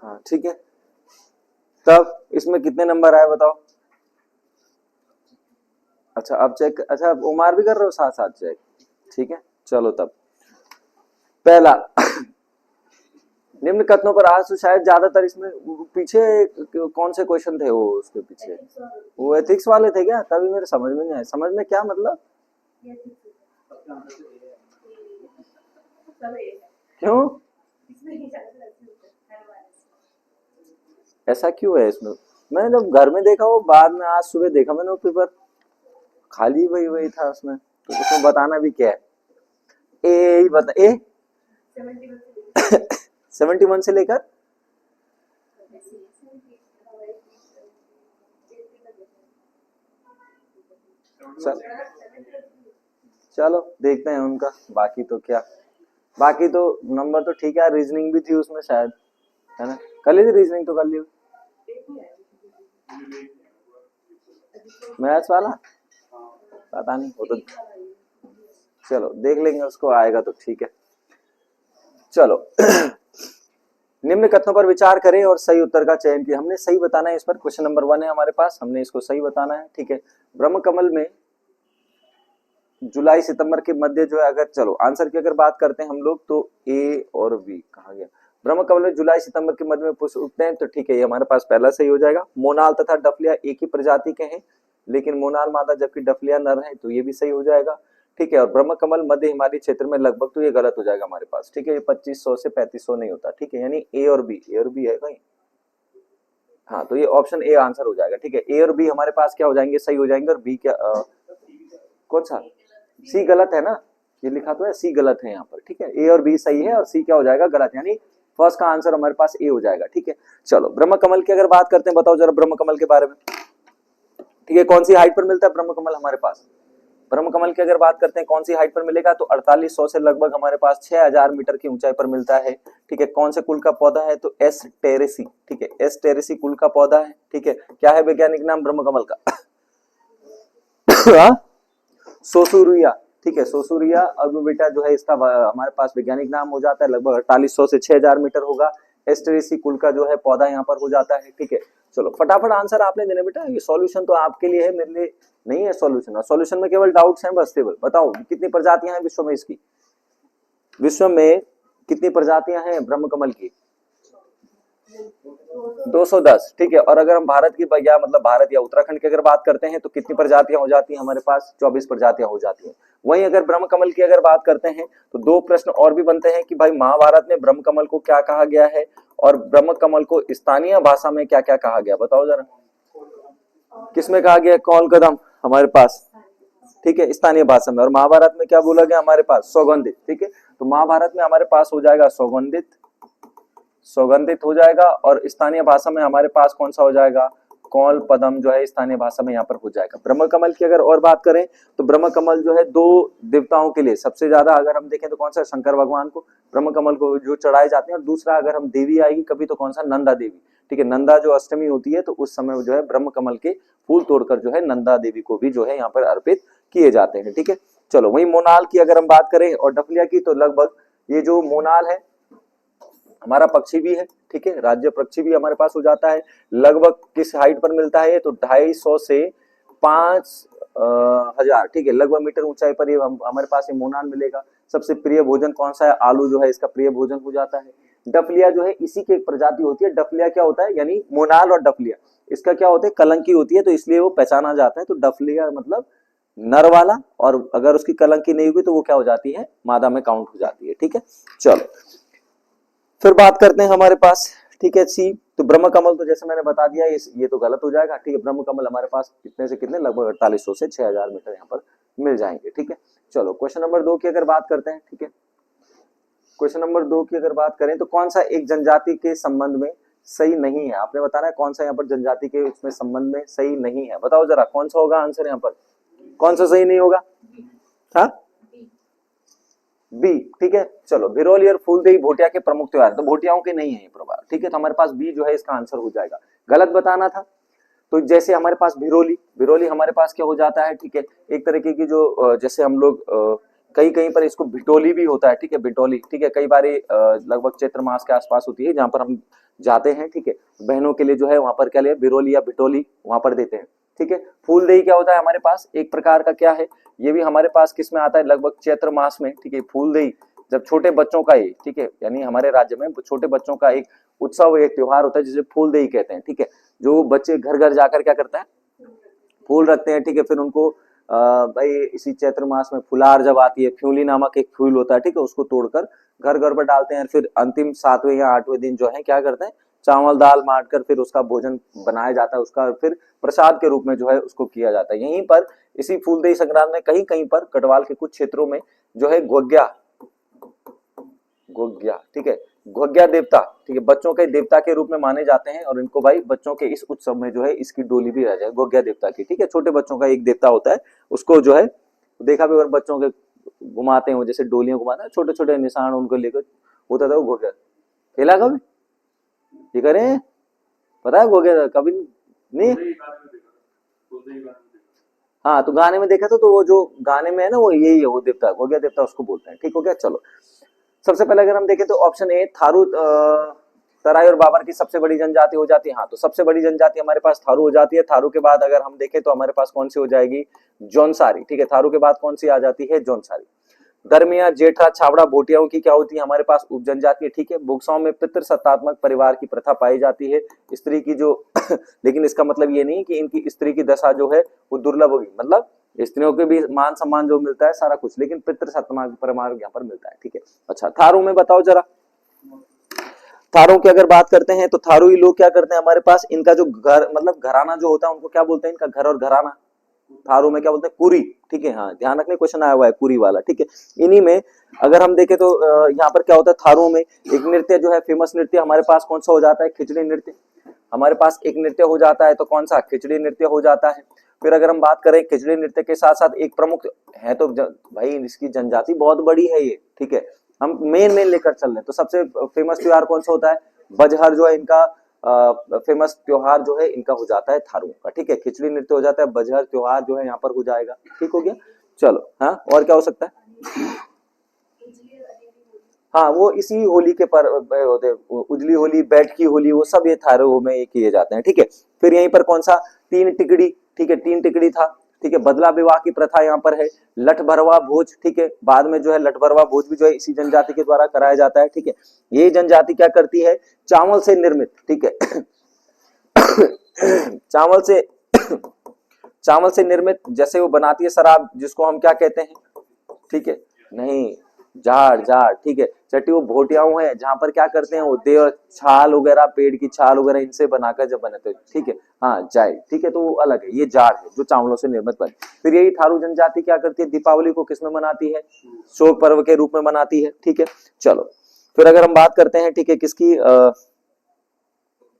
हाँ ठीक है, तब इसमें कितने नंबर आए बताओ। अच्छा अब चेक, अच्छा उमार भी कर रहे हो साथ साथ चेक, ठीक है चलो तब पहला निम्न कथनों पर आज तो शायद ज्यादातर इसमें पीछे कौन से क्वेश्चन थे वो उसके पीछे, वो एथिक्स वाले थे क्या, तभी मेरे समझ में नहीं आया, समझ में क्या मतलब क्यों, ऐसा क्यों है इसमें। मैंने जब घर में देखा वो बाद में आज सुबह देखा मैंने वो पेपर, खाली वही वही था उसमें, तो उसमें बताना भी क्या है। ए ही बता ए 71 से लेकर चल, चलो देखते हैं उनका, बाकी तो क्या, बाकी तो नंबर तो ठीक है, रीजनिंग भी थी उसमें शायद, है ना, कर ली थी रीजनिंग तो कर ली, मैथ्स वाला पता नहीं वो तो, चलो देख लेंगे उसको आएगा तो ठीक है। चलो निम्न कथनों पर विचार करें और सही उत्तर का चयन किया, हमने सही बताना है इस पर, क्वेश्चन नंबर 1 है हमारे पास, हमने इसको सही बताना है, ठीक है। ब्रह्म कमल में जुलाई सितंबर के मध्य जो है, अगर चलो आंसर की अगर बात करते हैं हम लोग तो ए और बी कहा गया, ब्रह्म कमल में जुलाई सितंबर के मध्य में पुष्प उगते हैं, तो ठीक है ये हमारे पास पहला सही हो जाएगा। मोनाल तथा डफलिया एक ही प्रजाति के हैं, लेकिन मोनाल मादा जबकि डफलिया नर है, तो ये भी सही हो जाएगा, ठीक है। और ब्रह्म कमल मध्य हिमालय क्षेत्र में लगभग, तो ये गलत हो जाएगा हमारे पास, ठीक है, ये 2500 से 3500 नहीं होता, ठीक है, यानी ए और बी है भाई, हाँ तो ये ऑप्शन ए आंसर हो जाएगा, ठीक है। ए और बी हमारे पास क्या हो जाएंगे, सही हो जाएंगे, और बी क्या कौन सा, सी गलत है ना, ये लिखा तो है सी गलत है यहाँ पर, ठीक है, ए और बी सही है और सी क्या हो जाएगा गलत, यानी फर्स्ट का आंसर हमारे पास ए हो जाएगा, ठीक है। चलो ब्रह्म कमल की अगर बात करते हैं, बताओ जरा ब्रह्म कमल के बारे में, ठीक है, कौन सी हाइट पर मिलता है ब्रह्म कमल हमारे पास, ब्रह्म कमल की अगर बात करते हैं कौन सी हाइट पर मिलेगा, तो 4800 से लगभग हमारे पास 6000 मीटर की ऊंचाई पर मिलता है, ठीक है। कौन से कुल का पौधा है, तो एस टेरेसी, ठीक है, एस टेरेसी कुल का पौधा है, ठीक है। क्या है वैज्ञानिक नाम ब्रह्म कमल का सोसूरिया, ठीक है, सोसूरिया अब बेटा जो है इसका हमारे पास वैज्ञानिक नाम हो जाता है, लगभग 4800 से 6000 मीटर होगा, एस्टेरेसी कुल का जो है पौधा यहाँ पर हो जाता है, ठीक है। चलो फटाफट आंसर आपने देना बेटा, ये सॉल्यूशन तो आपके लिए है, मेरे लिए नहीं है सॉल्यूशन, सॉल्यूशन में केवल डाउट्स हैं बस, केवल बताओ कितनी प्रजातियां हैं विश्व में, इसकी विश्व में कितनी प्रजातियां हैं ब्रह्म कमल की, 210, ठीक है। और अगर हम भारत की या मतलब भारत या उत्तराखंड की अगर बात करते हैं तो कितनी प्रजातियां हो जाती हैं हमारे पास, 24 प्रजातियां हो जाती हैं। वहीं अगर ब्रह्म कमल की अगर बात करते हैं तो दो प्रश्न और भी बनते हैं कि भाई महाभारत में ब्रह्म कमल को क्या कहा गया है, और ब्रह्म कमल को स्थानीय भाषा में क्या क्या कहा गया, बताओ जरा, किसमें कहा गया, कौल कदम हमारे पास, ठीक है, स्थानीय भाषा में, और महाभारत में क्या बोला गया हमारे पास, सौगंधित, ठीक है। तो महाभारत में हमारे पास हो जाएगा सौगंधित, सौगंधित हो जाएगा, और स्थानीय भाषा में हमारे पास कौन सा हो जाएगा, कौल पदम जो है स्थानीय भाषा में यहाँ पर हो जाएगा। ब्रह्म कमल की अगर और बात करें तो ब्रह्म कमल जो है दो देवताओं के लिए सबसे ज्यादा अगर हम देखें तो कौन सा, शंकर भगवान को ब्रह्म कमल को जो चढ़ाए जाते हैं, और दूसरा अगर हम देवी आएगी कभी तो कौन सा, नंदा देवी, ठीक है, नंदा जो अष्टमी होती है तो उस समय जो है ब्रह्म कमल के फूल तोड़कर जो है नंदा देवी को भी जो है यहाँ पर अर्पित किए जाते हैं, ठीक है। चलो वही मोनाल की अगर हम बात करें और डफलिया की, तो लगभग ये जो मोनाल है हमारा पक्षी भी है, ठीक है, राज्य पक्षी भी हमारे पास हो जाता है, लगभग किस हाइट पर मिलता है, तो 250 से 5000, ठीक है, लगभग मीटर ऊंचाई पर ये हमारे पास ये मोनाल मिलेगा। सबसे प्रिय भोजन कौन सा है, आलू जो है इसका प्रिय भोजन हो जाता है। डफलिया जो है इसी की एक प्रजाति होती है, डफलिया क्या होता है, यानी मोनाल और डफलिया इसका क्या होता है, कलंकी होती है, तो इसलिए वो पहचाना जाता है, तो डफलिया मतलब नर वाला, और अगर उसकी कलंकी नहीं हुई तो वो क्या हो जाती है, मादा में काउंट हो जाती है, ठीक है। चलो फिर बात करते हैं हमारे पास, ठीक है, सी, तो ब्रह्म कमल तो जैसे मैंने बता दिया ये तो गलत हो जाएगा, ठीक है। ब्रह्म कमल हमारे पास कितने से कितने, लगभग 4800 से 6000 मीटर यहाँ पर मिल जाएंगे, ठीक है। चलो क्वेश्चन नंबर 2 की अगर बात करते हैं, ठीक है, क्वेश्चन नंबर 2 की अगर बात करें तो कौन सा एक जनजाति के संबंध में सही नहीं है, आपने बताना है कौन सा यहाँ पर जनजाति के उसमें संबंध में सही नहीं है, बताओ जरा कौन सा होगा आंसर यहाँ पर, कौन सा सही नहीं होगा, हाँ बी, ठीक है। चलो, भिरोली और फूलदेई भोटिया के प्रमुख त्योहार, तो भोटियाओं के नहीं है ये प्रभाव, ठीक है। तो हमारे पास बी जो है इसका आंसर हो जाएगा। गलत बताना था, तो जैसे हमारे पास भिरोली, भिरोली हमारे पास क्या हो जाता है, ठीक है, एक तरीके की जो जैसे हम लोग कहीं कहीं पर इसको भिटोली भी होता है, ठीक है, भिटोली, ठीक है, कई बारी लगभग चैत्र मास के आसपास होती है जहां पर हम जाते हैं, ठीक है, बहनों के लिए जो है वहां पर क्या लिया, भिरोली या भिटोली वहां पर देते हैं, ठीक है। फूलदेई क्या होता है हमारे पास, एक प्रकार का क्या है, ये भी हमारे पास किस में आता है, लगभग चैत्र मास में, ठीक है। फूलदेई जब छोटे बच्चों का ये, ठीक है, यानी हमारे राज्य में छोटे बच्चों का एक उत्सव, एक त्योहार होता है जिसे फूलदेई कहते हैं, ठीक है। जो बच्चे घर घर जाकर क्या करते हैं, फूल रखते हैं, ठीक है, फिर उनको भाई इसी चैत्र मास में फुलार जब आती है, फ्यूली नामक एक फूल होता है, ठीक है, उसको तोड़कर घर घर पर डालते हैं, फिर अंतिम 7वें या 8वें दिन जो है क्या करते हैं, चावल दाल बांट कर फिर उसका भोजन बनाया जाता है, उसका फिर प्रसाद के रूप में जो है उसको किया जाता है। यहीं पर इसी फूलदेई संक्रांत में कहीं कहीं पर कटवाल के कुछ क्षेत्रों में जो है गोग्या, गोग्या, ठीक है, गोग्या देवता, ठीक है, बच्चों के देवता के रूप में माने जाते हैं, और इनको भाई बच्चों के इस उत्सव में जो है इसकी डोली भी आ जाए, गोग्या देवता की, ठीक है, छोटे बच्चों का एक देवता होता है, उसको जो है देखा भी, और बच्चों के घुमाते हैं जैसे डोलियां घुमाते हैं, छोटे छोटे निशान उनको लेकर होता था वो गोग्या। खेला कभी ये करें, पता है गोग्या कभी नहीं? हाँ, तो गाने में देखा तो वो जो गाने में है ना वो यही है, वो देवता, गोग्या देवता उसको बोलते हैं, ठीक हो गया। चलो, सबसे पहले अगर हम देखें तो ऑप्शन ए थारू तराई और बाबर की सबसे बड़ी जनजाति हो जाती है। हाँ, तो सबसे बड़ी जनजाति हमारे पास थारू हो जाती है। थारू के बाद अगर हम देखें तो हमारे पास कौन सी हो जाएगी, जौनसारी, ठीक है। थारू के बाद कौन सी आ जाती है, जौनसारी। दरमिया, जेठा, छाबड़ा, भोटियाओं की क्या होती है हमारे पास, उप जनजाति, ठीक है। बुक्साओं में पितृ सत्तात्मक परिवार की प्रथा पाई जाती है, स्त्री की जो लेकिन इसका मतलब ये नहीं कि इनकी स्त्री की दशा जो है वो दुर्लभ होगी, मतलब स्त्रियों के भी मान सम्मान जो मिलता है सारा कुछ, लेकिन पितृ सत्तात्मक परिवार यहाँ पर मिलता है, ठीक है। अच्छा, थारू में बताओ जरा, थारू की अगर बात करते हैं तो थारू ही लोग क्या करते हैं हमारे पास, इनका जो घर मतलब घराना जो होता है उनको क्या बोलते हैं, इनका घर और घराना थारू में क्या बोलते हैं, कुरी, ठीक है। हाँ, ध्यान रखने, क्वेश्चन आया हुआ है कुरी वाला, ठीक है। इन्हीं में अगर हम देखें तो यहाँ पर क्या होता है, थारू में एक नृत्य जो है, फेमस नृत्य हमारे पास कौन सा हो जाता है, खिचड़ी नृत्य हमारे पास एक नृत्य हो जाता है, तो कौन सा, खिचड़ी नृत्य हो जाता है। फिर अगर हम बात करें खिचड़ी नृत्य के साथ साथ एक प्रमुख है, तो भाई इसकी जनजाति बहुत बड़ी है ये, ठीक है, हम मेन लेकर चल रहे हैं। तो सबसे फेमस त्योहार कौन सा होता है, बजहर जो है इनका फेमस त्योहार जो है इनका हो जाता है थारू का, ठीक है। खिचड़ी नृत्य हो जाता है, बजहर त्योहार जो है यहाँ पर हो जाएगा, ठीक हो गया। चलो, हाँ, और क्या हो सकता है, हाँ, वो इसी होली के पर होते, उजली होली, बैठकी होली, वो सब ये थारू में ये किए जाते हैं, ठीक है। फिर यहीं पर कौन सा, तीन टिकड़ी, ठीक है, तीन टिकड़ी था, ठीक है। बदला विवाह की प्रथा यहाँ पर है। लठ भरवा भोज, ठीक है, बाद में जो है लठ भरवा भोज भी जो है इसी जनजाति के द्वारा कराया जाता है, ठीक है। ये जनजाति क्या करती है, चावल से निर्मित, ठीक है चावल से चावल से निर्मित जैसे वो बनाती है शराब, जिसको हम क्या कहते हैं, ठीक है, नहीं, झाड़ झाड़, ठीक है। चट्टी वो भोटियाओं है जहां पर क्या करते हैं वो देव छाल वगैरह, पेड़ की छाल वगैरह इनसे बनाकर जब बनाते हैं, ठीक है। हाँ, जाए, ठीक है, तो वो अलग है, ये जाड़ है जो चावलों से निर्मित बने। फिर यही थारू जनजाति क्या करती है, दीपावली को किसमें मनाती है, शोक पर्व के रूप में मनाती है, ठीक है। चलो, फिर अगर हम बात करते हैं, ठीक है, किसकी,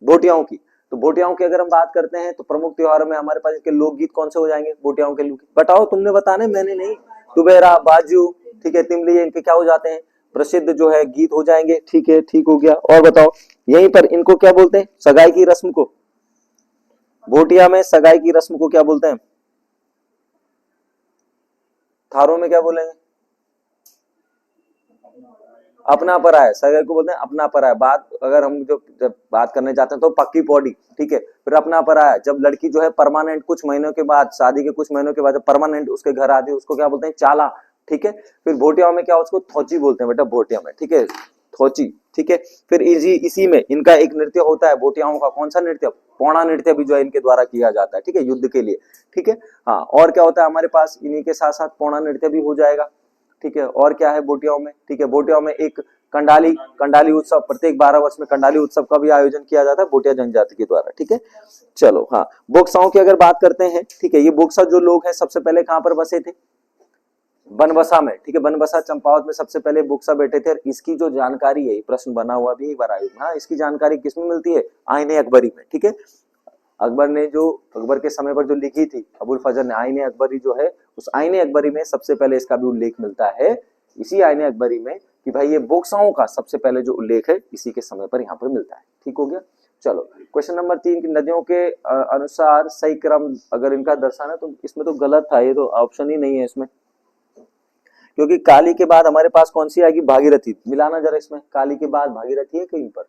भोटियाओं की, तो भोटियाओं की अगर हम बात करते हैं तो प्रमुख त्योहारों में हमारे पास इसके लोकगीत कौन से हो जाएंगे, भोटियाओं के लोकगीत बताओ, तुमने बताने, मैंने नहीं। तुबेरा, बाजू, ठीक है, तिमली, इनके क्या हो जाते हैं, प्रसिद्ध जो है गीत हो जाएंगे, ठीक है, ठीक हो गया। और बताओ, यहीं पर इनको क्या बोलते हैं, सगाई की रस्म को, भोटिया में सगाई की रस्म को क्या बोलते हैं, थारों में क्या बोलेंगे, अपना पराया, सगाई को बोलते हैं अपना पराया। बात अगर हम जब बात करने जाते हैं तो पक्की पौड़ी, ठीक है। फिर अपना पराया, जब लड़की जो है परमानेंट कुछ महीनों के बाद, शादी के कुछ महीनों के बाद जब परमानेंट उसके घर आती है उसको क्या बोलते हैं, चाला, ठीक है। फिर भोटिया में क्या उसको थोची बोलते हैं बेटा, भोटिया में, ठीक है, थोची, ठीक है। फिर इसी में इनका एक नृत्य होता है भोटियाओं का, कौन सा नृत्य, पौड़ा नृत्य भी जो है इनके द्वारा किया जाता है, ठीक है, युद्ध के लिए, ठीक है। हाँ, और क्या होता है हमारे पास, इन्हीं के साथ साथ पौड़ा नृत्य भी हो जाएगा, ठीक है। और क्या है बोटियाओं में, ठीक है, बोटियाओं में एक कंडाली उत्सव, प्रत्येक 12 वर्ष में कंडाली उत्सव का भी आयोजन किया जाता है बोटिया जनजाति के द्वारा, ठीक है। चलो, हाँ, बोक्साओं की अगर बात करते हैं, ठीक है, ये बोक्सा जो लोग हैं सबसे पहले कहां पर बसे थे, बनबसा में, ठीक है, बनबसा चंपावत में सबसे पहले बोक्सा बैठे थे। और इसकी जो जानकारी है, प्रश्न बना हुआ भी एक बार आयोग में, हाँ, इसकी जानकारी किसमें मिलती है, आईने अकबरी में, ठीक है। अकबर ने जो अकबर के समय पर जो लिखी थी अबुल फजल ने आईने अकबरी जो है, उस आईने अकबरी में सबसे पहले इसका भी उल्लेख मिलता है इसी आईने अकबरी में कि भाई ये बोक्साओं का सबसे पहले जो उल्लेख है इसी के समय पर यहाँ पर मिलता है। ठीक हो गया। चलो क्वेश्चन नंबर 3 की नदियों के अनुसार सही क्रम अगर इनका दर्शाना, तो इसमें तो गलत था, ये तो ऑप्शन ही नहीं है इसमें, क्योंकि काली के बाद हमारे पास कौन सी आएगी, भागीरथी। मिलाना जरा इसमें, काली के बाद भागीरथी है कहीं पर।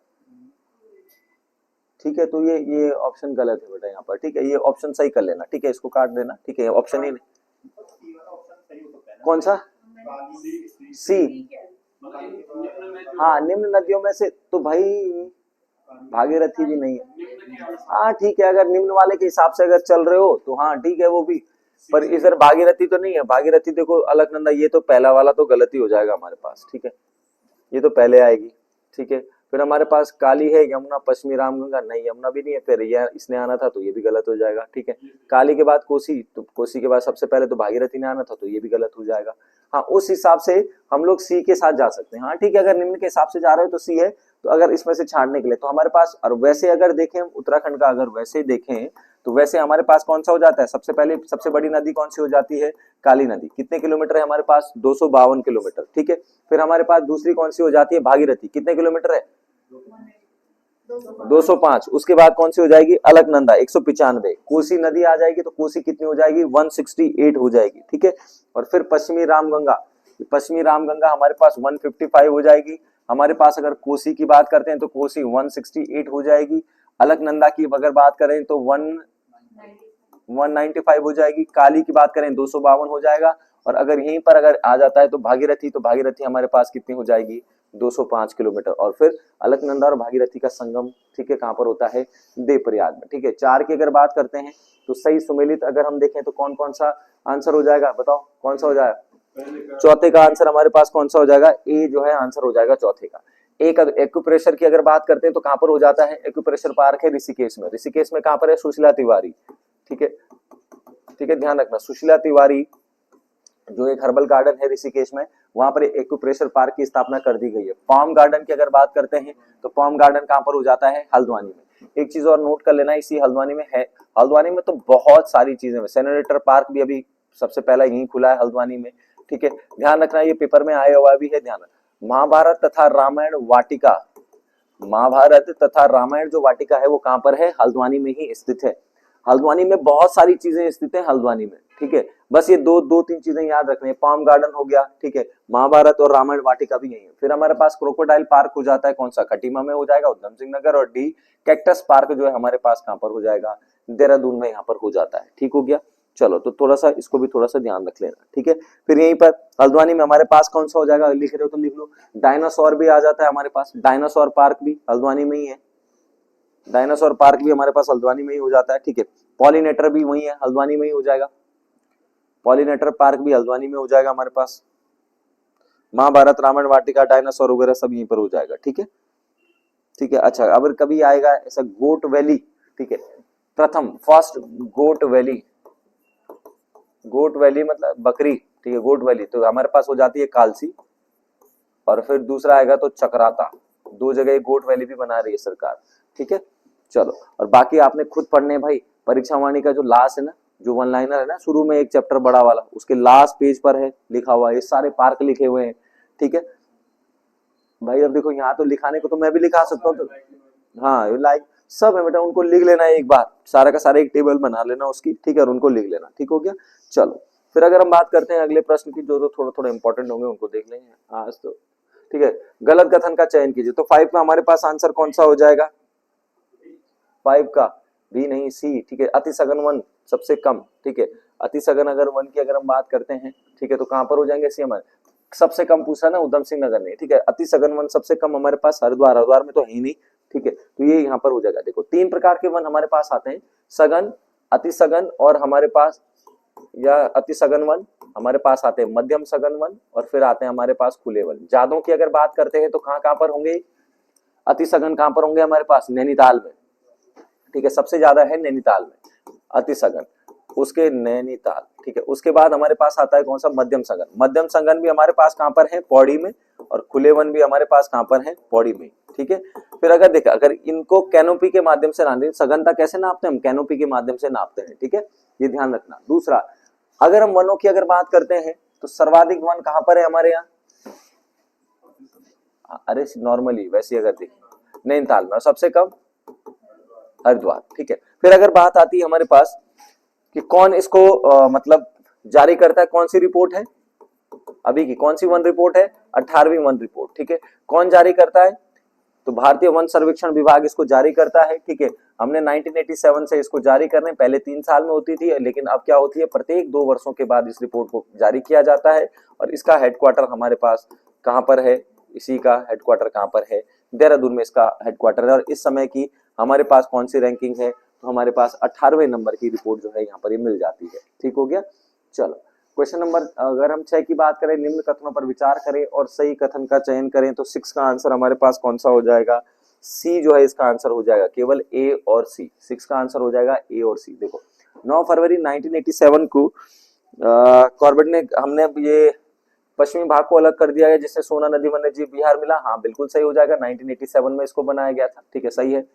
ठीक है, तो ये ऑप्शन गलत है बेटा यहाँ पर। ठीक है, ये ऑप्शन सही कर लेना। ठीक है, इसको काट देना। ठीक है, ऑप्शन ही नहीं। कौन सा, सी। हाँ, निम्न नदियों में से तो भाई भागीरथी भी नहीं है। हाँ ठीक है, अगर निम्न वाले के हिसाब से अगर चल रहे हो तो हाँ ठीक है वो भी, पर इधर भागीरथी तो नहीं है। भागीरथी देखो अलकनंदा, ये तो पहला वाला तो गलती हो जाएगा हमारे पास। ठीक है, ये तो पहले आएगी। ठीक है, फिर हमारे पास काली है, यमुना, पश्चिमी रामगंगा, नहीं यमुना भी नहीं है, फिर ये इसने आना था तो ये भी गलत हो जाएगा। ठीक है, काली के बाद कोसी, तो कोसी के बाद सबसे पहले तो भागीरथी ने आना था तो ये भी गलत हो जाएगा। हाँ, उस हिसाब से हम लोग सी के साथ जा सकते हैं। हाँ ठीक है, अगर निम्न के हिसाब से जा रहे हो तो सी है। तो अगर इसमें से छाड़ने के लिए तो हमारे पास, और वैसे अगर देखें उत्तराखंड का, अगर वैसे देखें तो वैसे हमारे पास कौन सा हो जाता है, सबसे पहले सबसे बड़ी नदी कौन सी हो जाती है, काली नदी। कितने किलोमीटर है हमारे पास, 252 किलोमीटर। ठीक है, फिर हमारे पास दूसरी कौन सी हो जाती है, भागीरथी। कितने किलोमीटर है, 205। उसके बाद कौन सी हो जाएगी, अलकनंदा, 195। कोसी नदी आ जाएगी तो कोसी कितनी हो जाएगी, 168 हो जाएगी। ठीक है, और फिर पश्चिमी रामगंगा, पश्चिमी रामगंगा हमारे पास 155 हो जाएगी। हमारे पास अगर कोसी की बात करते हैं तो कोसी 168 हो जाएगी। अलकनंदा की अगर बात करें तो 195 हो जाएगी। काली की बात करें 252 हो जाएगा। और अगर यहीं पर अगर आ जाता है तो भागीरथी, तो भागीरथी हमारे पास कितनी हो जाएगी, 205 किलोमीटर। और फिर अलकनंदा और भागीरथी का संगम, ठीक है, कहां पर होता है, देवप्रयाग में। ठीक है, 4 की अगर बात करते हैं तो सही सुमेलित अगर हम देखें तो कौन कौन सा आंसर हो जाएगा, बताओ कौन सा हो जाएगा, चौथे का आंसर हमारे पास कौन सा हो जाएगा, ए जो है आंसर हो जाएगा चौथे का। एक एक्यूप्रेशर की अगर बात करते हैं तो कहां पर हो जाता है, एक्यूप्रेशर पार्क है ऋषिकेश में। ऋषिकेश में कहां पर है, सुशीला तिवारी। ठीक है, ठीक है, ध्यान रखना, सुशीला तिवारी जो एक हर्बल गार्डन है ऋषिकेश में, वहां पर एक्यूप्रेशर पार्क की स्थापना कर दी गई है। पाम गार्डन की अगर बात करते हैं तो पाम गार्डन कहां पर हो जाता है, हल्द्वानी में। एक चीज और नोट कर लेना, इसी हल्द्वानी में है। हल्द्वानी में तो बहुत सारी चीजें हैं, सेनेटर पार्क भी अभी सबसे पहला यही खुला है हल्द्वानी में। ठीक है, ध्यान रखना, ये पेपर में आया हुआ भी है, ध्यान रखना। महाभारत तथा रामायण वाटिका, महाभारत तथा रामायण जो वाटिका है वो कहां पर है, हल्द्वानी में ही स्थित है। हल्द्वानी में बहुत सारी चीजें स्थित है हल्द्वानी में। ठीक है, बस ये दो तीन चीजें याद रखनी है, पाम गार्डन हो गया, ठीक है, महाभारत और रामायण वाटिका भी यही है। फिर हमारे पास क्रोकोडाइल पार्क हो जाता है, कौन सा, खटीमा में हो जाएगा, उधम सिंह नगर। और डी कैक्टस पार्क जो है हमारे पास कहां पर हो जाएगा, देहरादून में यहाँ पर हो जाता है। ठीक हो गया, चलो तो थोड़ा सा इसको भी थोड़ा सा ध्यान रख लेना। ठीक है, फिर यहीं पर हल्द्वानी में हमारे पास कौन सा हो जाएगा, लिख रहे हो तो लिख लो, डायनासोर भी आ जाता है हमारे पास, डायनासोर पार्क भी हल्द्वानी में ही है। डायनासोर पार्क भी हमारे पास हल्द्वानी में ही हो जाता है। ठीक है, पॉलिनेटर भी वही है, हल्द्वानी में ही हो जाएगा, पॉलिनेटर पार्क भी हल्द्वानी में हो जाएगा हमारे पास। महाभारत, रामायण वाटिका, डायनासोर वगैरह सब यहीं पर हो जाएगा। ठीक है, ठीक है। अच्छा, अगर कभी आएगा ऐसा गोट वैली, ठीक है, प्रथम फर्स्ट गोट वैली, गोट वैली मतलब बकरी, ठीक है, गोट वैली तो हमारे पास हो जाती है कालसी। और फिर दूसरा आएगा तो चक्राता, 2 जगह गोट वैली भी बना रही है सरकार। ठीक है, चलो, और बाकी आपने खुद पढ़ने भाई, परीक्षा वाणी का जो लास्ट है ना, जो वन लाइनर है ना, शुरू में एक चैप्टर बड़ा वाला, उसके लास्ट पेज पर है लिखा हुआ, ये सारे पार्क लिखे हुए हैं। ठीक है भाई, अब देखो यहाँ तो लिखाने को तो मैं भी लिखा सकता हूँ, तो हाँ लाइक सब है बेटा, उनको लिख लेना है एक बार, सारा का सारा एक टेबल बना लेना उसकी। ठीक है, और उनको लिख लेना। ठीक हो गया, चलो फिर अगर हम बात करते हैं अगले प्रश्न की, जो तो थोड़ा थोड़ा इंपॉर्टेंट होंगे उनको देख लेंगे आज तो। ठीक है, गलत कथन का चयन कीजिए। तो 5 का हमारे पास आंसर कौन सा हो जाएगा, 5 का बी नहीं सी। ठीक है, अति सघन वन सबसे कम। ठीक है, अति सघन अगर वन की अगर हम बात करते हैं, ठीक है, तो कहां पर हो जाएंगे, सी हमारे सबसे कम पूछा ना उधम सिंह नगर ने। ठीक है, अति सघन वन सबसे कम हमारे पास हरिद्वार, हरिद्वार में तो है ही नहीं। ठीक है, तो ये यहाँ पर हो जाएगा। देखो 3 प्रकार के वन हमारे पास आते हैं, सघन, अति सघन और हमारे पास, या अति सघन वन हमारे पास आते हैं, मध्यम सघन वन, और फिर आते हैं हमारे पास खुले वन। जादों की अगर बात करते हैं तो कहां पर होंगे, अति सघन कहां पर होंगे हमारे पास, नैनीताल में। ठीक है, सबसे ज्यादा है नैनीताल में अति सघन, उसके नैनीताल। ठीक है, उसके बाद हमारे पास आता है कौन सा, मध्यम सघन। मध्यम सघन भी हमारे पास कहां पर है, पौड़ी में। और खुले वन भी हमारे पास कहां पर है, पौड़ी में। ठीक है, फिर अगर देखा, अगर इनको कैनोपी के माध्यम से नापते, सघनता कैसे नापते हैं हम, कैनोपी के माध्यम से नापते हैं। ठीक है, ये ध्यान रखना। दूसरा, अगर हम वनों की अगर बात करते हैं तो सर्वाधिक वन कहां पर है हमारे यहाँ, अरे नॉर्मली वैसे अगर देखें नैनीताल में, और सबसे कम हरिद्वार, ठीक है। फिर अगर बात आती है हमारे पास कि कौन इसको मतलब जारी करता है, कौन सी रिपोर्ट है अभी की, कौन सी वन रिपोर्ट है, 18वीं वन रिपोर्ट, ठीक है। कौन जारी करता है, तो भारतीय वन सर्वेक्षण विभाग इसको जारी करता है, ठीक है। हमने 1987 से इसको जारी करने, पहले 3 साल में होती थी, लेकिन अब क्या होती है, प्रत्येक 2 वर्षों के बाद इस रिपोर्ट को जारी किया जाता है। और इसका हेडक्वार्टर हमारे पास कहां पर है, इसी का हेडक्वार्टर कहां पर है, देहरादून में इसका हेडक्वार्टर है। और इस समय की हमारे पास कौन सी रैंकिंग है, तो हमारे पास 18वें नंबर की रिपोर्ट जो है यहाँ पर ये मिल जाती है, ठीक हो गया। चलो क्वेश्चन नंबर अगर हम 6 की बात करें, निम्न कथनों पर विचार करें और सही कथन का चयन करें, तो 6 का आंसर हमारे पास कौन सा हो जाएगा, सी जो है इसका आंसर हो जाएगा, केवल ए और सी, 6 का आंसर हो जाएगा ए और सी। देखो 9 फरवरी 1987 को कॉर्बेट ने, हमने ये पश्चिमी भाग को अलग कर दिया है जिससे सोना नदी वन्य जीव विहार मिला, हाँ बिल्कुल सही हो जाएगा, 1987 में इसको बनाया गया था, ठीक है, सही है।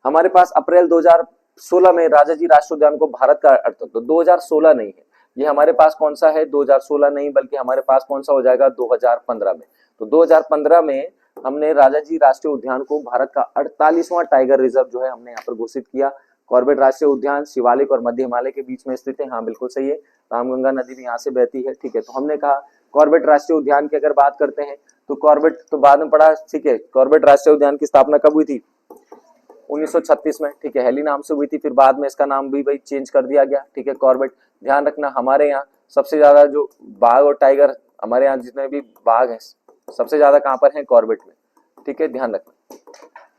हमारे पास अप्रैल 2016 में राजाजी राष्ट्रीय उद्यान को भारत का अर्थ, तो 2016 नहीं है ये, हमारे पास कौन सा है, 2016 नहीं, बल्कि हमारे पास कौन सा हो जाएगा, 2015 में। तो 2015 में हमने राजाजी राष्ट्रीय उद्यान को भारत का 48वां टाइगर रिजर्व जो है हमने यहाँ पर घोषित किया। कॉर्बेट राष्ट्रीय उद्यान शिवालिक और मध्य हिमालय के बीच में स्थित है, हाँ बिल्कुल सही है, रामगंगा नदी भी यहाँ से बहती है, ठीक है। तो हमने कहा कॉर्बेट राष्ट्रीय उद्यान की अगर बात करते हैं, तो कॉर्बेट तो बाद में पढ़ा, ठीक है। कॉर्बेट राष्ट्रीय उद्यान की स्थापना कब हुई थी, 1936 में, ठीक है, हेली नाम से हुई थी, फिर बाद में इसका नाम भी भाई चेंज कर दिया गया, ठीक है, कॉर्बेट। ध्यान रखना हमारे यहाँ सबसे ज्यादा जो बाघ और टाइगर, हमारे यहाँ जितने भी बाघ हैं सबसे ज्यादा कहां पर हैं, कॉर्बेट में, ठीक है, ध्यान रखना।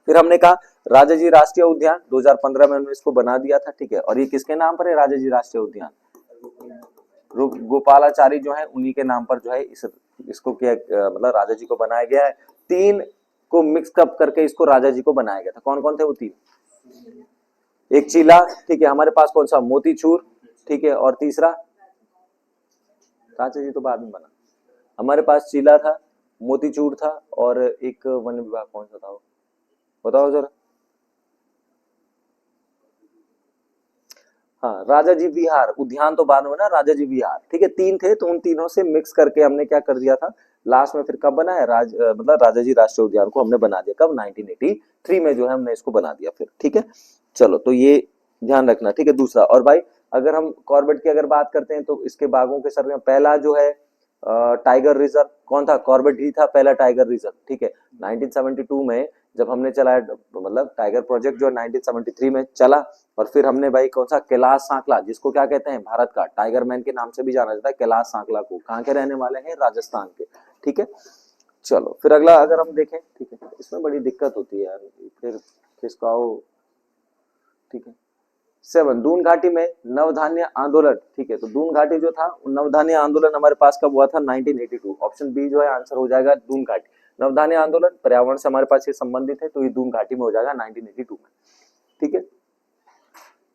फिर हमने कहा राजाजी राष्ट्रीय उद्यान 2015 में हमने इसको बना दिया था, ठीक है। और ये किसके नाम पर है, राजाजी राष्ट्रीय उद्यान, गोपालाचारी जो है उन्हीं के नाम पर जो है इसको क्या मतलब राजाजी को बनाया गया है। 3 को मिक्स अप करके इसको राजाजी को बनाया गया था, कौन कौन थे वो 3, एक चीला, ठीक है, हमारे पास कौन सा, मोतीचूर, ठीक है, और तीसरा राजाजी तो बाद में बना, हमारे पास चीला था, मोतीचूर था, और एक वन विभाग कौन सा था वो बताओ जरा, हाँ राजाजी विहार, उद्यान तो बाद में ना, राजाजी विहार, ठीक है, 3 थे, तो उन तीनों से मिक्स करके हमने क्या कर दिया था, लास्ट में फिर कब बना है, मतलब राजाजी राष्ट्रीय उद्यान को हमने बना दिया, कब, 1983 में जो है हमने इसको बना दिया फिर, ठीक है। चलो तो ये ध्यान रखना, ठीक है। दूसरा, और भाई अगर हम कॉर्बेट की अगर बात करते हैं, तो इसके बाघों के सर्वे में पहला जो है टाइगर रिजर्व कौन था, कॉर्बेट ही था पहला टाइगर रिजर्व, ठीक है। 1972 में जब हमने चलाया, मतलब टाइगर प्रोजेक्ट जो 1973 में चला, और फिर हमने भाई कौन सा, कैलाश सांकला, जिसको क्या कहते हैं, भारत का टाइगर मैन के नाम से भी जाना जाता है, कैलाश सांकला को, कहाँ के रहने वाले हैं, राजस्थान के, ठीक है। चलो फिर अगला अगर हम देखें, ठीक है, इसमें बड़ी दिक्कत होती है यार, फिर खिसकाओ, ठीक है। 7 दून घाटी में नवधान्य आंदोलन, ठीक है, तो दून घाटी जो था, नवधान्य आंदोलन हमारे पास कब हुआ था, 1982, ऑप्शन बी जो है आंसर हो जाएगा दून घाटी। नवधान्य आंदोलन पर्यावरण से हमारे पास ये संबंधित है, तो ये दून घाटी में हो जाएगा 1982 में, ठीक है।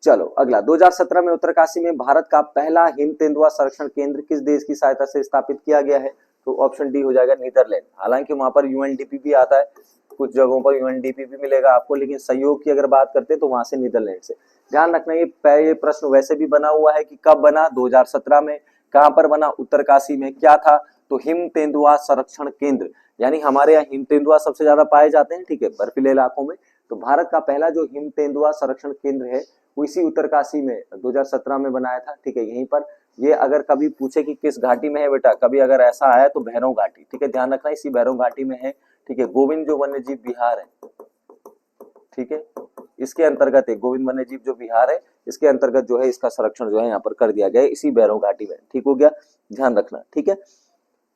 चलो अगला, 2017 में उत्तरकाशी में भारत का पहला हिम तेंदुआ संरक्षण केंद्र किस देश की सहायता से स्थापित किया गया है, तो ऑप्शन डी हो जाएगा नीदरलैंड। हालांकि वहां पर यूएनडीपी भी आता है, कुछ जगहों पर यूएनडीपी भी मिलेगा आपको, लेकिन सहयोग की अगर बात करते हैं तो वहां से नीदरलैंड से। ध्यान रखना ये प्रश्न वैसे भी बना हुआ है कि कब बना, 2017 में, कहां पर बना, उत्तरकाशी में, क्या था, तो हिम तेंदुआ संरक्षण केंद्र, यानी हमारे यहाँ हिम तेंदुआ सबसे ज्यादा पाए जाते हैं, ठीक है, बर्फीले इलाकों में। तो भारत का पहला जो हिम तेंदुआ संरक्षण केंद्र है वो इसी उत्तरकाशी में 2017 में बनाया था, ठीक है, यहीं पर। ये अगर कभी पूछे कि किस घाटी में है बेटा, कभी अगर ऐसा आया तो भैरव घाटी, ठीक है, ध्यान रखना इसी भैरव घाटी में है, ठीक है। गोविंद जो वन्य जीव विहार है, ठीक है, इसके अंतर्गत है गोविंद वन्य जीव जो विहार है, इसके अंतर्गत जो है इसका संरक्षण जो है यहाँ पर कर दिया गया है, इसी भैरव घाटी में, ठीक हो गया, ध्यान रखना, ठीक है।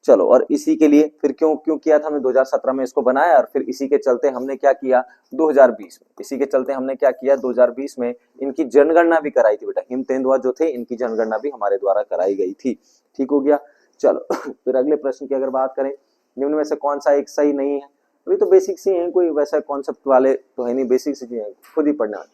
चलो, और इसी के लिए फिर क्यों किया था हमने, 2017 में इसको बनाया, और फिर इसी के चलते हमने क्या किया 2020 में, इसी के चलते हमने क्या किया 2020 में इनकी जनगणना भी कराई थी बेटा, हिम तेंदुआ जो थे इनकी जनगणना भी हमारे द्वारा कराई गई थी, ठीक हो गया। चलो फिर अगले प्रश्न की अगर बात करें, निम्न में से कौन सा एक सही नहीं है, अभी तो बेसिक सी है, कोई वैसा कॉन्सेप्ट वाले तो है नहीं, बेसिक सी है, खुद ही पढ़ना।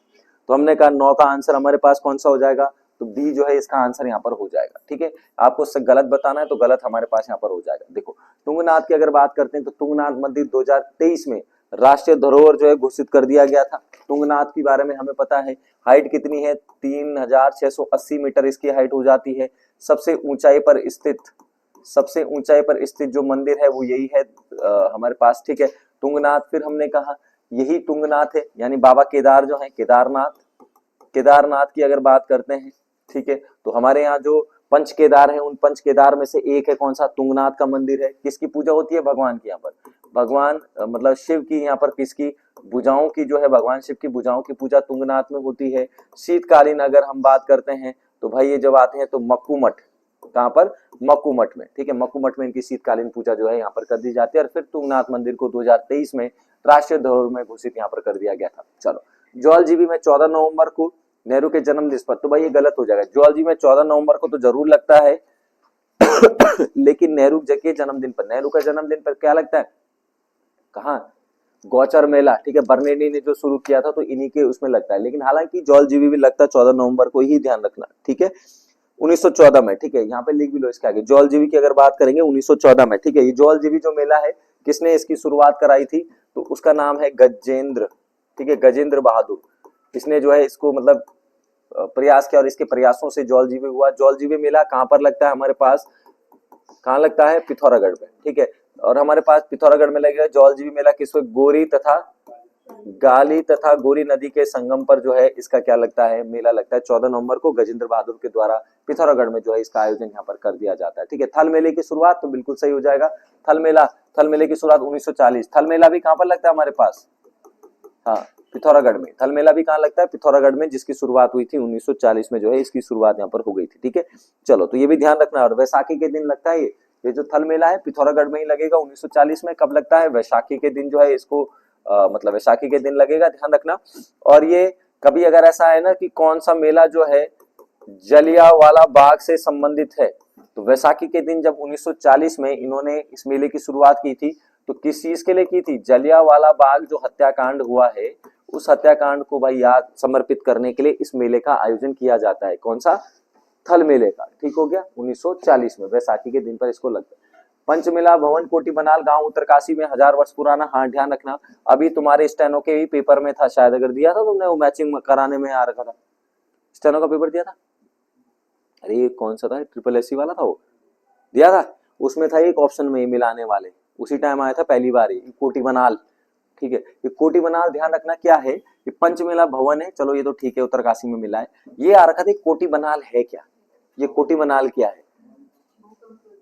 तो हमने कहा 9 का आंसर हमारे पास कौन सा हो जाएगा, तो बी जो है इसका आंसर यहाँ पर हो जाएगा, ठीक है। आपको उससे गलत बताना है तो गलत हमारे पास यहाँ पर हो जाएगा। देखो तुंगनाथ की अगर बात करते हैं तो तुंगनाथ मंदिर 2023 में राष्ट्रीय धरोहर जो है घोषित कर दिया गया था। तुंगनाथ के बारे में हमें पता है, हाइट कितनी है, 3680 मीटर इसकी हाइट हो जाती है, सबसे ऊंचाई पर स्थित सबसे ऊंचाई पर स्थित जो मंदिर है वो यही है हमारे पास, ठीक है, तुंगनाथ। फिर हमने कहा यही तुंगनाथ है, यानी बाबा केदार जो है, केदारनाथ। केदारनाथ की अगर बात करते हैं, ठीक है, तो हमारे यहाँ जो पंच केदार है, उन पंच केदार में से एक है कौन सा, तुंगनाथ का मंदिर है। किसकी पूजा होती है, भगवान की। यहाँ पर भगवान मतलब शिव की, यहाँ पर किसकी, भुजाओं की जो है, भगवान शिव की भुजाओं की पूजा तुंगनाथ में होती है। शीतकालीन अगर हम बात करते हैं तो भाई ये जब आते हैं तो मक्कू मठ, कहाँ पर, मक्कू मठ में, ठीक है, मक्कू मठ में इनकी शीतकालीन पूजा जो है यहाँ पर कर दी जाती है। और फिर तुंगनाथ मंदिर को 2023 में राष्ट्रीय धरोहर में घोषित यहाँ पर कर दिया गया था। चलो, ज्वालजीबी में 14 नवंबर को नेहरू के जन्मदिन पर, तो भाई ये गलत हो जाएगा। ज्वालजी में 14 नवंबर को तो जरूर लगता है लेकिन नेहरू जी के जन्मदिन पर, नेहरू का जन्मदिन पर क्या लगता है, कहाँ, गौचर मेला, ठीक है, बर्नेडी ने जो शुरू किया था तो इन्हीं के उसमें लगता है। लेकिन हालांकि ज्वालजीबी भी लगता है 14 नवंबर को ही, ध्यान रखना, ठीक है, 1914 में, ठीक है, यहाँ पे लिख भी लो इसके आगे। ज्वालजीबी की अगर बात करेंगे 1914 में, ठीक है। ये ज्वालजीबी जो मेला है, किसने इसकी शुरुआत कराई थी, तो उसका नाम है गजेंद्र, ठीक है, गजेंद्र बहादुर। इसने जो है इसको मतलब प्रयास किया और इसके प्रयासों से ज्वालजीबी हुआ। ज्वालजीबी मेला कहाँ पर लगता है हमारे पास, कहाँ लगता है, पिथौरागढ़ में, ठीक है। और हमारे पास पिथौरागढ़ में लगेगा ज्वालजीबी मेला किसमें, गोरी तथा गाली तथा गोरी नदी के संगम पर जो है इसका क्या लगता है, मेला लगता है। 14 नवंबर को गजेंद्र बहादुर के द्वारा पिथौरागढ़ में जो है इसका आयोजन यहाँ पर कर दिया जाता है, ठीक है। थल मेले की शुरुआत तो बिल्कुल सही हो जाएगा, थल मेले की शुरुआत 1940। थल मेला भी कहाँ पर लगता है हमारे पास, हाँ, पिथौरागढ़ में। थल मेला भी कहाँ लगता है, पिथौरागढ़ में, जिसकी शुरुआत हुई थी 1940 में जो है इसकी शुरुआत यहाँ पर हो गई थी, ठीक है। चलो, तो ये भी ध्यान रखना। और वैसाखी के दिन लगता है ये जो थल मेला है पिथौरागढ़ में ही लगेगा 1940 में। कब लगता है, वैशाखी के दिन जो है इसको मतलब वैशाखी के दिन लगेगा, ध्यान रखना। और ये कभी अगर ऐसा है ना कि कौन सा मेला जो है जलियांवाला बाग से संबंधित है, तो वैसाखी के दिन जब 1940 में इन्होंने इस मेले की शुरुआत की थी, तो किस चीज के लिए की थी, जलियांवाला बाग जो हत्याकांड हुआ है, उस हत्याकांड को भाई याद समर्पित करने के लिए इस मेले का आयोजन किया जाता है। कौन सा, थल मेले का, ठीक हो गया, 1940 में वैसाखी के दिन पर इसको लगता है। पंचमेला भवन कोटी बनाल गांव उत्तरकाशी में 1000 वर्ष पुराना, हाँ ध्यान रखना, अभी तुम्हारे स्टेनो के ही पेपर में था शायद, अगर दिया था तुमने, वो मैचिंग कराने में आ रखा था, स्टेनो का पेपर दिया था, अरे कौन सा था, ट्रिपल एससी वाला था, वो दिया था, उसमें था एक ऑप्शन में मिलाने वाले, उसी टाइम आया था पहली बार ये कोटी बनाल, ठीक है। ये कोटी बनाल ध्यान रखना क्या है, ये पंचमेला भवन है, चलो ये तो ठीक है, उत्तरकाशी में मिला है। ये आ रखा था कोटी बनाल है क्या, ये कोटी बनाल क्या है,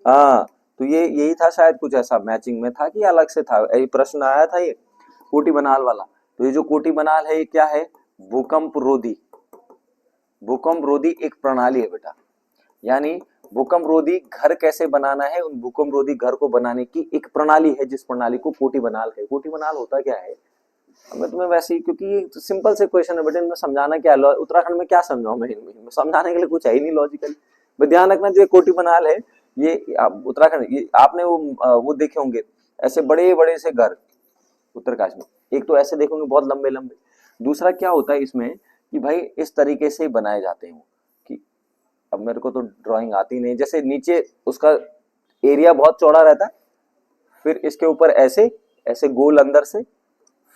हाँ, तो ये यही था शायद, कुछ ऐसा मैचिंग में था कि अलग से था, यही प्रश्न आया था ये कोटी बनाल वाला। तो ये जो कोटी बनाल है ये क्या है, भूकंप रोधी, भूकंप रोधी एक प्रणाली है बेटा, यानी भूकंप रोधी घर कैसे बनाना है, उन भूकंप रोधी घर को बनाने की एक प्रणाली है, जिस प्रणाली को कोटी बनाल है। कोटी बनाल होता क्या है, मैं तुम्हें वैसे ही, क्योंकि ये सिंपल से क्वेश्चन है बेटा, इनमें समझाना क्या है, उत्तराखंड में क्या समझाऊं मैं, इनमें समझाने के लिए कुछ है ही नहीं लॉजिकल। ध्यान रखना, जो कोटी बनाल है ये उत्तराखंड, ये आपने वो देखे होंगे ऐसे बड़े बड़े से घर उत्तरकाशी में, एक तो ऐसे देखोगे बहुत लंबे लंबे, दूसरा क्या होता है इसमें कि भाई इस तरीके से बनाए जाते हैं कि, अब मेरे को तो ड्राइंग आती नहीं, जैसे नीचे उसका एरिया बहुत चौड़ा रहता है, फिर इसके ऊपर ऐसे ऐसे गोल अंदर से,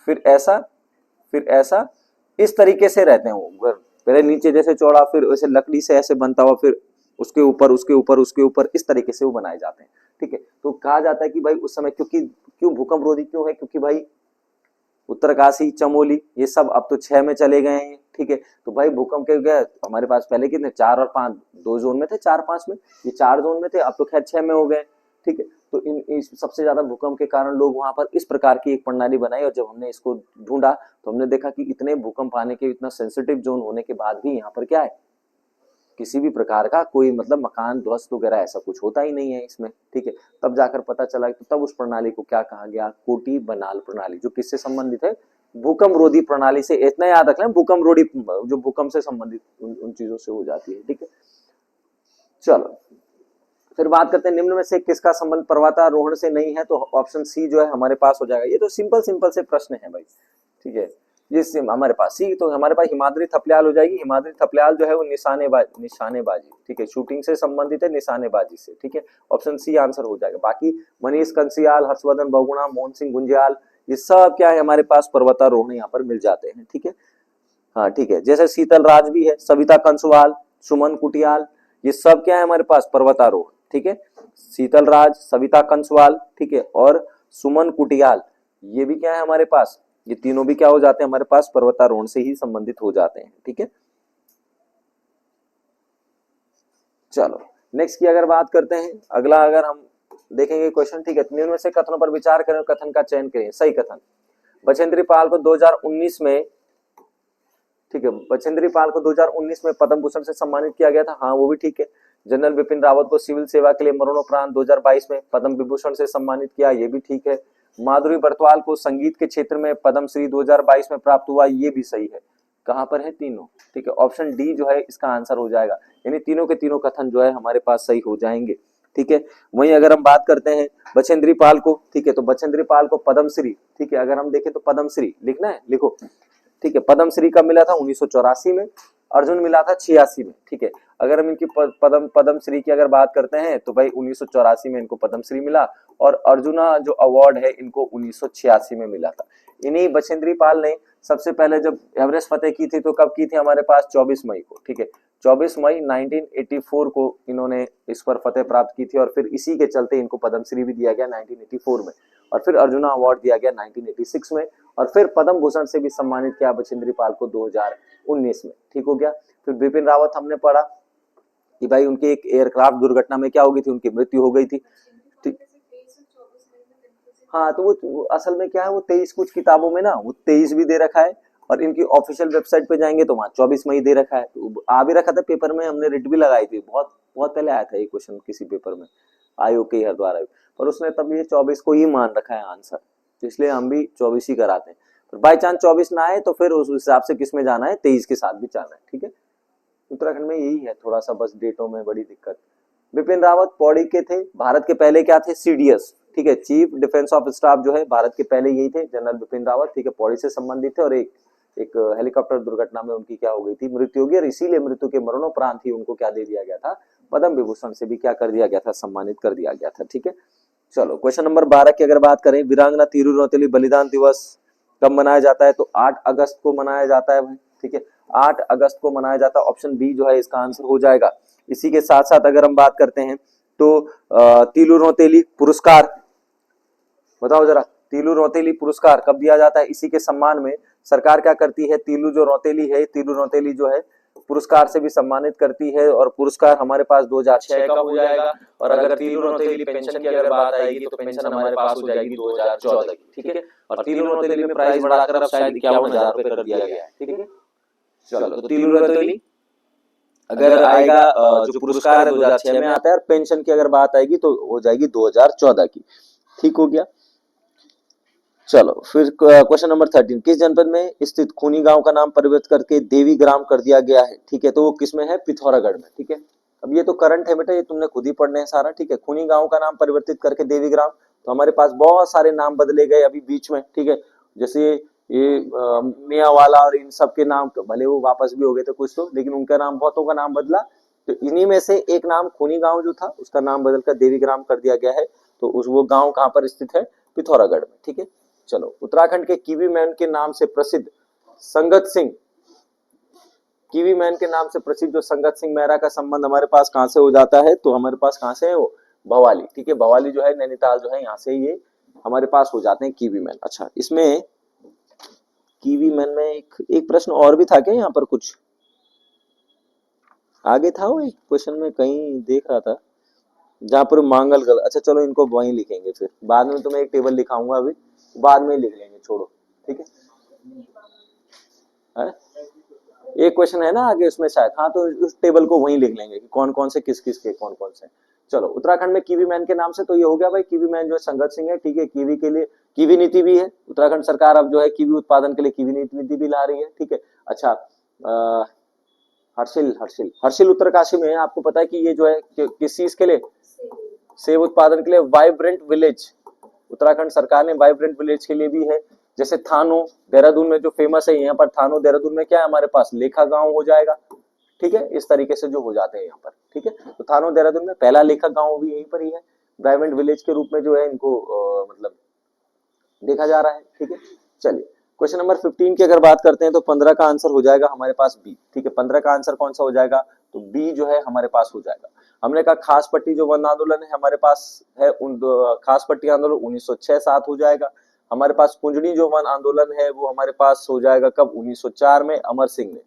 फिर ऐसा, फिर ऐसा, इस तरीके से रहते हैं वो घर, पहले नीचे जैसे चौड़ा, फिर वैसे लकड़ी से ऐसे बनता हुआ, फिर उसके ऊपर उसके ऊपर उसके ऊपर, इस तरीके से वो बनाए जाते हैं, ठीक है। तो कहा जाता है कि भाई उस समय, क्योंकि क्यों भूकंप रोधी क्यों है, क्योंकि भाई उत्तरकाशी, चमोली, ये सब अब तो 6 में चले गए हैं, ठीक है। तो भाई भूकंप के गए हमारे पास पहले कितने, 4 और 5, 2 जोन में थे, 4-5 में, ये 4 जोन में थे, अब तो खैर 6 में हो गए, ठीक है। तो इन सबसे ज्यादा भूकंप के कारण लोग वहां पर इस प्रकार की एक प्रणाली बनाई, और जब हमने इसको ढूंढा तो हमने देखा कि इतने भूकंप आने के, इतना सेंसिटिव जोन होने के बाद भी यहाँ पर क्या है, किसी भी प्रकार का कोई मतलब मकान ध्वस्त वगैरह ऐसा कुछ होता ही नहीं है इसमें, ठीक है। तब जाकर पता चला, तो तब उस प्रणाली को क्या कहा गया, कोटी बनाल प्रणाली, जो किससे संबंधित है, भूकंप रोधी प्रणाली से। इतना याद रखना, भूकंप रोधी जो भूकंप से संबंधित उन चीजों से हो जाती है, ठीक है। चलो फिर बात करते हैं, निम्न में से किसका संबंध पर्वतारोहण से नहीं है, तो ऑप्शन सी जो है हमारे पास हो जाएगा। ये तो सिंपल से प्रश्न है भाई, ठीक है। ये हमारे पास सी, तो हमारे पास हिमाद्री थपलियाल हो जाएगी। हिमाद्री थपलियाल जो है वो निशानेबाजी, ठीक है, शूटिंग से संबंधित है, निशानेबाजी से, ठीक है। ऑप्शन सी आंसर हो जाएगा। बाकी मनीष कंसियाल, हर्षवर्धन बहुगुणा, मोहन सिंह गुंजियाल, ये सब क्या है हमारे पास पर्वतारोहण यहाँ पर मिल जाते हैं, ठीक है। हाँ ठीक है, जैसे शीतल राज भी है, सविता कंसवाल, सुमन कुटियाल, ये सब क्या है हमारे पास पर्वतारोहण, ठीक है। शीतल राज, सविता कंसवाल, ठीक है, और सुमन कुटियाल, ये भी क्या है हमारे पास, ये तीनों भी क्या हो जाते हैं हमारे पास, पर्वतारोहण से ही संबंधित हो जाते हैं, ठीक है। चलो नेक्स्ट की अगर बात करते हैं, अगला अगर हम देखेंगे क्वेश्चन, ठीक है, निम्न में से कथनों पर विचार करें, कथन का चयन करें। सही कथन, बछेंद्री पाल को 2019 में, ठीक है, बछेंद्री पाल को 2019 में पद्म भूषण से सम्मानित किया गया था, हाँ वो भी ठीक है। जनरल बिपिन रावत को सिविल सेवा के लिए मरणोपरांत 2022 में पद्म विभूषण से सम्मानित किया, ये भी ठीक है। माधुरी बरतवाल को संगीत के क्षेत्र में पद्मश्री 2022 में प्राप्त हुआ, ये भी सही है। कहां पर है तीनों, ठीक है, ऑप्शन डी जो है इसका आंसर हो जाएगा, यानी तीनों के तीनों कथन जो है हमारे पास सही हो जाएंगे, ठीक है। वहीं अगर हम बात करते हैं बछेंद्री पाल को, ठीक है, तो बछेंद्री पाल को पद्मश्री, ठीक है, अगर हम देखें तो पद्मश्री लिखना है, लिखो, ठीक है, पद्मश्री कब मिला था, 1984 में, अर्जुन मिला था 86 में, ठीक है। अगर हम इनकी पद्मश्री की अगर बात करते हैं तो भाई 1984 में इनको पद्मश्री मिला, और अर्जुना जो अवार्ड है इनको 1986 में मिला था। इन्हीं बछेंद्री पाल ने सबसे पहले जब एवरेस्ट फतेह की थी तो कब की थी हमारे पास, 24 मई को, ठीक है, 24 मई 1984 को इन्होंने इस पर फतेह प्राप्त की थी, और फिर इसी के चलते इनको पद्मश्री भी दिया गया 1984 में, और फिर अर्जुना अवार्ड दिया गया 1986 में, और फिर पद्म भूषण से भी सम्मानित किया बछेंद्री पाल को 2019 में, ठीक हो गया। फिर बिपिन रावत हमने पढ़ा कि भाई उनकी एक एयरक्राफ्ट दुर्घटना में क्या हो गई थी, उनकी मृत्यु हो गई थी, ठीक। हाँ तो वो असल में क्या है, वो 23 कुछ किताबों में ना वो 23 भी दे रखा है, और इनकी ऑफिशियल वेबसाइट पे जाएंगे तो वहाँ 24 मई दे रखा है, तो आ भी रखा था पेपर में, हमने रिट भी लगाई थी, बहुत बहुत पहले आया था ये क्वेश्चन किसी पेपर में, आयोग के हरिद्वार आयोग, पर उसने तब ये 24 को ही मान रखा है आंसर, तो इसलिए हम भी 24 ही कराते हैं। पर बाई चांस 24 ना आए तो फिर उस हिसाब से किस में जाना है, 23 के साथ भी जाना है, ठीक है। उत्तराखंड में यही है थोड़ा सा बस डेटों में बड़ी दिक्कत। बिपिन रावत पौड़ी के थे, भारत के पहले क्या थे, सीडीएस, ठीक है, चीफ डिफेंस ऑफ स्टाफ जो है भारत के पहले यही थे, जनरल बिपिन रावत, ठीक है, पौड़ी से संबंधित थे, और एक हेलीकॉप्टर दुर्घटना में उनकी क्या हो गई थी, मृत्यु हो गई, और इसीलिए मृत्यु के मरणोपरांत ही उनको क्या दे दिया गया था, पद्म विभूषण से भी क्या कर दिया गया था, सम्मानित कर दिया गया था, ठीक है। चलो क्वेश्चन नंबर 12 की अगर बात करें, वीरांगना तिरु रौतेली बलिदान दिवस कब मनाया जाता है, तो 8 अगस्त को मनाया जाता है भाई, ठीक है, 8 अगस्त को मनाया जाता है, ऑप्शन बी जो है इसका आंसर हो जाएगा। इसी के साथ साथ अगर हम बात करते हैं तो तिलु रौतेली पुरस्कार बताओ जरा, तिलु रौतेली पुरस्कार कब दिया जाता है, इसी के सम्मान में सरकार क्या करती है, तिलु जो रौतेली है, तिलु रौतेली जो है पुरस्कार से भी सम्मानित करती है, और पुरस्कार हमारे पास 2006 का हो जाएगा, और अगर तिलु रौतेली पेंशन की अगर बात आएगी तो पेंशन हमारे पास हो जाएगी 2014 की, ठीक है। और तिलु रौतेली में प्राइस बढ़ाकर अब शायद 51,000 रुपए कर दिया गया है, ठीक है। चलो तो तिलु रौतेली अगर आएगा जो पुरस्कार है 2006 में आता है, और पेंशन की अगर बात आएगी तो हो जाएगी 2014 की, ठीक हो गया। चलो फिर क्वेश्चन नंबर 13, किस जनपद में स्थित खूनी गांव का नाम परिवर्तित करके देवी ग्राम कर दिया गया है, ठीक है, तो वो किसमें है, पिथौरागढ़ में, ठीक है। अब ये तो करंट है बेटा, ये तुमने खुद ही पढ़ने हैं सारा, ठीक है। खूनी गांव का नाम परिवर्तित करके देवी ग्राम, तो हमारे पास बहुत सारे नाम बदले गए अभी बीच में, ठीक है, जैसे ये मियावाला और इन सब के नाम तो भले वो वापस भी हो गए थे कुछ तो, लेकिन उनका नाम बहुतों का नाम बदला, तो इन्हीं में से एक नाम खूनी गांव जो था उसका नाम बदलकर देवी ग्राम कर दिया गया है, तो उस वो गांव कहाँ पर स्थित है, पिथौरागढ़ में, ठीक है। चलो उत्तराखंड के कीवी मैन के नाम से प्रसिद्ध संगत सिंह, कीवी मैन के नाम से प्रसिद्ध जो संगत सिंह मेहरा का संबंध हमारे पास कहां से हो जाता है, तो हमारे पास कहां से है वो, भवाली, ठीक है, भवाली जो है नैनीताल जो है यहाँ से ये हमारे पास हो जाते हैं कीवी मैन। अच्छा इसमें कीवी मैन में एक प्रश्न और भी था क्या, यहाँ पर कुछ आगे था वो एक क्वेश्चन में कहीं देख रहा था, जहां पर मांगल, अच्छा चलो इनको वहीं लिखेंगे, फिर बाद में तुम्हें एक टेबल लिखाऊंगा, अभी बाद में लिख लेंगे, छोड़ो, ठीक है। एक क्वेश्चन है ना आगे उसमें शायद, हाँ तो उस टेबल को वहीं लिख लेंगे कि कौन कौन से किस किस के कौन कौन से। चलो उत्तराखंड में कीवी मैन के नाम से तो ये हो गया भाई, कीवी मैन जो है संगत सिंह है, ठीक है, कीवी के लिए कीवी नीति भी है, उत्तराखंड सरकार अब जो है कीवी उत्पादन के लिए कीवी नीति भी ला रही है, ठीक है। अच्छा हर्षिल उत्तरकाशी में है, आपको पता है कि ये जो है किस चीज के लिए, सेब उत्पादन के लिए वाइब्रेंट विलेज, उत्तराखंड सरकार ने वाइब्रेंट विलेज के लिए भी है। जैसे थानो देहरादून में जो फेमस है, यहाँ पर थानो देहरादून में क्या है हमारे पास, लेखा गांव हो जाएगा, ठीक है, इस तरीके से जो हो जाते हैं यहाँ पर, ठीक है। तो थानो देहरादून में पहला लेखक गांव भी यहीं पर ही है, वाइब्रेंट विलेज के रूप में जो है इनको मतलब देखा जा रहा है, ठीक है। चलिए क्वेश्चन नंबर 15 की अगर बात करते हैं तो 15 का आंसर हो जाएगा हमारे पास बी, ठीक है, 15 का आंसर कौन सा हो जाएगा, तो बी जो है हमारे पास हो जाएगा। हमने कहा खास पट्टी जो वन आंदोलन है हमारे पास है, उन खास पट्टी आंदोलन 1906-7 हो जाएगा। हमारे पास कुंजड़ी जो वन आंदोलन है वो हमारे पास हो जाएगा कब, 1904 में, अमर सिंह ने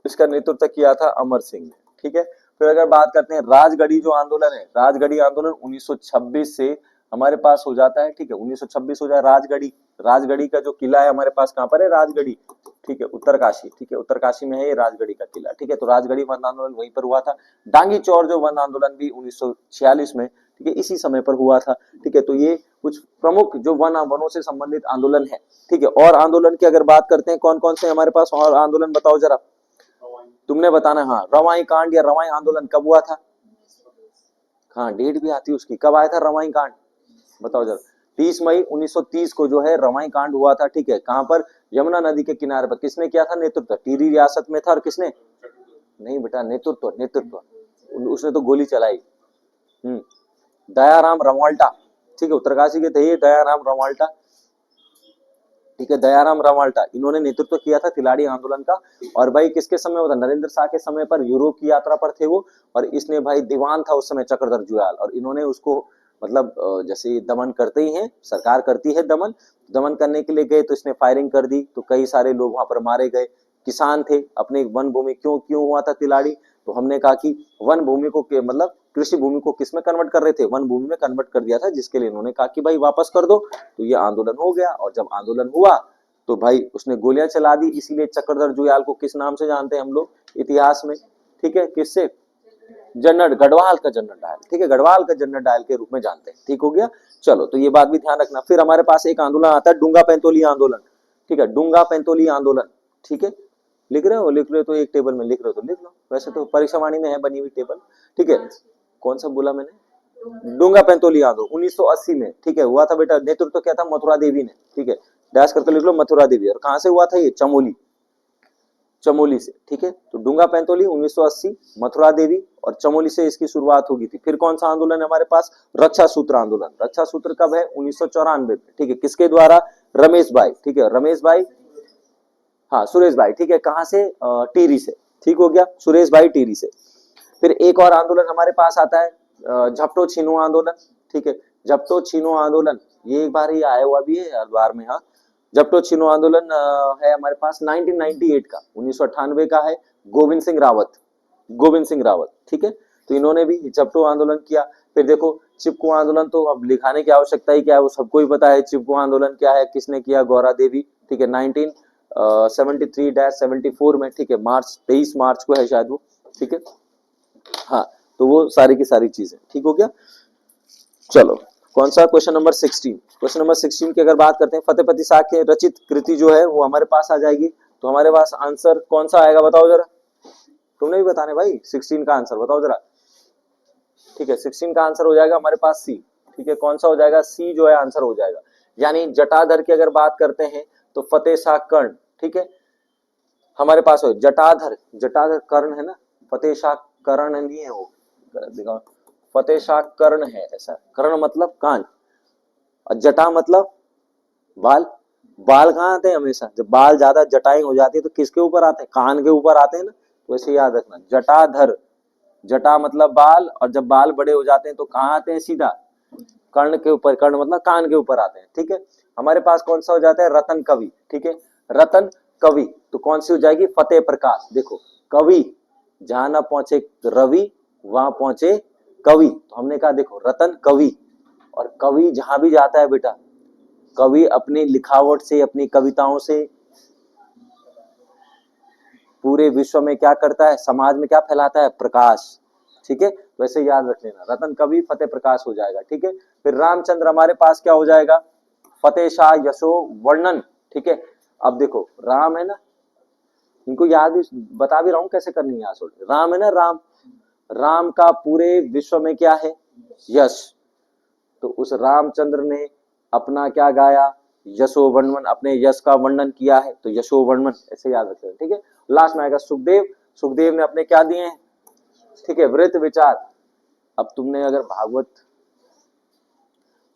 इसका नेतृत्व किया था, अमर सिंह ने। ठीक है, फिर अगर बात करते हैं राजगढ़ी जो आंदोलन है, राजगढ़ी आंदोलन 1926 से हमारे पास हो जाता है। ठीक है, 1926 हो जाए राजगढ़ी। राजगढ़ी का जो किला है हमारे पास कहां पर है, राजगढ़ी। ठीक है, उत्तरकाशी। ठीक है, उत्तरकाशी में है ये राजगढ़ी का किला। ठीक है, तो राजगढ़ी वन आंदोलन वहीं पर हुआ था। डांगी चौर जो वन आंदोलन भी 1946 में, ठीक है, इसी समय पर हुआ था। ठीक है, तो ये कुछ प्रमुख जो वनों से संबंधित आंदोलन है। ठीक है, और आंदोलन की अगर बात करते हैं कौन कौन से हमारे पास और आंदोलन बताओ जरा, तुमने बताना। हाँ, रवाई कांड या रवाई आंदोलन कब हुआ था? हाँ, डेट भी आती है उसकी, कब आया था रवाई कांड, बताओ जरा। 30 मई 1930 को जो है रवाई कांड हुआ था। ठीक है, कहां पर, यमुना नदी के किनारे पर। किसने किया था नेतृत्व? टिहरी रियासत में था। और किसने, नहीं बेटा, नेतृत्व, नेतृत्व उसने तो गोली चलाई। दयाराम रवाल्टा। ठीक है, उत्तरकाशी के थे ये दयाराम रवाल्टा। ठीक है, दयाराम रवाल्टा, इन्होंने नेतृत्व किया था तिलाड़ी आंदोलन का। और भाई किसके समय होता, नरेंद्र शाह के समय पर यूरोप की यात्रा पर थे वो। और इसने भाई दीवान था उस समय चक्रधर जुयाल, और इन्होंने उसको मतलब जैसे दमन करते ही हैं, सरकार करती है दमन, दमन करने के लिए गए तो इसने फायरिंग कर दी, तो कई सारे लोग वहां पर मारे गए। किसान थे, अपने वन भूमि, क्यों क्यों हुआ था तिलाड़ी, तो हमने कहा कि वन भूमि को मतलब कृषि भूमि को किस में कन्वर्ट कर रहे थे, वन भूमि में कन्वर्ट कर दिया था, जिसके लिए इन्होंने कहा कि भाई वापस कर दो। तो ये आंदोलन हो गया, और जब आंदोलन हुआ तो भाई उसने गोलियां चला दी। इसीलिए चक्रधर जुयाल को किस नाम से जानते हैं हम लोग इतिहास में? ठीक है, किससे? जनरल गढ़वाल का जनरल डायल। ठीक है, गढ़वाल का जनरल डायल के रूप में जानते हैं। ठीक हो गया, चलो, तो ये बात भी ध्यान रखना। फिर हमारे पास एक आंदोलन आता है डूंगा पैंतोली आंदोलन। ठीक है, डूंगा पैंतोली आंदोलन। ठीक है, लिख रहे हो? लिख रहे हो तो एक टेबल में लिख रहे हो तो लिख लो, वैसे तो परीक्षा वाणी में है बनी हुई टेबल। ठीक है, कौन सा बोला मैंने? डूंगा पैंतोली आंदोलन 1980 में। ठीक है, हुआ था बेटा, नेतृत्व क्या था, मथुरा देवी ने। ठीक है, डैश करके लिख लो मथुरा देवी। और कहां से हुआ था ये? चमोली, चमोली से। ठीक है, तो डूंगा पैंतोली 1980, मथुरा देवी और चमोली से इसकी शुरुआत होगी थी। फिर कौन सा आंदोलन है हमारे पास? रक्षा सूत्र आंदोलन। रक्षा सूत्र कब है? 1994 में। ठीक है, किसके द्वारा? रमेश भाई। ठीक है, रमेश भाई, हाँ सुरेश भाई। ठीक है, कहां से? टिहरी से। ठीक हो गया, सुरेश भाई टिहरी से। फिर एक और आंदोलन हमारे पास आता है झपटो छीनो आंदोलन। ठीक है, झपटो छीनो आंदोलन ये एक बार ही आया हुआ भी है अखबार में। हाँ, झपटो छीनो आंदोलन है हमारे पास 1998 का, 1998 का है। गोविंद सिंह रावत, गोविंद सिंह रावत। ठीक है, तो इन्होंने भी झपटो आंदोलन किया। फिर देखो चिपको आंदोलन तो अब लिखाने की आवश्यकता ही क्या है, वो सबको ही पता है चिपको आंदोलन क्या है, किसने किया? गौरा देवी। ठीक है, 1973-74 में। ठीक है, मार्च 23 मार्च को है शायद वो। ठीक है, हाँ, तो वो सारी की सारी चीजें। ठीक हो गया, चलो, कौन सा? Question number 16। क्वेश्चन नंबर 16 की अगर बात करते हैं, फतेहपति शाह के रचित कृति जो है वो हमारे पास आ जाएगी। तो हमारे पास आंसर कौन सा आएगा बताओ जरा, तुमने भी बताने भाई। 16 का आंसर बताओ जरा। ठीक है, 16 का आंसर हो जाएगा हमारे पास सी। ठीक है, कौन सा हो जाएगा? सी जो है आंसर हो जाएगा। यानी जटाधर की अगर बात करते हैं तो फतेह शाह कर्ण। ठीक है, हमारे पास हो जटाधर, जटाधर कर्ण है ना, फतेह शाह कर्ण नहीं है वो, फतेह शाह कर्ण है ऐसा। कर्ण मतलब कान, और जटा मतलब बाल। बाल कहाँ आते हैं? हमेशा जब बाल ज्यादा जटाएं हो जाती है तो किसके ऊपर आते हैं? कान के ऊपर आते हैं ना, तो ऐसे याद रखना। जटाधर, जटा मतलब बाल, और जब बाल बड़े हो जाते हैं तो कहाँ आते हैं? सीधा कर्ण के ऊपर। कर्ण मतलब कान के ऊपर आते हैं। ठीक है, हमारे पास कौन सा हो जाता है? रतन कवि। ठीक है, रतन कवि, तो कौन सी हो जाएगी? फतेह प्रकाश। देखो, कवि जहां ना पहुंचे रवि वहां पहुंचे कवि, तो हमने कहा देखो रतन कवि। और कवि जहां भी जाता है बेटा, कवि अपनी लिखावट से, अपनी कविताओं से पूरे विश्व में क्या करता है? समाज में क्या फैलाता है? प्रकाश। ठीक है, वैसे याद रख लेना, रतन कवि फतेह प्रकाश हो जाएगा। ठीक है, फिर रामचंद्र हमारे पास क्या हो जाएगा? फतेह शाह यशो वर्णन। ठीक है, अब देखो राम है ना, इनको याद भी बता भी रहा हूं कैसे करनी है। यहाँ राम है ना, राम, राम का पूरे विश्व में क्या है? यश। तो उस रामचंद्र ने अपना क्या गाया? यशो वर्णन, अपने यश का वर्णन किया है, तो यशो वर्णन ऐसे याद रखते हैं। ठीक है, लास्ट में आएगा सुखदेव। सुखदेव ने अपने क्या दिए हैं? ठीक है, वृत्त विचार। अब तुमने अगर भागवत,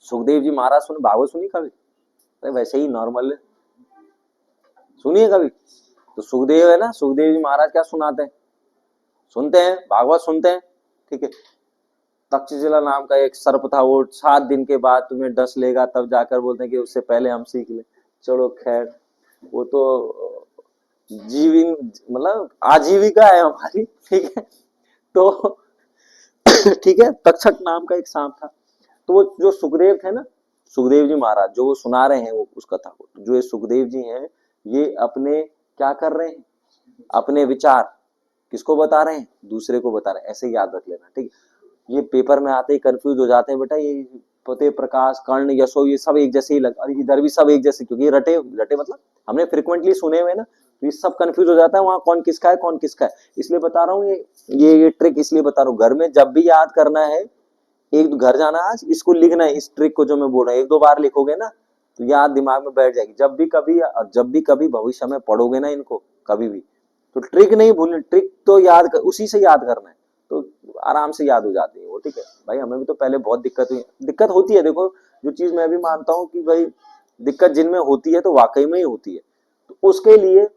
सुखदेव जी महाराज सुने, भागवत सुनी कभी? अरे वैसे ही नॉर्मल सुनिए कभी। तो सुखदेव है ना, सुखदेव जी महाराज क्या सुनाते हैं? सुनते हैं, भागवत सुनते हैं। ठीक है। तक्षशिला नाम का एक सर्प था, वो 7 दिन के बाद तुम्हें डस लेगा, तब जाकर बोलते हैं कि उससे पहले हम सीख ले। चलो खैर, वो तो जीवी मतलब आजीविका है हमारी, ठीक है। तो ठीक है, तक्षक नाम का एक सांप था। तो वो जो सुखदेव थे ना, सुखदेव जी महाराज जो वो सुना रहे हैं वो उस कथा को, जो ये सुखदेव जी हैं, ये अपने क्या कर रहे हैं, अपने विचार किसको बता रहे हैं, दूसरे को बता रहे हैं, ऐसे याद रख लेना, ठीक है। ये पेपर में आते ही कंफ्यूज हो जाते हैं बेटा, ये पते, प्रकाश, कर्ण, यशो, ये सब एक जैसे ही लग, और इधर भी सब एक जैसे, क्योंकि ये रटे रटे मतलब हमने फ्रिक्वेंटली सुने हुए ना, तो ये सब कंफ्यूज हो जाता है वहां कौन किसका है कौन किसका है। इसलिए बता रहा हूँ, ये ट्रिक इसलिए बता रहा हूँ, घर में जब भी याद करना है, एक तो घर जाना, आज इसको लिखना है, इस ट्रिक को जो मैं बोल रहा हूँ, 1-2 बार लिखोगे ना तो याद दिमाग में बैठ जाएगी। जब भी कभी भविष्य में पढ़ोगे ना इनको कभी भी, तो ट्रिक नहीं भूलनी, ट्रिक तो उसी से याद करना है, तो आराम से याद हो जाती है वो, ठीक है भाई। हमें भी तो पहले बहुत दिक्कत होती है, देखो जो चीज मैं भी मानता हूँ कि भाई दिक्कत जिनमें होती है तो वाकई में ही होती है, तो उसके लिए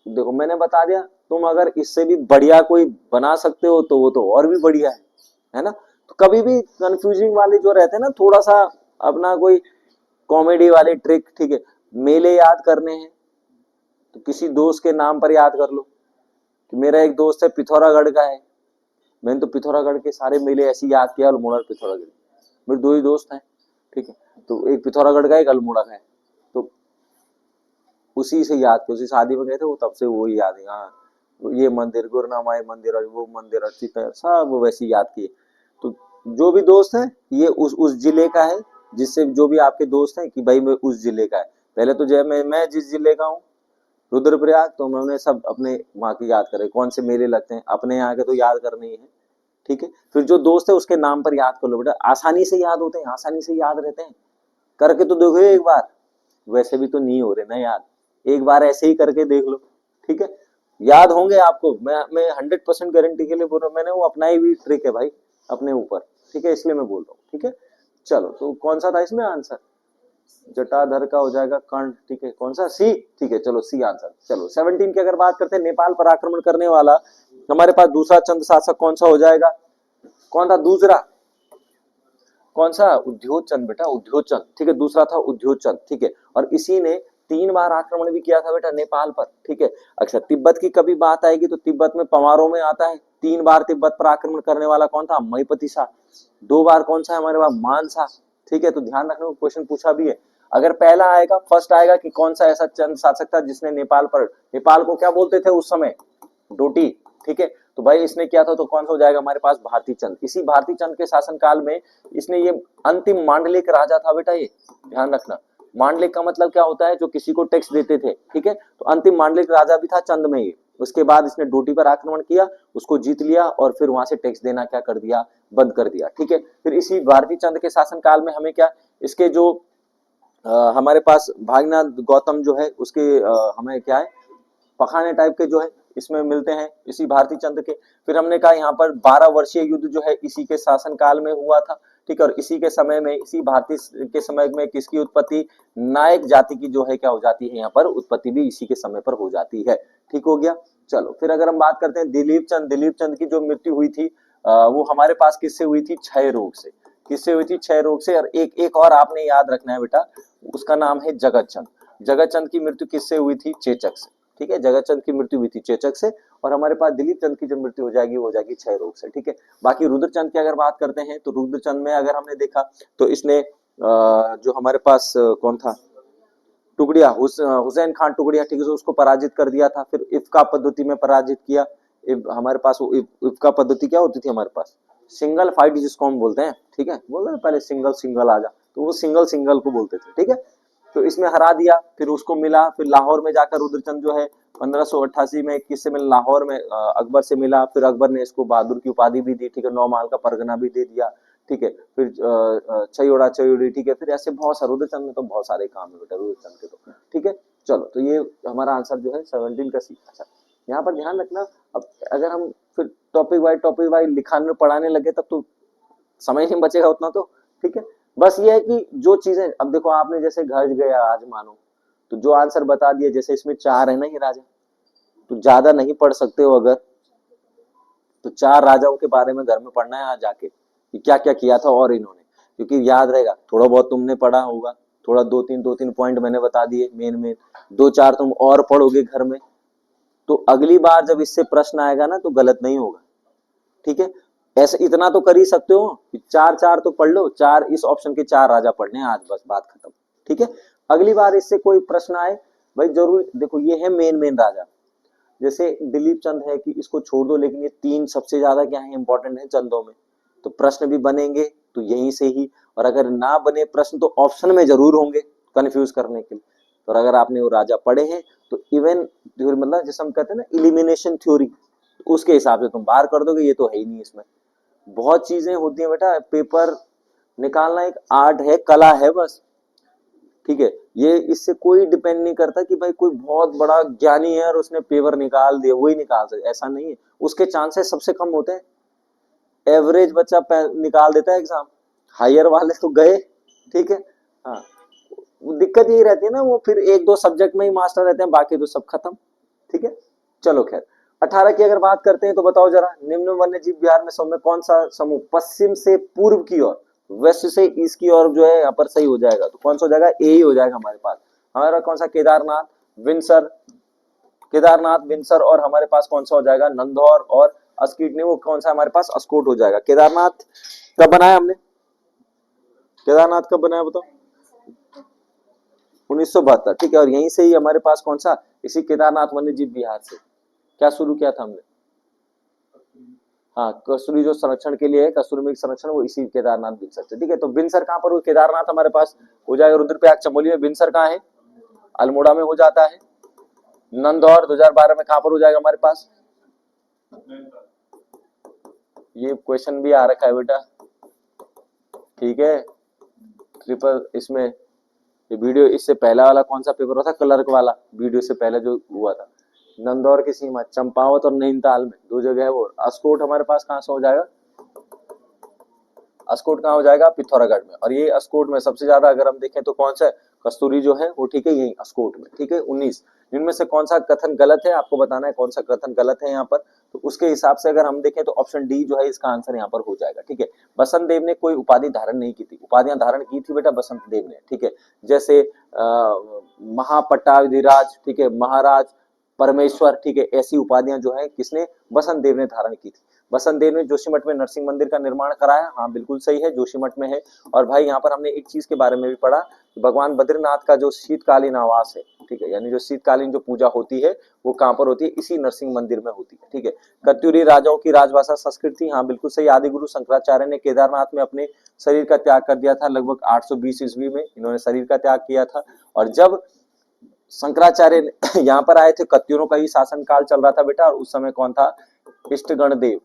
देखो मैंने बता दिया, तुम अगर इससे भी बढ़िया कोई बना सकते हो तो वो तो और भी बढ़िया है ना। तो कभी भी कंफ्यूजिंग वाले जो रहते हैं ना, थोड़ा सा अपना कोई कॉमेडी वाले ट्रिक, ठीक है, मेले याद करने हैं तो किसी दोस्त के नाम पर याद कर लो, कि मेरा एक दोस्त है पिथौरागढ़ का है, मैंने तो पिथौरागढ़ के सारे मेले ऐसे याद किया, अल्मोड़ा और पिथौरागढ़, मेरे 2 ही दोस्त हैं, ठीक है। तो एक पिथौरागढ़ का, एक अल्मोड़ा का है, तो उसी से याद किया, उसी शादी में गए थे वो, तब से वो ही याद है। हाँ, ये मंदिर गुरनामाई मंदिर और वो मंदिर अर्चित है, सब वैसे याद किए। तो जो भी दोस्त है ये उस जिले का है, जिससे जो भी आपके दोस्त हैं कि भाई मैं उस जिले का है। पहले तो जय मैं जिस जिले का हूँ रुद्रप्रयाग, तो उन्होंने सब अपने वहां की याद करे, कौन से मेले लगते हैं अपने यहाँ के तो याद करने ही है, ठीक है। फिर जो दोस्त है उसके नाम पर याद कर लो बेटा, आसानी से याद होते हैं, आसानी से याद रहते हैं, करके तो देखो एक बार, वैसे भी तो नहीं हो रहे ना याद, एक बार ऐसे ही करके देख लो, ठीक है, याद होंगे आपको। मैं 100% गारंटी के लिए बोल रहा हूँ, मैंने वो अपनाई हुई ट्रिक है भाई अपने ऊपर, ठीक है, इसलिए मैं बोल रहा हूँ, ठीक है। चलो, तो कौन सा था इसमें आंसर, जटाधर का हो जाएगा कर्ण, ठीक है, कौन सा, सी, ठीक है, चलो सी आंसर। चलो 17 की अगर बात करते हैं, नेपाल पर आक्रमण करने वाला हमारे पास दूसरा चंद शासक कौन सा हो जाएगा, कौन था दूसरा, कौन सा, उद्योगचंद बेटा, उद्योगचंद, ठीक है, दूसरा था उद्योगचंद, ठीक है। और इसी ने 3 बार आक्रमण भी किया था बेटा नेपाल पर, ठीक है। अच्छा, तिब्बत की कभी बात आएगी तो तिब्बत में पवारों में आता है, 3 बार तिब्बत पर आक्रमण करने वाला कौन था, मईपति शाह। 2 बार कौन सा है हमारे पास, मान शाह, ठीक है। तो ध्यान रखना, क्वेश्चन पूछा भी है, अगर पहला आएगा, फर्स्ट आएगा कि कौन सा ऐसा चंद शासक था जिसने नेपाल को क्या बोलते थे उस समय, डोटी, ठीक है। तो भाई इसने किया था, तो कौन सा हो जाएगा हमारे पास, भारती चंद। इसी भारती चंद के शासनकाल में इसने ये अंतिम मांडलिक राजा था बेटा, ये ध्यान रखना। मांडलिक का मतलब क्या होता है, जो किसी को टैक्स देते थे, ठीक है। तो अंतिम मांडलिक राजा भी था चंद में ये। उसके बाद इसने डोटी पर आक्रमण किया, उसको जीत लिया, और फिर वहां से टैक्स देना क्या कर दिया, बंद कर दिया, ठीक है। फिर इसी भारती चंद के शासनकाल में हमें क्या, इसके जो हमारे पास भागनाथ गौतम जो है उसके हमें क्या है, पखाने टाइप के जो है इसमें मिलते हैं, इसी भारती चंद के। फिर हमने कहा यहाँ पर 12 वर्षीय युद्ध जो है इसी के शासन काल में हुआ था, ठीक है। और इसी के समय में, इसी भारती के समय में किसकी उत्पत्ति, नायक जाति की जो है क्या हो जाती है, यहाँ पर उत्पत्ति भी इसी के समय पर हो जाती है, ठीक हो गया। चलो, फिर अगर हम बात करते हैं दिलीप चंद की जो मृत्यु हुई थी, वो हमारे पास किससे हुई थी, क्षय रोग से, किससे हुई थी, क्षय रोग से। और एक और आपने याद रखना है बेटा, उसका नाम है जगत चंद। जगत चंद की मृत्यु किससे हुई थी, चेचक से, ठीक है। जगत चंद की मृत्यु हुई थी चेचक से, और हमारे पास दिलीप चंद की जो मृत्यु हो जाएगी वो हो जाएगी क्षय रोग से, ठीक है। बाकी रुद्रचंद की अगर बात करते हैं, तो रुद्रचंद में अगर हमने देखा तो इसने जो हमारे पास कौन था, टुकड़िया, हुसैन खान टुकड़िया, ठीक है, उसको पराजित कर दिया था। फिर इफ्का पद्धति में पराजित किया। हमारे पास वो इफ्का पद्धति क्या होती थी हमारे पास, सिंगल फाइट जिसको हम बोलते हैं, ठीक है, बोलते हैं पहले सिंगल सिंगल आ जा, तो वो सिंगल को बोलते थे, ठीक है। तो इसमें हरा दिया, फिर उसको मिला, फिर लाहौर में जाकर रुद्रचंद जो है 1588 में किससे मिला, लाहौर में अकबर से मिला। फिर अकबर ने इसको बहादुर की उपाधि भी दी, ठीक है, 9 माल का परगना भी दे दिया, ठीक है। फिर चयोड़ी, ठीक है। फिर ऐसे बहुत सारे, रुद्रचंद में तो बहुत सारे काम है बेटा रुद्रचंद के, तो ठीक है। चलो, तो ये हमारा आंसर जो है 17 का सी। अच्छा, यहाँ पर ध्यान रखना, अब अगर हम फिर टॉपिक वाइज लिखाने पढ़ाने लगे तब तो समय नहीं बचेगा उतना, तो ठीक है। बस ये है कि जो चीजें, अब देखो आपने जैसे घर गया आज मानो, तो जो आंसर बता दिया, जैसे इसमें 4 है ना ये राजा, तो ज्यादा नहीं पढ़ सकते हो अगर, तो 4 राजाओं के बारे में घर में पढ़ना है आज जाके कि क्या क्या किया था और इन्होंने, क्योंकि याद रहेगा, थोड़ा बहुत तुमने पढ़ा होगा, थोड़ा दो तीन पॉइंट मैंने बता दिए मेन, दो चार तुम और पढ़ोगे घर में, तो अगली बार जब इससे प्रश्न आएगा ना तो गलत नहीं होगा। ठीक है, ऐसे इतना तो कर ही सकते हो कि 4 तो पढ़ लो, 4 इस ऑप्शन के 4 राजा पढ़ने हैं आज, बस बात खत्म। ठीक है, अगली बार इससे कोई प्रश्न आए भाई जरूर देखो, ये है मेन राजा, जैसे दिलीप चंद है कि इसको छोड़ दो, लेकिन ये 3 सबसे ज्यादा क्या है, इंपॉर्टेंट है चंदों में, तो प्रश्न भी बनेंगे तो यहीं से ही, और अगर ना बने प्रश्न तो ऑप्शन में जरूर होंगे कंफ्यूज करने के लिए। और अगर आपने वो राजा पढ़े हैं तो इवन थ्योरी, मतलब जैसे हम कहते हैं ना इलिमिनेशन थ्योरी, उसके हिसाब से तुम बाहर कर दोगे, ये तो है ही नहीं इसमें। बहुत चीजें होती हैं बेटा, पेपर निकालना एक आर्ट है, कला है बस। ठीक है, ये इससे कोई डिपेंड नहीं करता कि भाई कोई बहुत बड़ा ज्ञानी है और उसने पेपर निकाल दिया, वही निकाल सकता, ऐसा नहीं है, उसके चांसेस सबसे कम होते हैं। एवरेज बच्चा निकाल देता है एग्जाम, हायर वाले तो गए। ठीक है, हाँ, दिक्कत यही रहती है ना, वो फिर 1-2 सब्जेक्ट में ही मास्टर रहते हैं, बाकी तो सब खत्म। ठीक है, चलो खैर 18 की अगर बात करते हैं तो बताओ जरा, निम्न वन्य जीव विहार में समूह में कौन सा समूह पश्चिम से पूर्व की ओर, वेस्ट से ईस्ट की ओर जो है यहाँ पर सही हो जाएगा, तो कौन सा हो जाएगा, ए ही हो जाएगा हमारे पास। हमारा कौन सा, केदारनाथ, विंसर, केदारनाथ विंसर, और हमारे पास कौन सा हो जाएगा, नंदौर और अस्कीट, नहीं वो कौन सा हमारे पास, अस्कोट हो जाएगा। केदारनाथ कब बनाया हमने, केदारनाथ कब बनाया बताओ, 1972। ठीक है, और यहीं से ही हमारे पास कौन सा, इसी केदारनाथ वन्य जीव विहार से क्या शुरू किया था हमने, हाँ, कसूरी जो संरक्षण के लिए है, कसूरी मृग संरक्षण, वो इसी केदारनाथ बिनसर से। ठीक है, तो बिनसर कहाँ पर, वो केदारनाथ हमारे पास हो जाएगा, रुद्रप्रयाग चमोली में। बिनसर कहाँ है, अल्मोड़ा में हो जाता है। नंदौर 2012 में कहाँ पर हो जाएगा हमारे पास, ये क्वेश्चन भी आ रखा है बेटा। ठीक है, ट्रिपल इसमें ये वीडियो, इससे पहला वाला कौन सा पेपर हुआ था, क्लर्क वाला वीडियो से पहले जो हुआ था। नंदौर की सीमा चंपावत और नैनीताल में 2 जगह है वो। अस्कोट हमारे पास कहां से हो जाएगा, अस्कोट कहाँ हो जाएगा, पिथौरागढ़ में। और ये अस्कोट में सबसे ज्यादा अगर हम देखें तो कौन सा, कस्तूरी जो है वो, ठीक है, यही अस्कोट में। ठीक है, 19 इनमें से कौन सा कथन गलत है, आपको बताना है कौन सा कथन गलत है यहाँ पर, तो उसके हिसाब से अगर हम देखें तो ऑप्शन डी जो है इसका आंसर यहाँ पर हो जाएगा। ठीक है, बसंत देव ने कोई उपाधि धारण नहीं की थी, उपाधियां धारण की थी बेटा बसंत देव ने। ठीक है, जैसे महापट्टाभिराज, ठीक है, महाराज, परमेश्वर, ठीक है, ऐसी उपाधियां जो है किसने, बसंत देव ने धारण की थी। बसंत देव ने जोशीमठ में नरसिंह मंदिर का निर्माण कराया, हाँ बिल्कुल सही है, जोशीमठ में है। और भाई यहाँ पर हमने एक चीज के बारे में भी पढ़ा, भगवान बद्रीनाथ का जो शीतकालीन आवास है, ठीक है, यानी जो शीतकालीन जो पूजा होती है वो कहाँ पर होती है, इसी नरसिंह मंदिर में होती है। ठीक है, कत्यूरी राजाओं की राजभाषा संस्कृत थी, हाँ बिल्कुल सही। आदिगुरु शंकराचार्य ने केदारनाथ में अपने शरीर का त्याग कर दिया था, लगभग 820 ईस्वी में इन्होंने शरीर का त्याग किया था। और जब शंकराचार्य यहाँ पर आए थे, कत्यूरों का ही शासन काल चल रहा था बेटा, और उस समय कौन था, इष्टगण देव,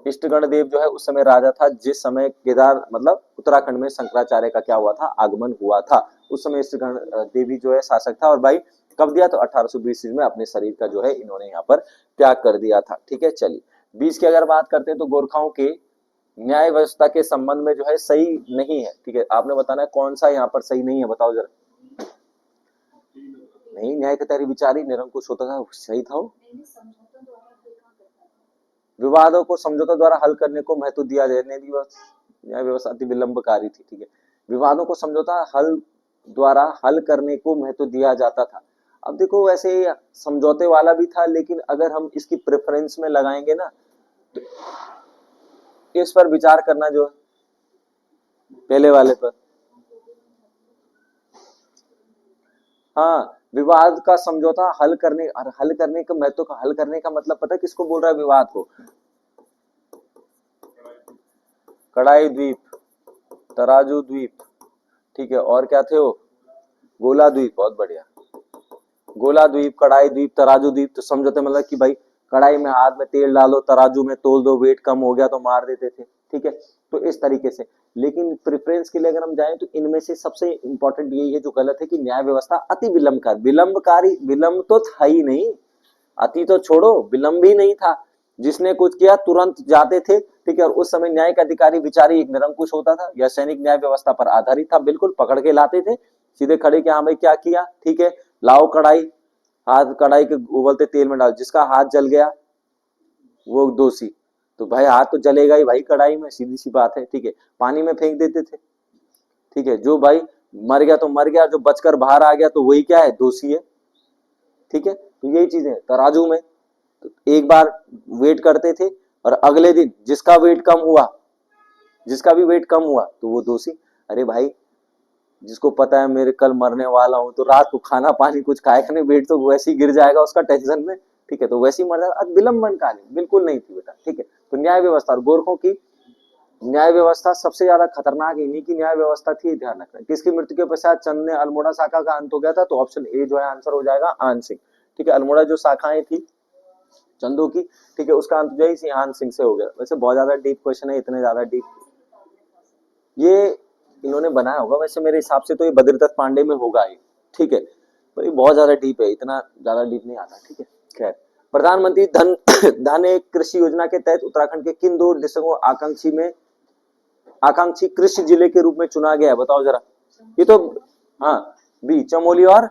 इष्टगण देव जो है उस समय राजा था, जिस समय केदार मतलब उत्तराखंड में शंकराचार्य का क्या हुआ था, आगमन हुआ था, उस समय इष्टगण देवी जो है शासक था। और भाई कब दिया, तो 1820 में अपने शरीर का जो है इन्होंने यहाँ पर त्याग कर दिया था। ठीक है, चलिए 20 की अगर बात करते हैं तो गोरखाओं के न्याय व्यवस्था के संबंध में जो है सही नहीं है। ठीक है, आपने बताना है कौन सा यहाँ पर सही नहीं है, बताओ जरा। नहीं, न्याय के तहरी विचारी निरंकुश होता था, सही था वो। विवादों को समझौता द्वारा हल करने को महत्व दिया जाए, न्याय व्यवस्था अति विलंबकारी थी। ठीक है, विवादों को समझौता हल द्वारा हल करने को महत्व दिया जाता था। अब देखो वैसे समझौते वाला भी था, लेकिन अगर हम इसकी प्रेफरेंस में लगाएंगे ना तो इस पर विचार करना जो पहले वाले पर, हाँ, विवाद का समझौता हल करने का महत्व का, हल करने का मतलब पता है किसको बोल रहा है, विवाद को। कड़ाई द्वीप, तराजू द्वीप, ठीक है, और क्या थे वो, गोला द्वीप, बहुत बढ़िया, गोला द्वीप, कड़ाई द्वीप, तराजू द्वीप। तो समझौते मतलब कि भाई कड़ाई में हाथ में तेल डालो, तराजू में तोल दो, वेट कम हो गया तो मार देते थे। ठीक है, तो इस तरीके से। लेकिन प्रेफरेंस के लिए अगर हम जाएं तो इनमें से सबसे इंपॉर्टेंट यही है जो गलत है कि न्याय व्यवस्था अति विलंबकारी, विलंब तो था ही नहीं, अति तो छोड़ो, विलंब ही नहीं था। जिसने कुछ किया तुरंत जाते थे। ठीक है, और उस समय न्यायिक अधिकारी विचारी एक निरंकुश होता था, यह सैनिक न्याय व्यवस्था पर आधारित था, बिल्कुल पकड़ के लाते थे सीधे खड़े कि हाँ भाई क्या किया, ठीक है, लाओ कढ़ाई, हाथ कढ़ाई के उबलते तेल में डाल, जिसका हाथ जल गया वो दोषी, तो भाई हाथ तो जलेगा ही भाई कढ़ाई में, सीधी सी बात है, ठीक है। पानी में फेंक देते थे, ठीक है। जो भाई मर गया तो मर गया, जो बचकर बाहर आ गया तो वही क्या है, दोषी है, ठीक है। तो यही चीजें तराजू में, तो एक बार वेट करते थे और अगले दिन जिसका वेट कम हुआ, जिसका भी वेट कम हुआ तो वो दोषी। अरे भाई जिसको पता है मेरे कल मरने वाला हूं तो रात को खाना पानी कुछ खाएगा नहीं, वेट तो वैसे ही गिर जाएगा उसका टेंशन में, ठीक है, तो वैसे ही मर जाएगा। विलंबन कालीन बिल्कुल नहीं थी बेटा, ठीक है। तो न्याय व्यवस्था और गोरखों की न्याय व्यवस्था सबसे ज्यादा खतरनाक इन्हीं की न्याय व्यवस्था थी, ध्यान रखना। किसकी मृत्यु के पश्चात चंद ने अल्मोड़ा शाखा का अंत हो गया था, तो ऑप्शन ए जो है आंसर हो जाएगा आन सिंह, ठीक है। अल्मोड़ा जो शाखाएं थी चंदू की, ठीक है, उसका अंत जो है आन सिंह से हो गया। वैसे बहुत ज्यादा डीप क्वेश्चन है, इतने ज्यादा डीप ये इन्होंने बनाया होगा, वैसे मेरे हिसाब से तो ये बद्रीदत्त पांडे में होगा ही, ठीक है। तो ये बहुत ज्यादा डीप है, इतना ज्यादा डीप नहीं आता, ठीक है। खैर, प्रधानमंत्री धन धन एक कृषि योजना के तहत उत्तराखंड के किन दो डिस्ट्रिक्टों आकांक्षी कृषि जिले के रूप में चुना गया है, बताओ जरा। ये तो हाँ, बी चमोली और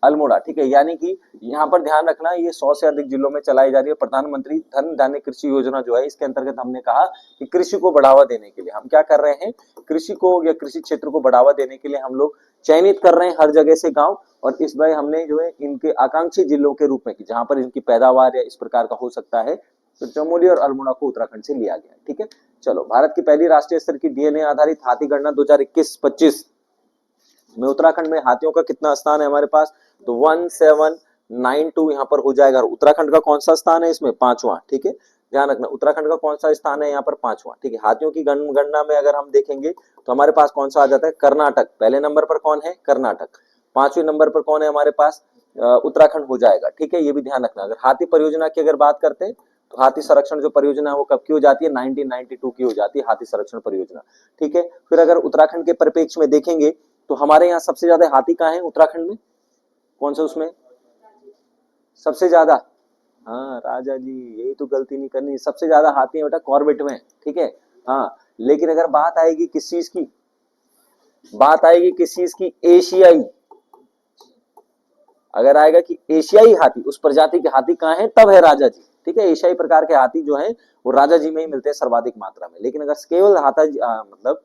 अल्मोड़ा, ठीक है। यानी कि यहाँ पर ध्यान रखना, ये 100 से अधिक जिलों में चलाई जा रही है प्रधानमंत्री धन धान्य कृषि योजना जो है। इसके अंतर्गत हमने कहा कि कृषि को बढ़ावा देने के लिए हम क्या कर रहे हैं, कृषि को या कृषि क्षेत्र को बढ़ावा देने के लिए हम लोग चयनित कर रहे हैं हर जगह से गांव, और इस बार हमने जो है इनके आकांक्षी जिलों के रूप में कि जहां पर इनकी पैदावार या इस प्रकार का हो सकता है, तो चमोली और अल्मोड़ा को उत्तराखंड से लिया गया, ठीक है। चलो, भारत की पहली राष्ट्रीय स्तर की डीएनए आधारित हाथी गणना 2021-25 में उत्तराखंड में हाथियों का कितना स्थान है हमारे पास, तो 1792 यहाँ पर हो जाएगा। उत्तराखंड का कौन सा स्थान है इसमें, 5वां, ठीक है। ध्यान रखना, उत्तराखंड का कौन सा स्थान है यहाँ पर, 5वां, ठीक है। हाथियों की गणना में अगर हम देखेंगे तो हमारे पास कौन सा आ जाता है, कर्नाटक। पहले नंबर पर कौन है, कर्नाटक। 5वें नंबर पर कौन है हमारे पास, उत्तराखंड हो जाएगा, ठीक है। ये भी ध्यान रखना। अगर हाथी परियोजना की अगर बात करते हैं तो हाथी संरक्षण जो परियोजना है वो कब की हो जाती है, 1992 की हो जाती है हाथी संरक्षण परियोजना, ठीक है। फिर अगर उत्तराखंड के परिप्रेक्ष्य में देखेंगे तो हमारे यहाँ सबसे ज्यादा हाथी कहाँ है उत्तराखंड में, कौन सा उसमें सबसे ज्यादा, हाँ राजा जी, यही तो गलती नहीं करनी, सबसे ज्यादा हाथी है बेटा कॉर्बेट में, ठीक है। हाँ, लेकिन अगर बात आएगी किस चीज की, बात आएगी किस चीज की, एशियाई, अगर आएगा कि एशियाई हाथी, उस प्रजाति के हाथी कहाँ है, तब है राजा जी, ठीक है। एशियाई प्रकार के हाथी जो है वो राजा जी में ही मिलते हैं सर्वाधिक मात्रा में। लेकिन अगर केवल मतलब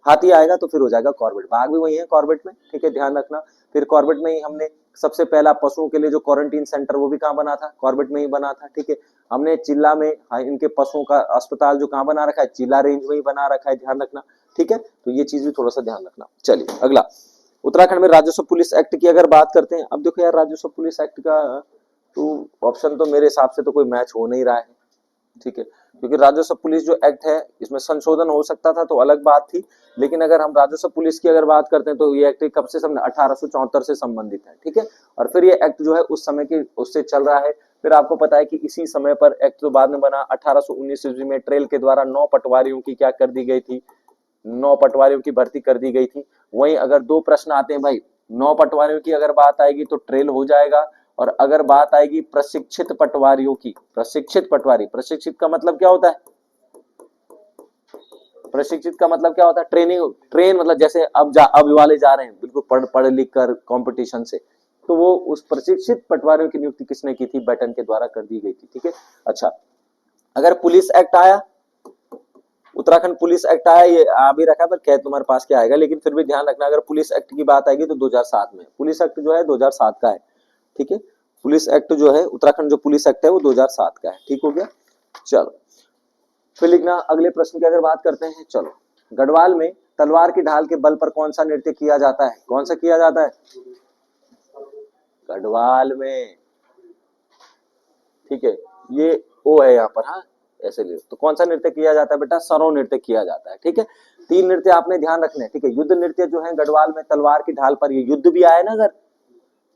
हाथी आएगा तो फिर हो जाएगा कॉर्बेट। बाघ भी वही है कॉर्बेट में, ठीक है, ध्यान रखना। फिर कॉर्बेट में ही हमने सबसे पहला पशुओं के लिए जो क्वारंटीन सेंटर वो भी कहाँ बना था, कॉर्बेट में ही बना था, ठीक है। हमने चिल्ला में इनके पशुओं का अस्पताल जो कहाँ बना रखा है, चिल्ला रेंज में ही बना रखा है, ध्यान रखना, ठीक है। तो ये चीज भी थोड़ा सा ध्यान रखना। चलिए अगला, उत्तराखंड में राजस्व पुलिस एक्ट की अगर बात करते हैं, अब देखो यार राजस्व पुलिस एक्ट का तो ऑप्शन तो मेरे हिसाब से तो कोई मैच हो नहीं रहा है, ठीक है। क्योंकि राजस्व पुलिस जो एक्ट है इसमें संशोधन हो सकता था तो अलग बात थी, लेकिन अगर हम राजस्व पुलिस की अगर बात करते हैं तो ये एक्ट कब से 1874 से संबंधित है, ठीक है। और फिर ये एक्ट जो है उस समय के उससे चल रहा है। फिर आपको पता है कि इसी समय पर एक्ट जो बाद में बना 1819 ईस्वी में ट्रेल के द्वारा 9 पटवारियों की क्या कर दी गई थी, 9 पटवारियों की भर्ती कर दी गई थी। वहीं अगर दो प्रश्न आते हैं भाई, 9 पटवारियों की अगर बात आएगी तो ट्रेल हो जाएगा, और अगर बात आएगी प्रशिक्षित पटवारियों की, प्रशिक्षित पटवारी, प्रशिक्षित का मतलब क्या होता है, प्रशिक्षित का मतलब क्या होता है, ट्रेनिंग, ट्रेन मतलब जैसे अब वाले जा रहे हैं बिल्कुल पढ़ लिख कर कंपटीशन से, तो वो उस प्रशिक्षित पटवारियों की नियुक्ति किसने की थी, बैटन के द्वारा कर दी गई थी, ठीक है। अच्छा, अगर पुलिस एक्ट आया, उत्तराखंड पुलिस एक्ट आया, ये आ भी रखा है पर क्या तुम्हारे पास क्या आएगा, लेकिन फिर भी ध्यान रखना अगर पुलिस एक्ट की बात आएगी तो 2007 में, पुलिस एक्ट जो है 2007 का है, ठीक है। पुलिस एक्ट जो है उत्तराखंड जो पुलिस एक्ट है वो 2007 का है, ठीक हो गया। चलो फिर लिखना अगले प्रश्न की अगर बात करते हैं। चलो, गढ़वाल में तलवार की ढाल के बल पर कौन सा नृत्य किया जाता है, कौन सा किया जाता है गढ़वाल में, ठीक है, ये ओ है यहाँ पर, हाँ ऐसे ले, तो कौन सा नृत्य किया जाता है बेटा, सरो नृत्य किया जाता है, ठीक है। 3 नृत्य आपने ध्यान रखने हैं, ठीक है। युद्ध नृत्य जो है गढ़वाल में तलवार की ढाल पर, ये युद्ध भी आया ना, अगर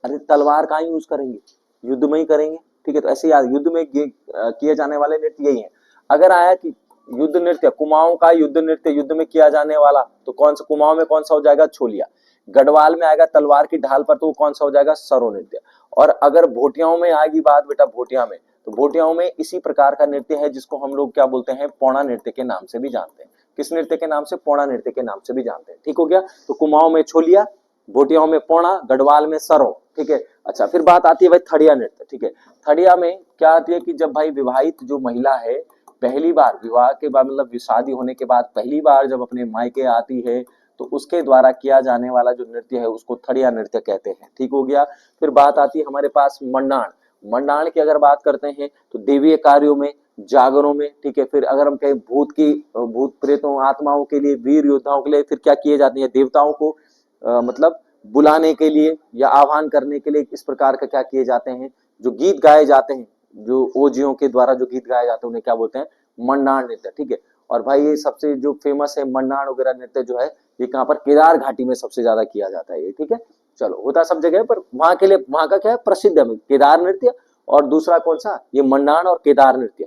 अरे तलवार कहाँ यूज करेंगे, युद्ध में ही करेंगे, ठीक है। तो ऐसे याद, युद्ध में किए जाने वाले नृत्य यही है। अगर आया कि युद्ध नृत्य, कुमाऊं का युद्ध नृत्य युद्ध में किया जाने वाला, तो कौन सा कुमाऊं में कौन सा हो जाएगा, छोलिया। गढ़वाल में आएगा तलवार की ढाल पर, तो कौन सा हो जाएगा, सरो नृत्य। और अगर भोटियाओं में आएगी बात बेटा, भोटिया में, तो भोटियाओं में इसी प्रकार का नृत्य है जिसको हम लोग क्या बोलते हैं, पौड़ा नृत्य के नाम से भी जानते हैं। किस नृत्य के नाम से, पौड़ा नृत्य के नाम से भी जानते हैं, ठीक हो गया। तो कुमाऊं में छोलिया, भोटियाओं में पौड़ा, गढ़वाल में सरो, ठीक है। अच्छा, फिर बात आती है भाई थड़िया नृत्य, ठीक है। थड़िया में क्या आती है कि जब भाई विवाहित जो महिला है पहली बार विवाह के बाद मतलब शादी होने के बाद पहली बार जब अपने मायके आती है तो उसके द्वारा किया जाने वाला जो नृत्य है उसको थड़िया नृत्य कहते हैं। ठीक हो गया। फिर बात आती है हमारे पास मंडाण। मंडाण की अगर बात करते हैं तो देवीय कार्यों में, जागरों में, ठीक है। फिर अगर हम कहें भूत प्रेतों आत्माओं के लिए, वीर योद्धाओं के लिए फिर क्या किए जाते हैं, देवताओं को मतलब बुलाने के लिए या आह्वान करने के लिए इस प्रकार का क्या किए जाते हैं, जो गीत गाए जाते हैं, जो ओजियों के द्वारा जो गीत गाए जाते हैं उन्हें क्या बोलते हैं, मंडाण नृत्य। ठीक है। और भाई ये सबसे जो फेमस है मंडाण वगैरह नृत्य जो है ये कहाँ पर, केदार घाटी में सबसे ज्यादा किया जाता है ये। ठीक है। चलो होता सब जगह पर वहां के लिए वहां का क्या है प्रसिद्ध है, केदार नृत्य और दूसरा कौन सा, ये मंडाण और केदार नृत्य।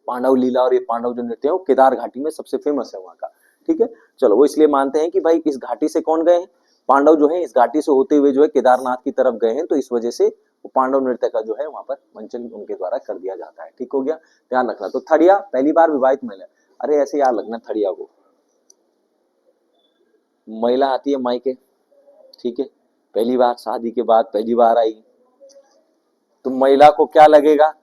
पांडव लीला और ये पांडव जो नृत्य है वो केदार घाटी में सबसे फेमस है वहां का। ठीक है। चलो वो इसलिए मानते हैं कि भाई इस घाटी से कौन गए हैं, पांडव जो है इस घाटी से होते हुए जो है केदारनाथ की तरफ गए हैं, तो इस वजह से वो पांडव नृत्य का जो है वहां पर मंचन उनके द्वारा कर दिया जाता है। ठीक हो गया। ध्यान रखना। तो थड़िया पहली बार विवाहित महिला, अरे ऐसे याद रखना थड़िया को, महिला आती है मायके, ठीक है, पहली बार शादी के बाद पहली बार आई, तो महिला को क्या लगेगा,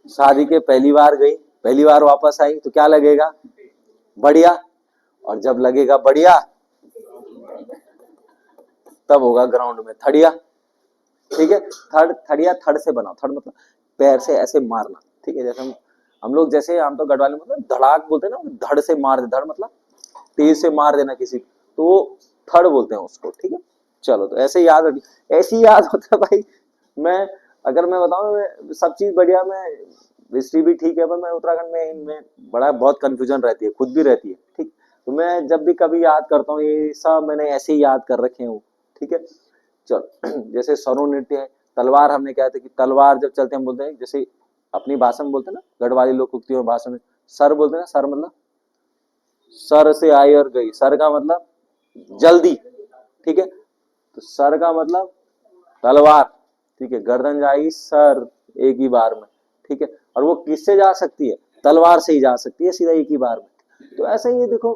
शादी के पहली बार गई, पहली बार वापस आई तो क्या लगेगा, बढ़िया। और जब लगेगा बढ़िया तब होगा ग्राउंड में थड़िया। ठीक है। थड़िया थड़ से बनाओ, थड़ मतलब पैर से ऐसे मारना। ठीक है। जैसे हम लोग जैसे हम तो गढ़वाली मतलब धड़ाक बोलते हैं ना, धड़ से मार दे, धड़ मतलब तेज से मार देना किसी, तो वो थड़ बोलते हैं उसको। ठीक है। चलो तो ऐसे याद रखिए, ऐसी याद होता है भाई। मैं अगर मैं बताऊं सब चीज बढ़िया, मैं हिस्ट्री भी ठीक है पर मैं उत्तराखंड में इनमें बड़ा बहुत कंफ्यूजन रहती है, खुद भी रहती है। ठीक। तो मैं जब भी कभी याद करता हूँ ये सब मैंने ऐसे ही याद कर रखे हूँ। ठीक है। चलो जैसे सरो नृत्य है, तलवार हमने क्या था कि तलवार जब चलते हम बोलते हैं, जैसे अपनी भाषा में बोलते हैं ना, गढ़वाली लोग उक्ति और भाषा में सर बोलते हैं ना, सर मतलब सर से आई और गई, सर का मतलब जल्दी। ठीक है। तो सर का मतलब तलवार। ठीक है। गर्दन जाएगी सर एक ही बार में। ठीक है। और वो किससे जा सकती है, तलवार से ही जा सकती है सीधा एक ही बार में। तो ऐसा ही है देखो।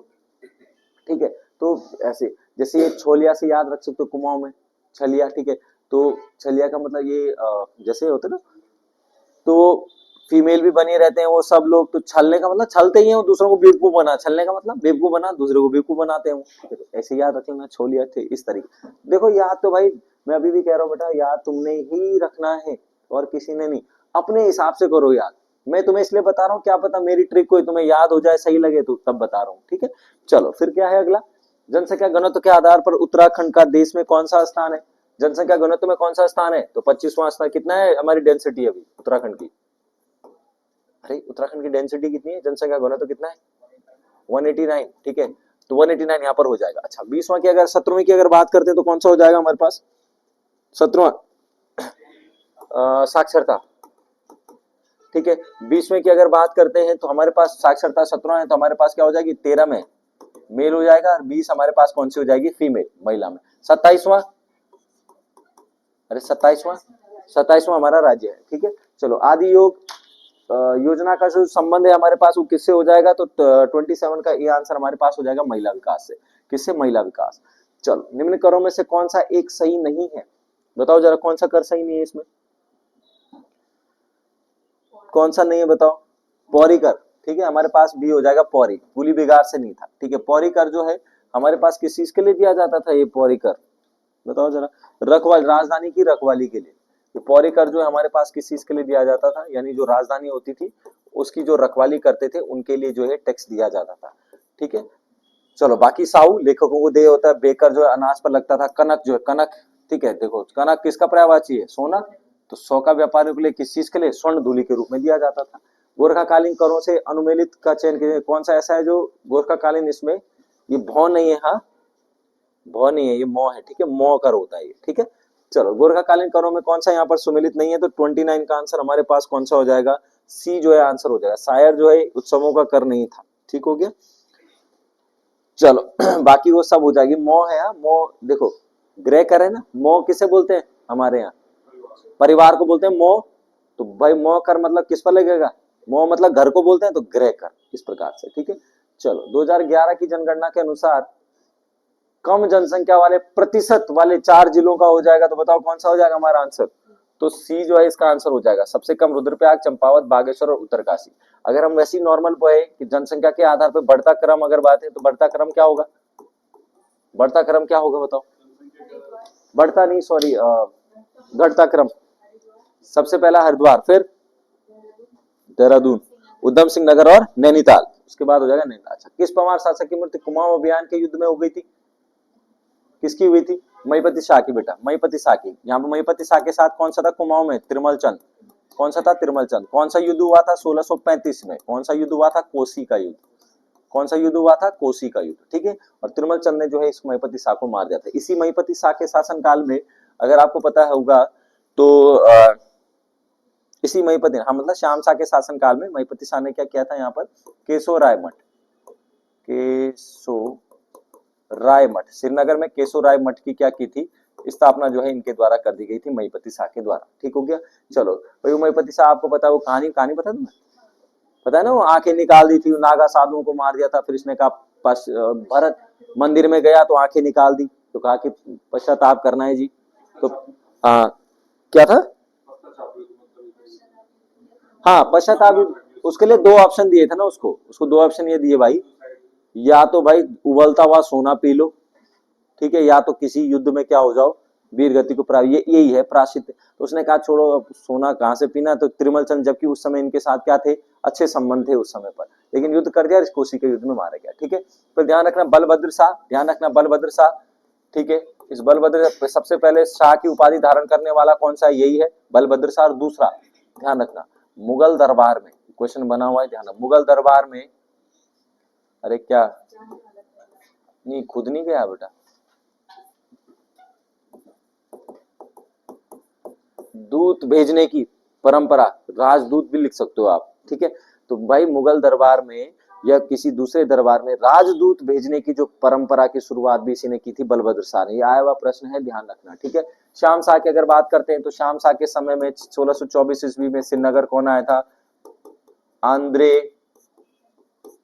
ठीक है। तो ऐसे जैसे ये छोलिया से याद रख सकते हो, कुमाऊं में छलिया। ठीक है। तो छलिया का मतलब ये जैसे होते ना, तो फीमेल भी बने रहते हैं वो सब लोग, तो छलने का मतलब छलते ही हैं वो दूसरों को बेवकूफ बना, छलने का मतलब बेवकूफ बना, दूसरे को बेवकूफ बनाते हैं वो। ऐसे याद रखेंगे छोलिया थे इस तरीके। देखो याद तो भाई मैं अभी भी कह रहा हूँ बेटा, याद तुमने ही रखना है और किसी ने नहीं, अपने हिसाब से करो याद। मैं तुम्हें इसलिए बता रहा हूँ, क्या पता मेरी ट्रिक कोई तुम्हें याद हो जाए, सही लगे तो तब बता रहा हूँ। ठीक है। चलो फिर क्या है अगला, जनसंख्या घनत्व के आधार पर उत्तराखंड का देश में कौन सा स्थान है, जनसंख्या घनत्व में कौन सा स्थान है, तो 25वां स्थान। कितना है हमारी डेंसिटी अभी उत्तराखंड की, अरे उत्तराखंड की डेंसिटी कितनी है, जनसंख्या घनत्व कितना है, 189। ठीक है। तो 189 यहाँ पर हो जाएगा। अच्छा 20वां की अगर 17वीं की अगर बात करते हैं तो कौन सा हो जाएगा हमारे पास, 17वां साक्षरता। ठीक है। 20वें की अगर बात करते हैं तो हमारे पास साक्षरता 17 है, तो हमारे पास क्या हो जाएगी, 13 में मेल हो जाएगा और 20 हमारे पास कौन सी हो जाएगी, फीमेल महिला में। 27वां, अरे 27वां हमारा राज्य है। ठीक है। चलो आदि योग योजना का जो संबंध है हमारे पास वो किससे हो जाएगा, तो 27 का ये आंसर हमारे पास हो जाएगा महिला विकास से। किससे, महिला विकास। चलो निम्न करों में से कौन सा एक सही नहीं है, बताओ जरा कौन सा कर सही नहीं है इसमें, कौन सा नहीं है बताओ, पौरी कर। ठीक है। हमारे पास बी हो जाएगा पौरी, पुली बिगाड़ से नहीं था। ठीक है। पौरी कर जो है हमारे पास किस चीज के लिए दिया जाता था, ये पौरी कर बताओ जरा, रखवाली, राजधानी की रखवाली के लिए। ये पौरी कर जो है हमारे पास किस चीज के लिए दिया जाता था, यानी जो राजधानी होती थी उसकी जो रखवाली करते थे उनके लिए जो है टैक्स दिया जाता था। ठीक है। चलो बाकी साहू लेखकों को दे होता है, बेकर जो है अनाज पर लगता था, कनक जो है कनक। ठीक है। देखो कनक किसका पर्यायवाची है, सोना, तो सौ का व्यापारियों के लिए किस चीज के लिए, स्वर्ण धूलि के रूप में दिया जाता था। गोरखाकालीन करों से अनुमेलित का चयन कौन सा ऐसा है जो गोरखाकालीन, इसमें ये भौ नहीं है, हाँ भौ नहीं है, ये मौ है। ठीक है। मौ कर होता है ये। ठीक है। चलो गोरखाकालीन करों में कौन सा यहाँ पर सुमेलित नहीं है, तो 29 का आंसर हमारे पास कौन सा हो जाएगा, सी जो है आंसर हो जाएगा। शायर जो है उत्सवों का कर नहीं था। ठीक हो गया। चलो बाकी वो सब हो जाएगी। मौ है, हाँ मौ देखो, ग्रह कर है ना, मौ किसे बोलते हैं हमारे यहाँ, परिवार को बोलते हैं मौ। तो भाई मौ कर मतलब किस पर लगेगा, मौ मतलब घर को बोलते हैं, तो ग्रह कर इस प्रकार से। ठीक है। चलो 2011 की जनगणना के अनुसार कम जनसंख्या वाले प्रतिशत वाले 4 जिलों का हो जाएगा, तो बताओ कौन सा हो जाएगा हमारा आंसर। तो सी जो है इसका आंसर हो जाएगा। सबसे कम रुद्रप्रयाग, चंपावत, बागेश्वर और उत्तरकाशी। अगर हम वैसी नॉर्मल पे कि जनसंख्या के आधार पर बढ़ता क्रम अगर बात है, तो बढ़ता क्रम क्या होगा, बढ़ता क्रम क्या होगा बताओ। बढ़ता नहीं, सॉरी, घटता क्रम। सबसे पहला हरिद्वार, फिर देहरादून, उधम सिंह नगर और नैनीताल, उसके बाद हो जाएगा नैनीताल। अच्छा, किस परमार शासक की मृत्यु कुमाऊं अभियान के युद्ध में हो गई थी, किसकी हुई थी, महीपति शाह की। बेटा महीपति शाह की। यहाँ पे महीपति शाह के साथ कौन सा था कुमाऊं में, तिरमल चंद। कौन सा था, तिरमल चंद। कौन सा युद्ध हुआ था 1635 में, कौन सा युद्ध हुआ था, कोसी का युद्ध। कौन सा युद्ध हुआ था, कोसी का युद्ध, ठीक है। और तिरमल चंद ने जो है इस महीपति शाह को मार दिया था। इसी महीपति शाह के शासन काल में अगर आपको पता होगा तो इसी महीपति, हाँ मतलब श्याम शाह के शासन काल में महीपति शाह ने क्या किया था, यहाँ पर केशव राय मठ, केशव राय मठ, श्रीनगर में केशव राय मठ की क्या की थी, स्थापना जो है इनके द्वारा कर दी गई थी, महीपति शाह के द्वारा। ठीक हो गया। चलो भाई, महीपति शाह आपको पता है, वो कहानी बता दूं, पता है ना, वो आंखें निकाल दी थी, नागा साधुओं को मार दिया था, फिर इसने कहा भरत मंदिर में गया तो आंखें निकाल दी, तो कहा कि पश्चाताप करना है जी। तो क्या था, हाँ पश्चाताप। उसके लिए 2 ऑप्शन दिए थे ना उसको 2 ऑप्शन ये दिए भाई, या तो भाई उबलता हुआ सोना पी लो, ठीक है, या तो किसी युद्ध में क्या हो जाओ, वीर गति को प्राप्त, ये यही है प्राश्चित। तो उसने कहा छोड़ो, अब सोना कहां से पीना। तो त्रिमल चंद, जबकि उस समय इनके साथ क्या थे, अच्छे संबंध थे उस समय पर, लेकिन युद्ध कर दिया, कोसी के युद्ध में मारा गया। ठीक है, तो ध्यान रखना बलभद्र शाह, ध्यान रखना बलभद्र शाह, ठीक है। इस बलभद्र, सबसे पहले शाह की उपाधि धारण करने वाला कौन सा, यही है बलभद्र शाह। और दूसरा ध्यान रखना, मुगल दरबार में क्वेश्चन बना हुआ है, ध्यान, मुगल दरबार में, अरे क्या नहीं, खुद नहीं गया बेटा, दूत भेजने की परंपरा, राजदूत भी लिख सकते हो आप, ठीक है। तो भाई मुगल दरबार में या किसी दूसरे दरबार में राजदूत भेजने की जो परंपरा की शुरुआत भी इसी ने की थी, बलभद्र शाह ने। ये आया हुआ प्रश्न है, ध्यान रखना, ठीक है। श्याम शाह की अगर बात करते हैं तो श्याम शाह के समय में 1624 ईस्वी में श्रीनगर कौन आया था, आंद्रे,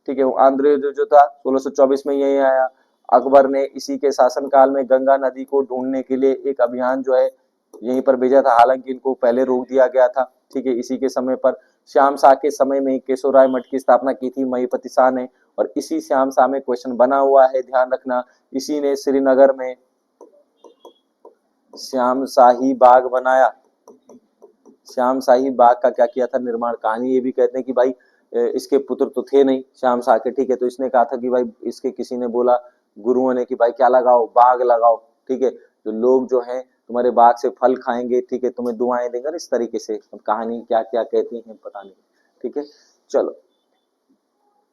ठीक है। वो आंद्रे जो था 1624 में यही आया। अकबर ने इसी के शासनकाल में गंगा नदी को ढूंढने के लिए एक अभियान जो है यहीं पर भेजा था, हालांकि इनको पहले रोक दिया गया था, ठीक है। इसी के समय पर श्याम शाह के समय में केशव राय मठ की स्थापना की थी महीपति शाह ने, और इसी श्याम शाह में क्वेश्चन बना हुआ है, ध्यान रखना। इसी ने श्रीनगर में श्याम शाही बाग बनाया। श्याम शाही बाग का क्या किया था, निर्माण। कहानी ये भी कहते हैं कि भाई इसके पुत्र तो थे नहीं श्याम शाह के, ठीक है। तो इसने कहा था कि भाई, इसके किसी ने बोला, गुरुओं ने, कि भाई क्या लगाओ, बाग लगाओ, ठीक है, जो लोग जो हैं तुम्हारे बाग से फल खाएंगे, ठीक है, तुम्हें दुआएं देंगे, इस तरीके से। कहानी क्या क्या कहती है पता नहीं, ठीक है। चलो,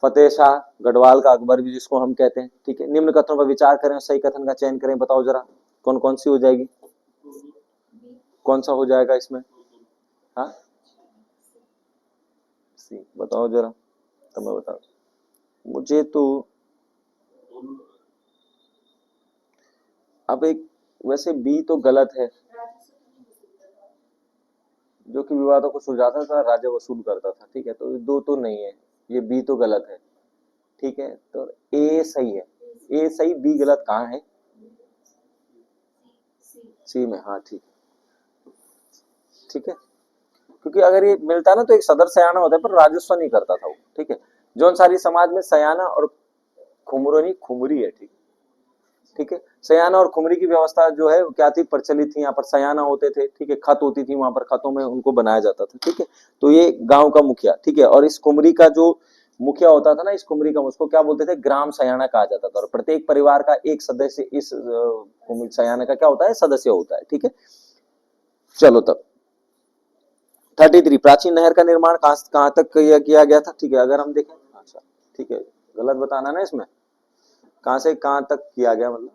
फतेह शाह गढ़वाल का अकबर भी जिसको हम कहते हैं, ठीक है। निम्न कथनों पर विचार करें, सही कथन का चयन करें, बताओ जरा कौन कौन सी हो जाएगी, कौन सा हो जाएगा इसमें, हाँ सी, बताओ जरा, तुम्हें बताओ, मुझे तो अब एक, वैसे बी तो गलत है, जो कि विवादों को सुलझाता था, राजा वसूल करता था, ठीक है। तो 2 तो नहीं है, ये बी तो गलत है, ठीक है। तो ए सही है, ए सही, बी गलत। कहाँ है, सी में, हाँ ठीक, ठीक है। क्योंकि अगर ये मिलता ना तो एक सदर सयाना होता है, पर राजस्व नहीं करता था वो, ठीक है। जौनसारी समाज में सयाना और खुमरी, खुमरी है, ठीक, ठीक है। सयाना और खुमरी की व्यवस्था जो है क्या थी, प्रचलित थी। यहाँ पर सयाना होते थे, ठीक है, खत होती थी, वहां पर खतों में उनको बनाया जाता था, ठीक है। तो ये गांव का मुखिया, ठीक है, और इस खुमरी का जो मुखिया होता था ना, इस खुमरी का, उसको क्या बोलते थे, ग्राम सयाना कहा जाता था। और प्रत्येक परिवार का एक सदस्य इस सयाना का क्या होता है, सदस्य होता है, ठीक है। चलो तब 33, प्राचीन नहर का निर्माण कहां तक किया गया था, ठीक है। अगर हम देखें, अच्छा ठीक है, गलत बताना ना इसमें, कहां से कहां तक किया गया, मतलब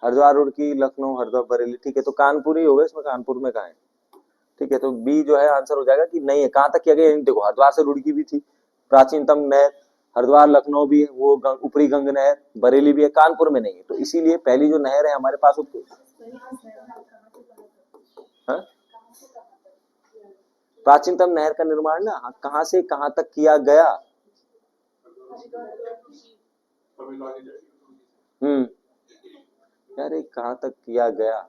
हरिद्वार, रुड़की, लखनऊ, हरिद्वार, बरेली, ठीक है। तो कानपुर ही होगा इसमें, कानपुर में कहा है, ठीक है। तो बी जो है आंसर हो जाएगा कि नहीं है, कहां तक किया गया, देखो हरिद्वार से रुड़की भी थी प्राचीनतम नहर, हरिद्वार लखनऊ भी है, वो ऊपरी गंग नहर, बरेली भी है, कानपुर में नहीं है। तो इसीलिए पहली जो नहर है हमारे पास, हाँ? प्राचीनतम नहर का निर्माण ना कहां से कहां तक किया गया, यार कहाँ तक किया गया,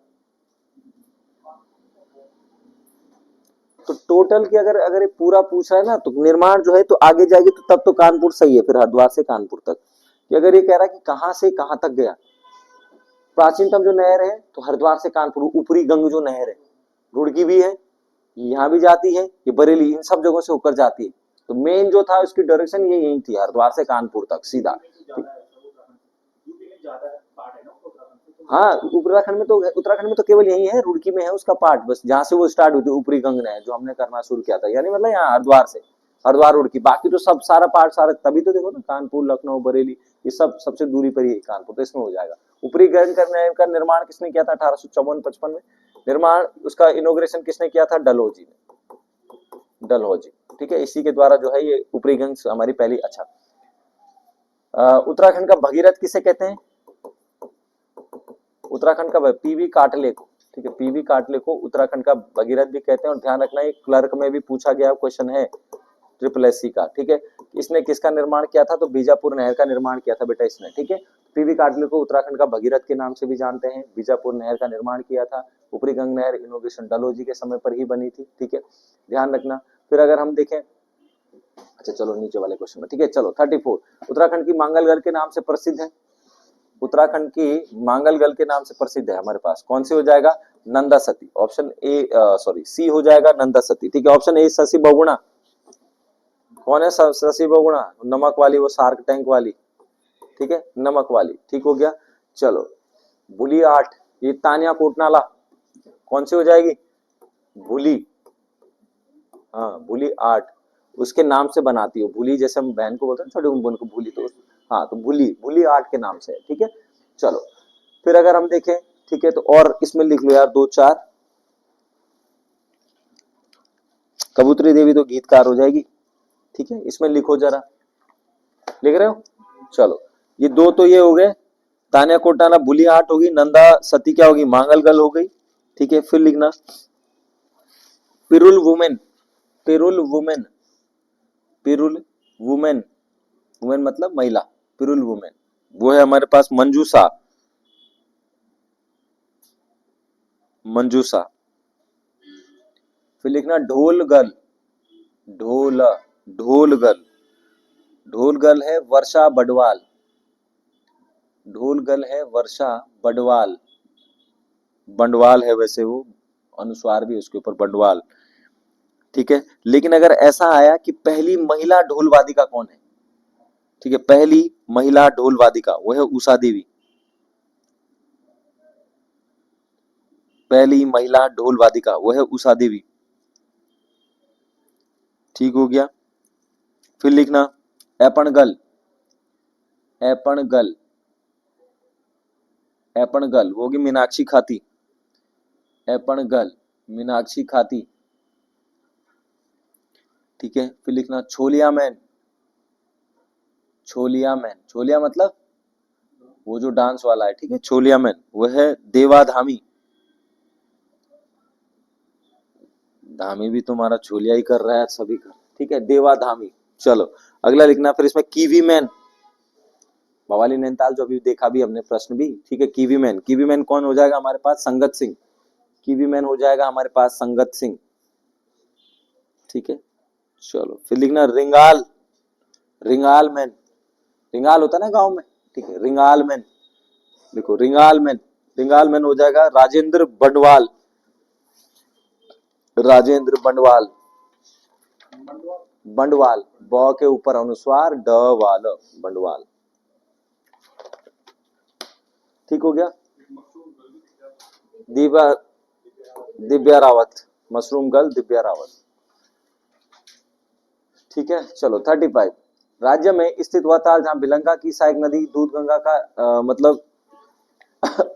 तो टोटल की अगर अगर ये पूरा पूछा है ना, तो निर्माण जो है तो आगे जाएगी तो तब तो कानपुर सही है, फिर हरिद्वार से कानपुर तक। कि अगर ये कह रहा है कि कहां से कहां तक गया, प्राचीनतम जो नहर है तो हरिद्वार से कानपुर, ऊपरी गंग जो नहर है, रुड़की भी है, यहाँ भी जाती है, ये बरेली, इन सब जगहों से होकर जाती है। तो मेन जो था उसकी डायरेक्शन ये यही थी, हरिद्वार से कानपुर तक सीधा। हाँ, उत्तराखंड में तो केवल यही है, रुड़की में है उसका पार्ट, बस जहाँ से वो स्टार्ट हुई थी ऊपरी गंग नहर जो हमने करना शुरू किया था, यानी मतलब यहाँ हरिद्वार से, हरिद्वार रुड़की, बाकी तो सब सारा पार्ट सारा, तभी तो देखो ना कानपुर, लखनऊ, बरेली, ये सब सबसे दूरी पर ही है कानपुर, तो इसमें हो जाएगा। ऊपरी गंग नहर का निर्माण किसने किया था 1854-55 में, निर्माण उसका इनोग्रेशन किसने किया था, डलहौजी ने, डलहौजी, ठीक है, इसी के द्वारा जो है ये ऊपरी गंग हमारी पहली। अच्छा, उत्तराखंड का भगीरथ किसे कहते हैं, उत्तराखंड का पीवी काटले को, ठीक है, पीवी काटले को उत्तराखंड का भगीरथ भी कहते हैं। और ध्यान रखना, एक क्लर्क में भी पूछा गया क्वेश्चन है SSC का, ठीक है, इसने किसका निर्माण किया था, तो बीजापुर नहर का निर्माण किया था बेटा इसने, ठीक है। पीवी काटले को उत्तराखंड का भगीरथ के नाम से भी जानते हैं, बीजापुर नहर का निर्माण किया था, ऊपरी गंग नहर इनोग्रेशन डलहौजी के समय पर ही बनी थी, ठीक है, ध्यान रखना। फिर अगर हम देखें, अच्छा चलो नीचे वाले क्वेश्चन में, ठीक है, चलो 34, उत्तराखंड की मांगलगढ़ के नाम से प्रसिद्ध है, उत्तराखंड की मांगलगढ़ के नाम से प्रसिद्ध है हमारे पास, कौन सी हो जाएगा, नंदा सती, ऑप्शन ए सॉरी सी हो जाएगा नंदा सती, ठीक है। ऑप्शन ए शशि बहुगुणा, कौन है शशि बहुगुणा, नमक वाली, वो शार्क टैंक वाली, ठीक है, नमक वाली, ठीक हो गया। चलो भूली 8, ये तानिया कोटनाला, कौन सी हो जाएगी, भूली, हाँ भूली 8, उसके नाम से बनाती हो, भूली जैसे हम बहन को बोलते हैं छोटे बहन को भूली, तो हाँ तो भूली 8 के नाम से है, ठीक है। चलो फिर अगर हम देखें, ठीक है, तो और इसमें लिख लो यार 2-4, कबूतरी देवी तो गीतकार हो जाएगी, ठीक है, इसमें लिखो जरा, लिख रहे हो, चलो ये दो तो ये हो गए, तानिया कोटाना भूली 8 होगी, नंदा सती क्या होगी, मांगलगल हो गई, ठीक है। फिर लिखना पिरुल वुमेन, पिरुल वुमेन, पिरुल वुमेन, वुमेन मतलब महिला, पिरुल वुमेन, वो है हमारे पास मंजूषा, मंजूषा। फिर लिखना ढोलगल, ढोलगल, ढोलगल है वर्षा बडवाल, ढोलगल है वर्षा बडवाल, बंडवाल है वैसे वो, अनुस्वार भी उसके ऊपर बंडवाल, ठीक है। लेकिन अगर ऐसा आया कि पहली महिला ढोल वादिका कौन है, ठीक है, पहली महिला ढोल वादिका वो है उषा देवी, पहली महिला ढोल वादिका वो है उषा देवी, ठीक हो गया। फिर लिखना एपणगल, एपणगल, एपणगल वो होगी मीनाक्षी खाती, एपणगल मीनाक्षी खाती, ठीक है। फिर लिखना छोलिया मैन, छोलिया मैन, छोलिया मतलब वो जो डांस वाला है, ठीक है, छोलिया मैन वो है देवाधामी, धामी भी तुम्हारा छोलिया ही कर रहा है सभी का, ठीक है, देवाधामी। चलो अगला लिखना फिर इसमें कीवी मैन, भवाली नैनीताल जो अभी देखा भी हमने प्रश्न भी, ठीक है, कीवी मैन, कीवी मैन कौन हो जाएगा हमारे पास, संगत सिंह, कीवी मैन हो जाएगा हमारे पास संगत सिंह, ठीक है। चलो फिर लिखना रिंगाल, रिंगाल मैन, रिंगाल होता है ना गांव में, ठीक है, रिंगाल मैन, देखो रिंगाल मैन, रिंगाल मैन हो जाएगा राजेंद्र बंडवाल, राजेंद्र बंडवाल, बंडवाल, ब के ऊपर अनुस्वार ड वाल, बंडवाल, ठीक हो गया। दिव्या, दिव्या रावत, मशरूम गर्ल दिव्या रावत, ठीक है। चलो 35, राज्य में स्थित वह ताल जहां बिलंगा की सहायक नदी दूध गंगा का मतलब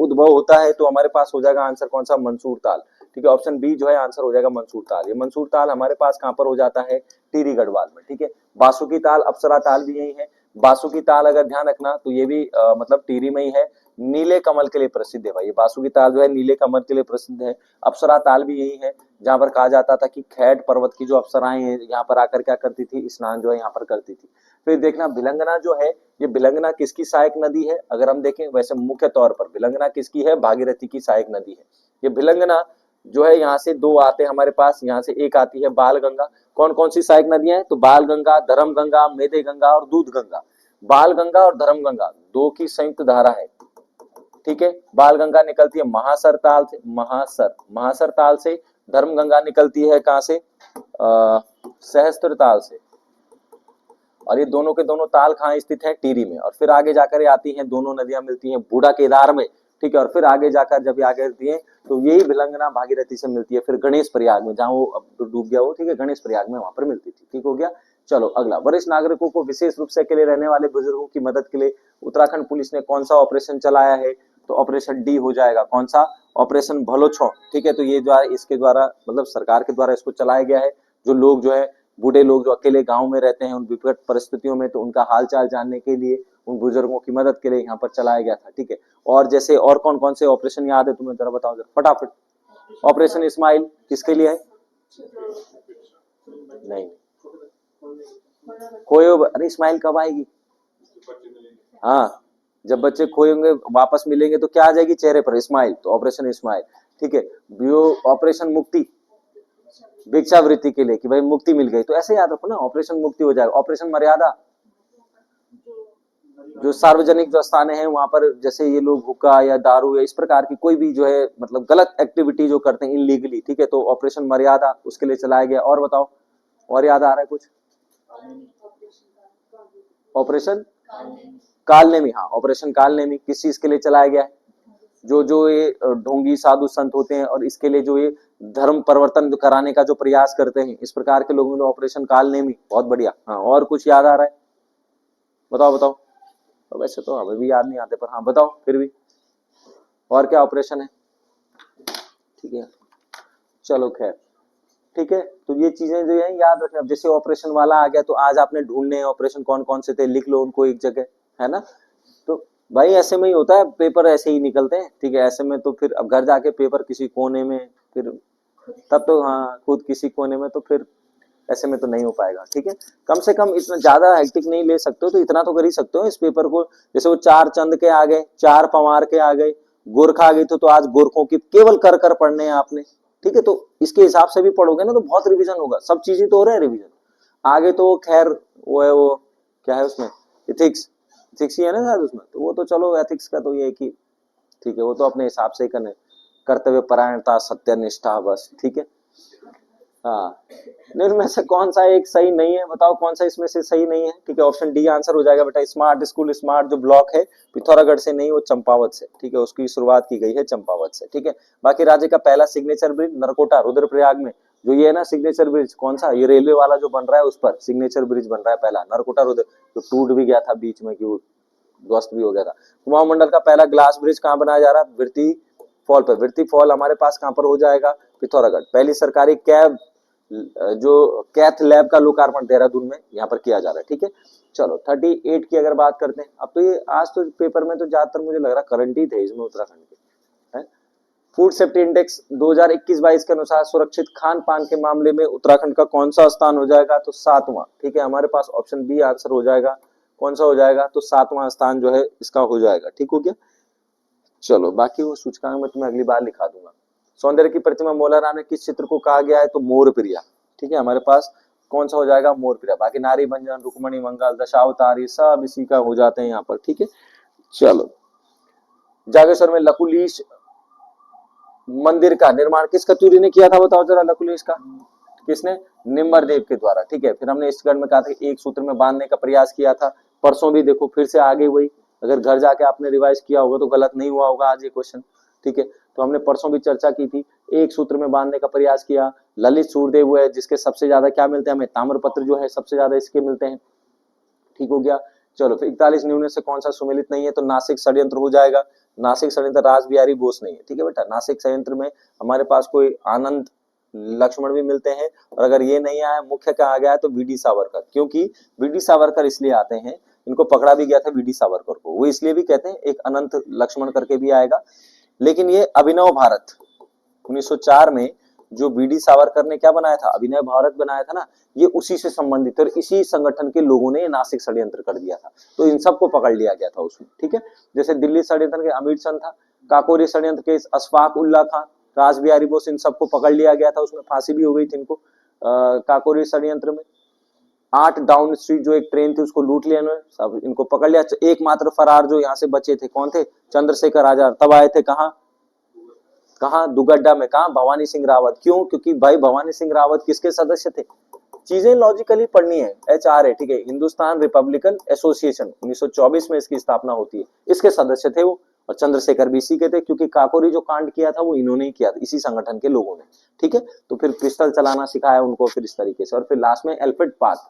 उद्भव होता है, तो हमारे पास हो जाएगा आंसर कौन सा, मंसूर ताल, ठीक है, ऑप्शन बी जो है आंसर हो जाएगा मंसूर ताल। ये मंसूर ताल हमारे पास कहां पर हो जाता है, टिहरी गढ़वाल में, ठीक है। बासुकी ताल, अप्सरा ताल भी यही है, बासुकी ताल अगर ध्यान रखना तो ये भी मतलब टिहरी में ही है, नीले कमल के लिए प्रसिद्ध है भाई। ये बासुकी ताल जो है नीले कमल के लिए प्रसिद्ध है। अप्सरा ताल भी यही है, जहां पर कहा जाता था कि खैट पर्वत की जो अप्सराएं हैं यहाँ पर आकर क्या करती थी, स्नान जो है यहाँ पर करती थी। फिर देखना भिलंगना जो है, ये भिलंगना किसकी सहायक नदी है? अगर हम देखें वैसे मुख्य तौर पर भिलंगना किसकी है? भागीरथी की सहायक नदी है। ये भिलंगना जो है यहाँ से दो आते हैं हमारे पास, यहाँ से एक आती है बाल गंगा। कौन कौन सी सहायक नदियां हैं? तो बाल गंगा, धर्म गंगा, मेदे गंगा और दूध गंगा। बाल गंगा और धर्म गंगा दो की संयुक्त धारा है, ठीक है। बाल गंगा निकलती है महासर ताल से, महासर ताल से। धर्म गंगा निकलती है कहां से? सहस्त्र ताल से। और ये दोनों के दोनों ताल कहाँ स्थित है? टिहरी में। और फिर आगे जाकर आती हैं दोनों नदियां मिलती हैं बूढ़ा केदार में, ठीक है। और फिर आगे जाकर जब आगे आती है तो यही भिलंगना भागीरथी से मिलती है फिर गणेश प्रयाग में, जहां वो अब डूब गया वो, ठीक है, गणेश प्रयाग में वहां पर मिलती थी, ठीक हो गया। चलो अगला, वरिष्ठ नागरिकों को विशेष रूप से अकेले रहने वाले बुजुर्गों की मदद के लिए उत्तराखंड पुलिस ने कौन सा ऑपरेशन चलाया है? तो ऑपरेशन डी हो जाएगा। कौन सा? ऑपरेशन भलो छो, ठीक है। तो ये द्वारा, इसके द्वारा मतलब सरकार के द्वारा इसको चलाया गया है। जो लोग जो है बूढ़े लोग जो अकेले गांव में रहते हैं उन विकट परिस्थितियों में, तो उनका हालचाल जानने के लिए, उन बुजुर्गों की मदद के लिए यहाँ पर चलाया गया था, ठीक है। और जैसे और कौन कौन से ऑपरेशन याद है तुम्हें, जरा बताओ जरा फटाफट। ऑपरेशन इस्माइल किसके लिए है? नहीं, खोए, अरे इस्माइल कब आएगी? हाँ, जब बच्चे खोए होंगे वापस मिलेंगे तो क्या आ जाएगी चेहरे पर? इस्माइल। तो ऑपरेशन इस्माइल, ठीक है। ऑपरेशन मुक्ति, भिक्षावृत्ति के लिए कि भाई मुक्ति मिल गई, तो ऐसे याद रखो ना, ऑपरेशन मुक्ति हो जाएगा। ऑपरेशन मर्यादा, जो सार्वजनिक जो स्थान है वहां पर जैसे ये लोग हुक्का या दारू या इस प्रकार की कोई भी जो है मतलब गलत एक्टिविटी जो करते हैं इलीगली, ठीक है, तो ऑपरेशन मर्यादा उसके लिए चलाया गया। और बताओ, और याद आ रहा है कुछ? ऑपरेशन कालनेमी, हाँ ऑपरेशन कालनेमी किस चीज के लिए चलाया गया है? जो ये ढोंगी साधु संत होते हैं और इसके लिए जो ये धर्म परिवर्तन कराने का जो प्रयास करते हैं, इस प्रकार के लोगों ने ऑपरेशन कालनेमी। बहुत बढ़िया। हाँ, और कुछ याद आ रहा है? बताओ बताओ। तो वैसे तो हमें भी याद नहीं आते, पर हाँ बताओ फिर भी, और क्या ऑपरेशन है? ठीक है, चलो खैर, ठीक है। तो ये चीजें जो है याद रखना। अब जैसे ऑपरेशन वाला आ गया तो आज आपने ढूंढने ऑपरेशन कौन कौन से थे, लिख लो उनको एक जगह, है ना। तो भाई ऐसे में ही होता है, पेपर ऐसे ही निकलते हैं, ठीक है। ऐसे में तो फिर अब घर जाके पेपर किसी कोने में, फिर तब तो हाँ खुद किसी कोने में, तो फिर ऐसे में तो नहीं हो पाएगा, ठीक है। कम से कम इतना ज्यादा हेक्टिक नहीं ले सकते हो, तो इतना तो कर ही सकते हो इस पेपर को। जैसे वो चार चंद के आ गए, चार पवार के आ गए, गोरखा आ गई, तो आज गोरखों की केवल कर कर पढ़ने हैं आपने, ठीक है। तो इसके हिसाब से भी पढ़ोगे ना तो बहुत रिवीजन होगा, सब चीजें तो हो रहा है रिवीजन। आगे तो खैर वो है, वो क्या है उसमें, इथिक्स, इथिक्स ही है ना शायद उसमें, तो वो तो चलो एथिक्स का तो ये कि ठीक है, वो तो अपने हिसाब से ही करने, कर्तव्य परायणता, सत्यनिष्ठा, बस, ठीक है। हाँ, इनमें से कौन सा एक सही नहीं है? बताओ कौन सा इसमें से सही नहीं है? ठीक है, ऑप्शन डी आंसर हो जाएगा बेटा। स्मार्ट स्कूल, स्मार्ट जो ब्लॉक है पिथौरागढ़ से नहीं, वो चंपावत से, ठीक है, उसकी शुरुआत की गई है चंपावत से, ठीक है। बाकी राज्य का पहला सिग्नेचर ब्रिज नरकोटा रुद्रप्रयाग में, जो ये है ना सिग्नेचर ब्रिज, कौन सा? ये रेलवे वाला जो बन रहा है उस पर सिग्नेचर ब्रिज बन रहा है पहला, नरकोटा रुद्र, जो टूट भी गया था बीच में, कि वो ध्वस्त भी हो गया था। कुमाऊं मंडल का पहला ग्लास ब्रिज कहाँ बनाया जा रहा है? विरती फॉल पर। विरती फॉल हमारे पास कहाँ पर हो जाएगा? पिथौरागढ़। पहली सरकारी कैब जो कैथ लैब का लोकार्पण देहरादून में यहाँ पर किया जा रहा है, ठीक है। चलो 38 की अगर बात करते हैं, अब तो ये आज तो पेपर में तो ज्यादातर मुझे लग रहा करंट ही थे इसमें उत्तराखंड के, है। फूड सेफ्टी इंडेक्स 2021-22 के अनुसार सुरक्षित खान पान के मामले में उत्तराखंड का कौन सा स्थान हो जाएगा? तो 7वां, ठीक है। हमारे पास ऑप्शन बी आंसर हो जाएगा। कौन सा हो जाएगा? तो 7वां स्थान जो है इसका हो जाएगा, ठीक हो गया। चलो बाकी वो सूचकांक में तुम्हें अगली बार लिखा दूंगा। सौंदर्य की प्रतिमा मोलाराम ने किस चित्र को कहा गया है? तो मोर प्रिया, ठीक है। हमारे पास कौन सा हो जाएगा? मोर प्रिया। बाकी नारी भंजन, रुक्मणी मंगल, दशावतार, ये सब इसी का हो जाते हैं यहाँ पर, ठीक है। चलो, जागेश्वर में लकुलीश मंदिर का निर्माण किस कतूरी ने किया था? बताओ जरा, लकुलीश का किसने? निम्बरदेव के द्वारा, ठीक है। फिर हमने इस गढ़ में कहा था एक सूत्र में बांधने का प्रयास किया था, परसों भी देखो फिर से आगे वही, अगर घर जाके आपने रिवाइज किया होगा तो गलत नहीं हुआ होगा आज ये क्वेश्चन, ठीक है। तो हमने परसों भी चर्चा की थी, एक सूत्र में बांधने का प्रयास किया। ललित सूरदेव वो है जिसके सबसे ज्यादा क्या मिलते हैं हमें? ताम्रपत्र जो है सबसे ज्यादा इसके मिलते हैं, ठीक हो गया। चलो फिर 41 न्यून से कौन सा सुमेलित नहीं है? तो नासिक षड्यंत्र हो जाएगा। नासिक षड्यंत्र रास बिहारी बोस नहीं है, ठीक है बेटा। नासिक षड्यंत्र में हमारे पास कोई आनंद लक्ष्मण भी मिलते हैं, और अगर ये नहीं आया, मुख्य क्या आ गया है? तो वीडी सावरकर, क्योंकि वीडी सावरकर इसलिए आते हैं इनको पकड़ा भी गया था वीडी सावरकर को, वो इसलिए भी कहते हैं, एक अनंत लक्ष्मण करके भी आएगा। लेकिन ये अभिनव भारत 1904 में जो वीडी सावरकर ने क्या बनाया था, अभिनव भारत बनाया था ना, ये उसी से संबंधित और इसी संगठन के लोगों ने नासिक षड्यंत्र कर दिया था, तो इन सबको पकड़ लिया गया था उसमें, ठीक है। जैसे दिल्ली षड्यंत्र के अमीर चंद था, काकोरी षड्यंत्र के अशफाक उल्ला खान, रास बिहारी बोस, इन सबको पकड़ लिया गया था, उसमें फांसी भी हो गई थी इनको काकोरी षड्यंत्र में। 8 डाउन स्ट्रीट जो एक ट्रेन थी उसको लूट लिया इन्होंने, सब इनको पकड़ लिया। एकमात्र फरार जो यहाँ से बचे थे कौन थे, चंद्रशेखर आजाद, तब आए थे कहाँ दुगड्डा में, कहाँ भवानी सिंह रावत। क्यों, क्योंकि भाई भवानी सिंह रावत किसके सदस्य थे, चीजें लॉजिकली पढ़नी है, HRA, ठीक है, हिंदुस्तान रिपब्लिकन एसोसिएशन, 1924 में इसकी स्थापना होती है, इसके सदस्य थे वो, और चंद्रशेखर भी इसी के थे, क्योंकि काकोरी जो कांड किया था वो इन्होंने ही किया था, इसी संगठन के लोगों ने, ठीक है। तो फिर पिस्टल चलाना सिखाया उनको, फिर इस तरीके से, और फिर लास्ट में एल्फ्रेड पार्क,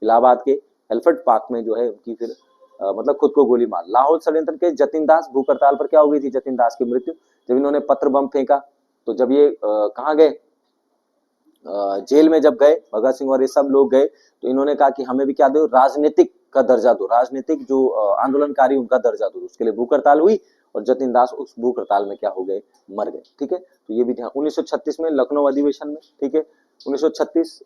इलाहाबाद के एल्फ्रेड पार्क में जो है उनकी फिर मतलब खुद को गोली मार। लाहौर षड्यंत्र के जतिन दास, भूख हड़ताल पर क्या हो गई थी जतिन दास की मृत्यु, जब इन्होंने पत्र बम फेंका। तो जब ये कहाँ गए, जेल में जब गए, भगत सिंह और ये सब लोग गए, तो इन्होंने कहा कि हमें भी क्या दो, राजनीतिक का दर्जा दो, राजनीतिक जो आंदोलनकारी उनका दर्जा दो, उसके लिए भूख हड़ताल हुई, और जतिन दास उस भूख हड़ताल में क्या हो गए, मर गए, ठीक है। तो ये भी ध्यान। 1936 में लखनऊ अधिवेशन में, ठीक है, 1936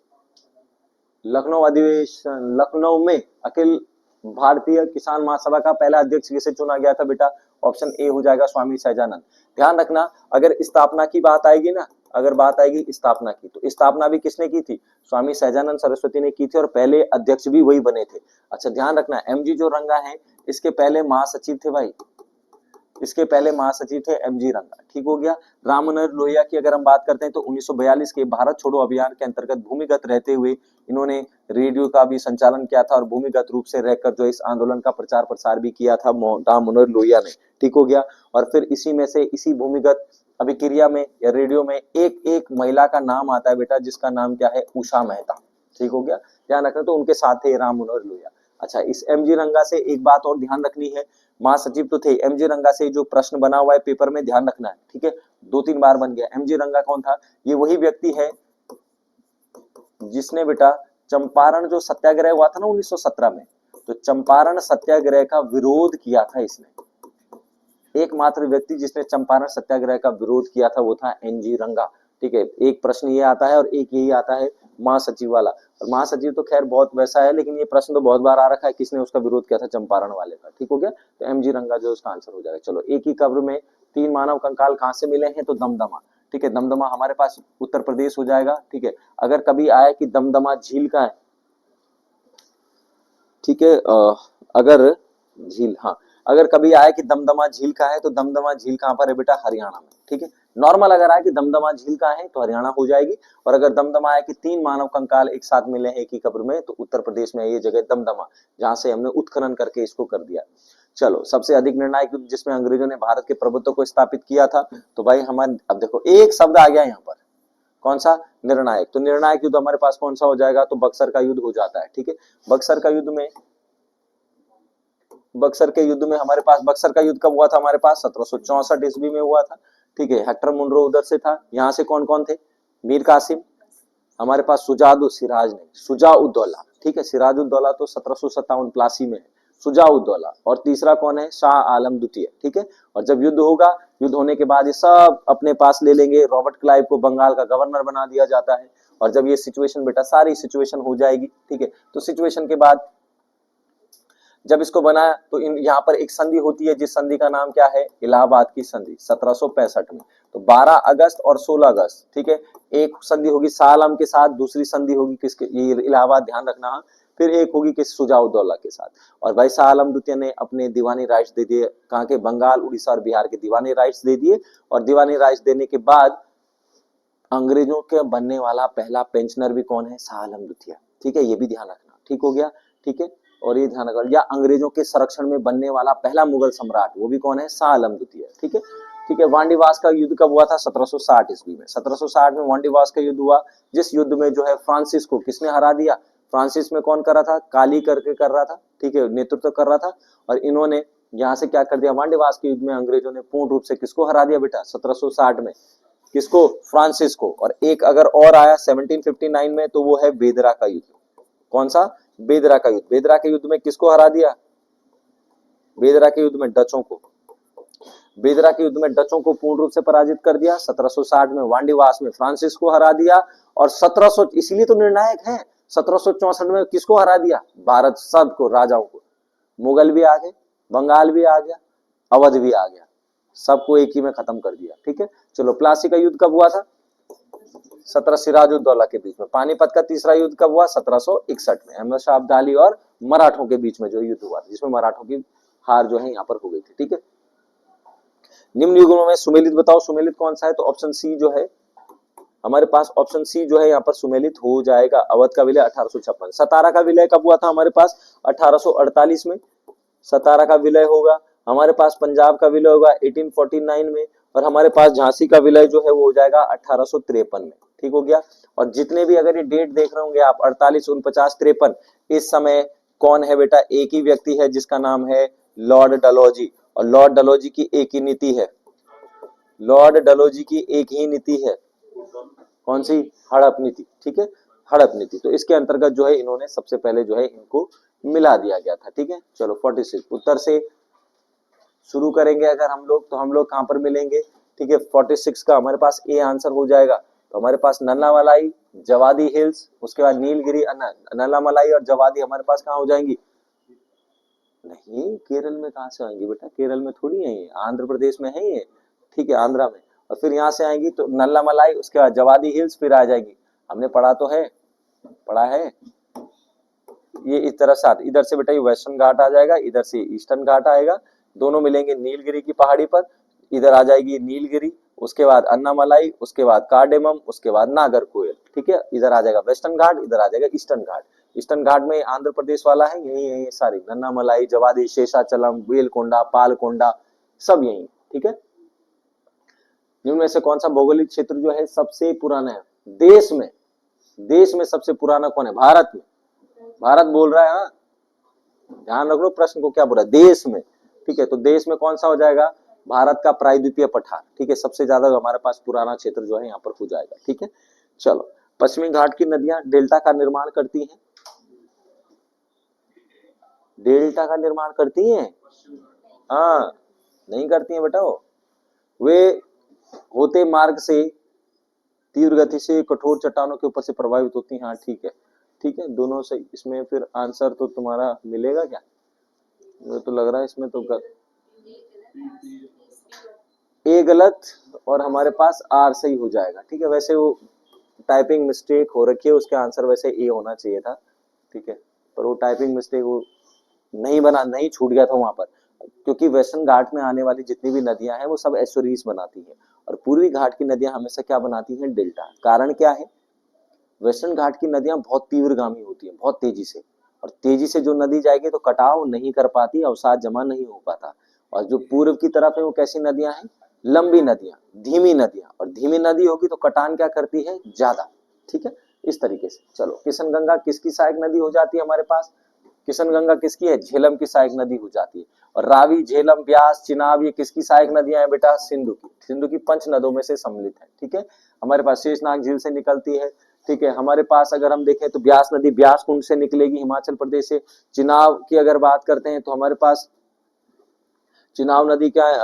लखनऊ अधिवेशन, लखनऊ में अखिल भारतीय किसान महासभा का पहला अध्यक्ष किसे चुना गया था बेटा, ऑप्शन ए हो जाएगा स्वामी सहजानंद। ध्यान रखना, अगर स्थापना की बात आएगी ना, अगर बात आएगी स्थापना की, तो स्थापना भी किसने की थी, स्वामी सहजानंद सरस्वती ने की थी, और पहले अध्यक्ष भी वही बने थे। अच्छा ध्यान रखना, MG जो रंगा है इसके पहले महासचिव थे भाई, इसके पहले महासचिव थे MG रंगा, ठीक हो गया। राम मनोहर लोहिया की अगर हम बात करते हैं तो 1942 के भारत छोड़ो अभियान के अंतर्गत भूमिगत रहते हुए इन्होंने रेडियो का भी संचालन किया था, और भूमिगत रूप से रहकर जो इस आंदोलन का प्रचार प्रसार भी किया था राम मनोहर लोहिया ने, ठीक हो गया। और फिर इसी में से, इसी भूमिगत अभिक्रिया में या रेडियो में एक महिला का नाम आता है बेटा, जिसका नाम क्या है, उषा मेहता, ठीक हो गया, ध्यान रखना। तो उनके साथ थे राम मनोहर लोहिया। अच्छा, इस MG रंगा से एक बात और ध्यान रखनी है, महासचिव तो थे MG रंगा से, जो प्रश्न बना हुआ है पेपर में ध्यान रखना है, ठीक है, 2-3 बार बन गया। MG रंगा कौन था, ये वही व्यक्ति है जिसने बेटा चंपारण जो सत्याग्रह हुआ था ना 1917 में, तो चंपारण सत्याग्रह का विरोध किया था इसने, एकमात्र व्यक्ति जिसने चंपारण सत्याग्रह का विरोध किया था वो था NG रंगा, ठीक है। एक प्रश्न ये आता है और एक यही आता है महासचिव वाला, और महासचिव तो खैर बहुत वैसा है, लेकिन ये प्रश्न तो बहुत बार आ रखा है, किसने उसका विरोध किया था, चंपारण वाले का, ठीक हो गया। तो MG रंगा जो उसका आंसर हो जाएगा। चलो, एक ही कब्र में 3 मानव कंकाल कहां से मिले हैं, तो दमदमा, ठीक है, दमदमा हमारे पास उत्तर प्रदेश हो जाएगा, ठीक है। अगर कभी आए कि दमदमा झील का है, ठीक है, अगर झील, हाँ, अगर कभी आए कि दमदमा झील का है, तो दमदमा झील कहां पर है बेटा, हरियाणा में, ठीक है। नॉर्मल अगर आए कि दमदमा झील का है तो हरियाणा हो जाएगी, और अगर दमदमा आए कि 3 मानव कंकाल एक साथ मिले हैं एक ही कब्र में, तो उत्तर प्रदेश में ये जगह दमदमा, जहां से हमने उत्खनन करके इसको कर दिया। चलो, सबसे अधिक निर्णायक युद्ध जिसमें अंग्रेजों ने भारत के प्रभुत्व को स्थापित किया था, तो भाई हमारे, अब देखो एक शब्द आ गया यहाँ पर, कौन सा, निर्णायक। तो निर्णायक युद्ध हमारे पास कौन सा हो जाएगा, तो बक्सर का युद्ध हो जाता है, ठीक है। बक्सर का युद्ध में, बक्सर के युद्ध में हमारे पास, बक्सर का युद्ध कब हुआ था हमारे पास, 1764 ईस्वी में हुआ था, ठीक है। हेक्टर मुनरो उधर से था, यहाँ से कौन कौन थे, मीर कासिम, हमारे पास सुजाउद्दौला, ठीक है, सिराजुद्दौला तो 1757 प्लासी में है, सुजाउद्दौला, और तीसरा कौन है, शाह आलम द्वितीय, ठीक है। और जब युद्ध होगा, युद्ध होने के बाद ये सब अपने पास ले लेंगे, रॉबर्ट क्लाइव को बंगाल का गवर्नर बना दिया जाता है, और जब ये सिचुएशन बेटा, सारी सिचुएशन हो जाएगी, ठीक है, तो सिचुएशन के बाद जब इसको बनाया तो यहाँ पर एक संधि होती है, जिस संधि का नाम क्या है, इलाहाबाद की संधि, 1765 में। तो 12 अगस्त और 16 अगस्त, ठीक है, एक संधि होगी शाह आलम के साथ, दूसरी संधि होगी किसके, ये इलाहाबाद ध्यान रखना, फिर एक होगी किस, सुजाउद्दौला के साथ। और भाई शाह आलम द्वितीय ने अपने दीवानी राइट्स दे दिए, कहाँ के, बंगाल, उड़ीसा और बिहार के दीवानी राइट्स दे दिए, और दीवानी राइट्स देने के बाद अंग्रेजों के बनने वाला पहला पेंशनर भी कौन है, शाह आलम द्वितीय, ठीक है, ये भी ध्यान रखना, ठीक हो गया, ठीक है। और ये ध्यान रखना, या अंग्रेजों के संरक्षण में बनने वाला पहला मुगल सम्राट, वो भी कौन है, शाह आलम द्वितीय, ठीक है, ठीक है। वांडीवास का युद्ध कब हुआ था, 1760 ईस्वी में, 1760 में वांडीवास का युद्ध हुआ, जिस युद्ध में जो है फ्रांसिस को किसने हरा दिया, फ्रांसिस में कौन कर रहा था, काली करके कर रहा था, ठीक है, नेतृत्व कर रहा था, और इन्होंने यहाँ से क्या कर दिया, वांडीवास के युद्ध में अंग्रेजों ने पूर्ण रूप से किसको हरा दिया बेटा, 1760 में, किसको, फ्रांसिस को। और एक अगर और आया 1759 में, तो वो है बेदरा का युद्ध, कौन सा, बेदरा का युद्ध। बेदरा के युद्ध में किसको हरा दिया, बेदरा के युद्ध में डचों को पूर्ण रूप से पराजित कर दिया। 1760 में वांडीवास में फ्रांसिस को हरा दिया, और 1700 इसीलिए तो निर्णायक है, 1764 में किसको हरा दिया? भारत सबको, राजाओं को। मुगल भी आ गए, बंगाल भी आ गया, अवध भी आ गया, सबको एक ही में खत्म कर दिया। ठीक है, चलो प्लासी का युद्ध कब हुआ था? 17 सिराजुद्दौला के बीच में। पानीपत का तीसरा युद्ध कब हुआ? 1761 में, अहमद शाह अब्दाली और मराठों के बीच में जो युद्ध हुआ, जिसमें मराठों की हार जो है यहाँ पर हो गई थी। ठीक है, निम्न युगों में सुमेलित बताओ, सुमेलित कौन सा है? तो ऑप्शन सी जो है हमारे पास, ऑप्शन सी जो है यहाँ पर सुमेलित हो जाएगा। अवध का विलय 1856। सतारा का विलय कब हुआ था हमारे पास? 1848 में सतारा का विलय होगा। हमारे पास पंजाब का विलय होगा 1849 में, और हमारे पास झांसी का विलय जो है वो हो जाएगा 1853 में। ठीक हो गया। और जितने भी अगर ये डेट देख रहे होंगे आप, 48, 49, 53, इस समय कौन है बेटा? एक ही व्यक्ति है जिसका नाम है लॉर्ड डलहौजी, और लॉर्ड डलहौजी की एक ही नीति है, लॉर्ड डलहौजी की एक ही नीति है, कौन सी? हड़प नीति। ठीक है, हड़प नीति। तो इसके अंतर्गत जो है इन्होंने सबसे पहले जो है इनको मिला दिया गया था। ठीक है, चलो 46 उत्तर से शुरू करेंगे अगर हम लोग, तो हम लोग कहां पर मिलेंगे? ठीक है, 46 का हमारे पास ए आंसर हो जाएगा। तो हमारे पास नन्ना मलाई, जवादी हिल्स, उसके बाद नीलगिरी, नन्ना मलाई और जवादी हमारे पास कहाँ हो जाएंगी? नहीं, केरल में कहां से आएंगी बेटा? केरल में थोड़ी है ये, आंध्र प्रदेश में है ये। ठीक है, आंध्रा में। और फिर यहाँ से आएंगी तो नल्ला मलाई, उसके बाद जवादी हिल्स, फिर आ जाएगी। हमने पढ़ा तो है, पढ़ा है ये इस तरह से इधर से बेटा ये वेस्टर्न घाट आ जाएगा, इधर से ईस्टर्न घाट आएगा, दोनों मिलेंगे नीलगिरी की पहाड़ी पर। इधर आ जाएगी नीलगिरी, उसके बाद अन्नामलाई, उसके बाद कार्डेमम, उसके बाद नागरकोइल। ठीक है, इधर आ जाएगा वेस्टर्न घाट, इधर आ जाएगा ईस्टर्न घाट। ईस्टर्न घाट में आंध्र प्रदेश वाला है, यही यही सारी नन्नामलाई, जवादी, शेषाचलम, वेलकोंडा, पालकोंडा, सब यही। ठीक है, इनमें से कौन सा भौगोलिक क्षेत्र जो है सबसे पुराना है देश में? देश में सबसे पुराना कौन है? भारत में। भारत बोल रहा है, हाँ ध्यान रख लो प्रश्न को, क्या बोला? देश में। ठीक है, तो देश में कौन सा हो जाएगा? भारत का प्रायद्वीपीय पठार। ठीक है, सबसे ज्यादा हमारे पास पुराना क्षेत्र जो है यहाँ पर हो जाएगा। ठीक है, चलो पश्चिमी घाट की नदियां डेल्टा का निर्माण करती हैं, डेल्टा का निर्माण करती हैं? हाँ, नहीं करती हैं बेटा, वे होते मार्ग से तीव्र गति से कठोर चट्टानों के ऊपर से प्रभावित होती हैं। हाँ ठीक है, ठीक है, दोनों से इसमें फिर आंसर तो तुम्हारा मिलेगा क्या? मुझे तो लग रहा है इसमें तो ए गलत, और हमारे पास आर सही हो जाएगा। ठीक है, वैसे वो टाइपिंग मिस्टेक हो रखी है, उसके आंसर वैसे ए होना चाहिए था। ठीक है, पर वो टाइपिंग मिस्टेक वो नहीं बना, नहीं छूट गया था वहां पर, क्योंकि वेस्टर्न घाट में आने वाली जितनी भी नदियां हैं वो सब एस्टुरीज बनाती है, और पूर्वी घाट की नदियां हमेशा क्या बनाती हैं? डेल्टा। कारण क्या है? वेस्टर्न घाट की नदियां बहुत तीव्रगामी होती हैं, बहुत तेजी से, और तेजी से जो नदी जाएगी तो कटाव नहीं कर पाती, अवसाद जमा नहीं हो पाता। और जो पूर्व की तरफ है वो कैसी नदियां हैं? लंबी नदियां, धीमी नदियां, और धीमी नदी होगी तो कटान क्या करती है? ज्यादा। ठीक है, इस तरीके से। चलो किशन गंगा किसकी सहायक नदी हो जाती है हमारे पास? किशन गंगा किसकी है? झेलम की सहायक नदी हो जाती है। और रावी, झेलम, ब्यास, चिनाब ये किसकी सहायक नदियां हैं बेटा? सिंधु की। सिंधु की 5 नदों में से सम्मिलित है। ठीक है, हमारे पास शेषनाग झील से निकलती है। ठीक है, हमारे पास अगर हम देखें तो ब्यास नदी ब्यास कुंड से निकलेगी, हिमाचल प्रदेश से। चिनाब की अगर बात करते हैं तो हमारे पास चिनाब नदी क्या है?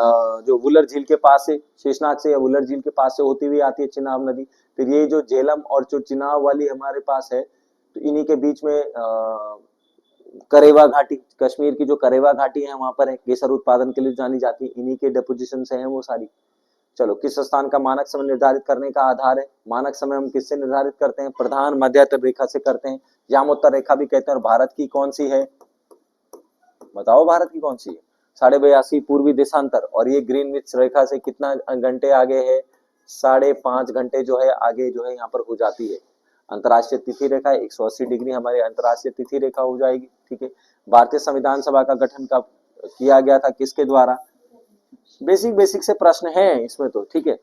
जो वुलर झील के पास से, शेषनाग से या वुलर झील के पास से होती हुई आती है चिनाब नदी। फिर ये जो झेलम और जो चिनाब वाली हमारे पास है, तो इन्हीं के बीच में करेवा घाटी, कश्मीर की जो करेवा घाटी है वहां पर है, केसर उत्पादन के लिए जानी जाती है, इन्हीं के डिपोजिशन से है वो सारी। चलो किस स्थान का मानक समय निर्धारित करने का आधार है? मानक समय हम किससे निर्धारित करते हैं? प्रधान मध्यांतर रेखा से करते हैं, यामोत्तर रेखा भी कहते हैं। और भारत की कौन सी है? बताओ भारत की कौन सी है? 82.5 पूर्वी देशांतर, और ये ग्रीनविच रेखा से कितना घंटे आगे है? 5.5 घंटे जो है आगे जो है यहाँ पर हो जाती है। अंतरराष्ट्रीय तिथि रेखा 180 डिग्री हमारी अंतरराष्ट्रीय तिथि रेखा हो जाएगी। ठीक है, भारतीय संविधान सभा का गठन कब किया गया था? किसके द्वारा? बेसिक से प्रश्न है इसमें तो। ठीक है,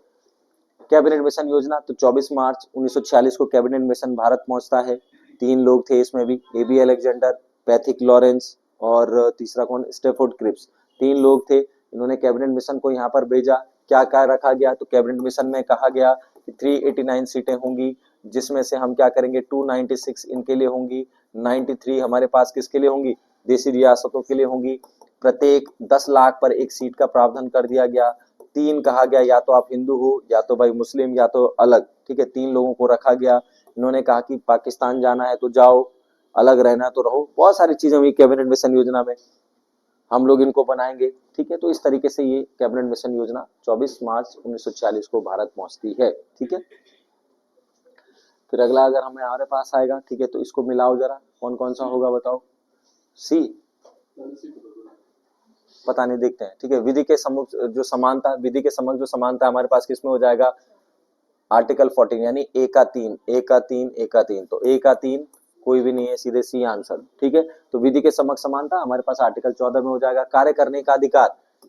कैबिनेट मिशन योजना तो 24 मार्च 1946 को कैबिनेट मिशन भारत पहुंचता है। 3 लोग थे इसमें भी, एबी अलेक्जेंडर, पैथिक लॉरेंस और तीसरा कौन? Stafford Cripps. 3 लोग थे, इन्होंने कैबिनेट मिशन को यहाँ पर भेजा। क्या क्या रखा गया? तो कैबिनेट मिशन में कहा गया कि 389 सीटें होंगी, जिसमें से हम क्या करेंगे? 296 इनके लिए होंगी, 93 हमारे पास किसके लिए होंगी? देशी रियासतों के लिए होंगी, प्रत्येक 10 लाख पर एक सीट का प्रावधान कर दिया गया। 3 कहा गया, या तो आप हिंदू हो, या तो भाई मुस्लिम, या तो अलग, ठीक है, 3 लोगों को रखा गया। इन्होंने कहा कि पाकिस्तान जाना है तो जाओ, अलग रहना है तो रहो। बहुत सारी चीजें हुई कैबिनेट मिशन योजना में, हम लोग इनको बनाएंगे, ठीक है। तो इस तरीके से ये कैबिनेट मिशन योजना 24 मार्च 1946 को भारत पहुंचती है, ठीक है। फिर अगला अगर हमें हमारे पास आएगा, ठीक है, तो इसको मिलाओ जरा, कौन कौन सा होगा बताओ। सी, पता नहीं, देखते हैं, ठीक है। विधि के सम्मुख जो समानता, विधि के समक्ष जो समानता हमारे पास किसमें हो जाएगा, आर्टिकल 14, यानी ए का 3, ए का 3, ए का 3, तो ए का 3 कोई भी नहीं है, सीधे सी आंसर, ठीक है। तो विधि के समक्ष समानता हमारे पास आर्टिकल 14 में हो जाएगा। कार्य करने का अधिकार,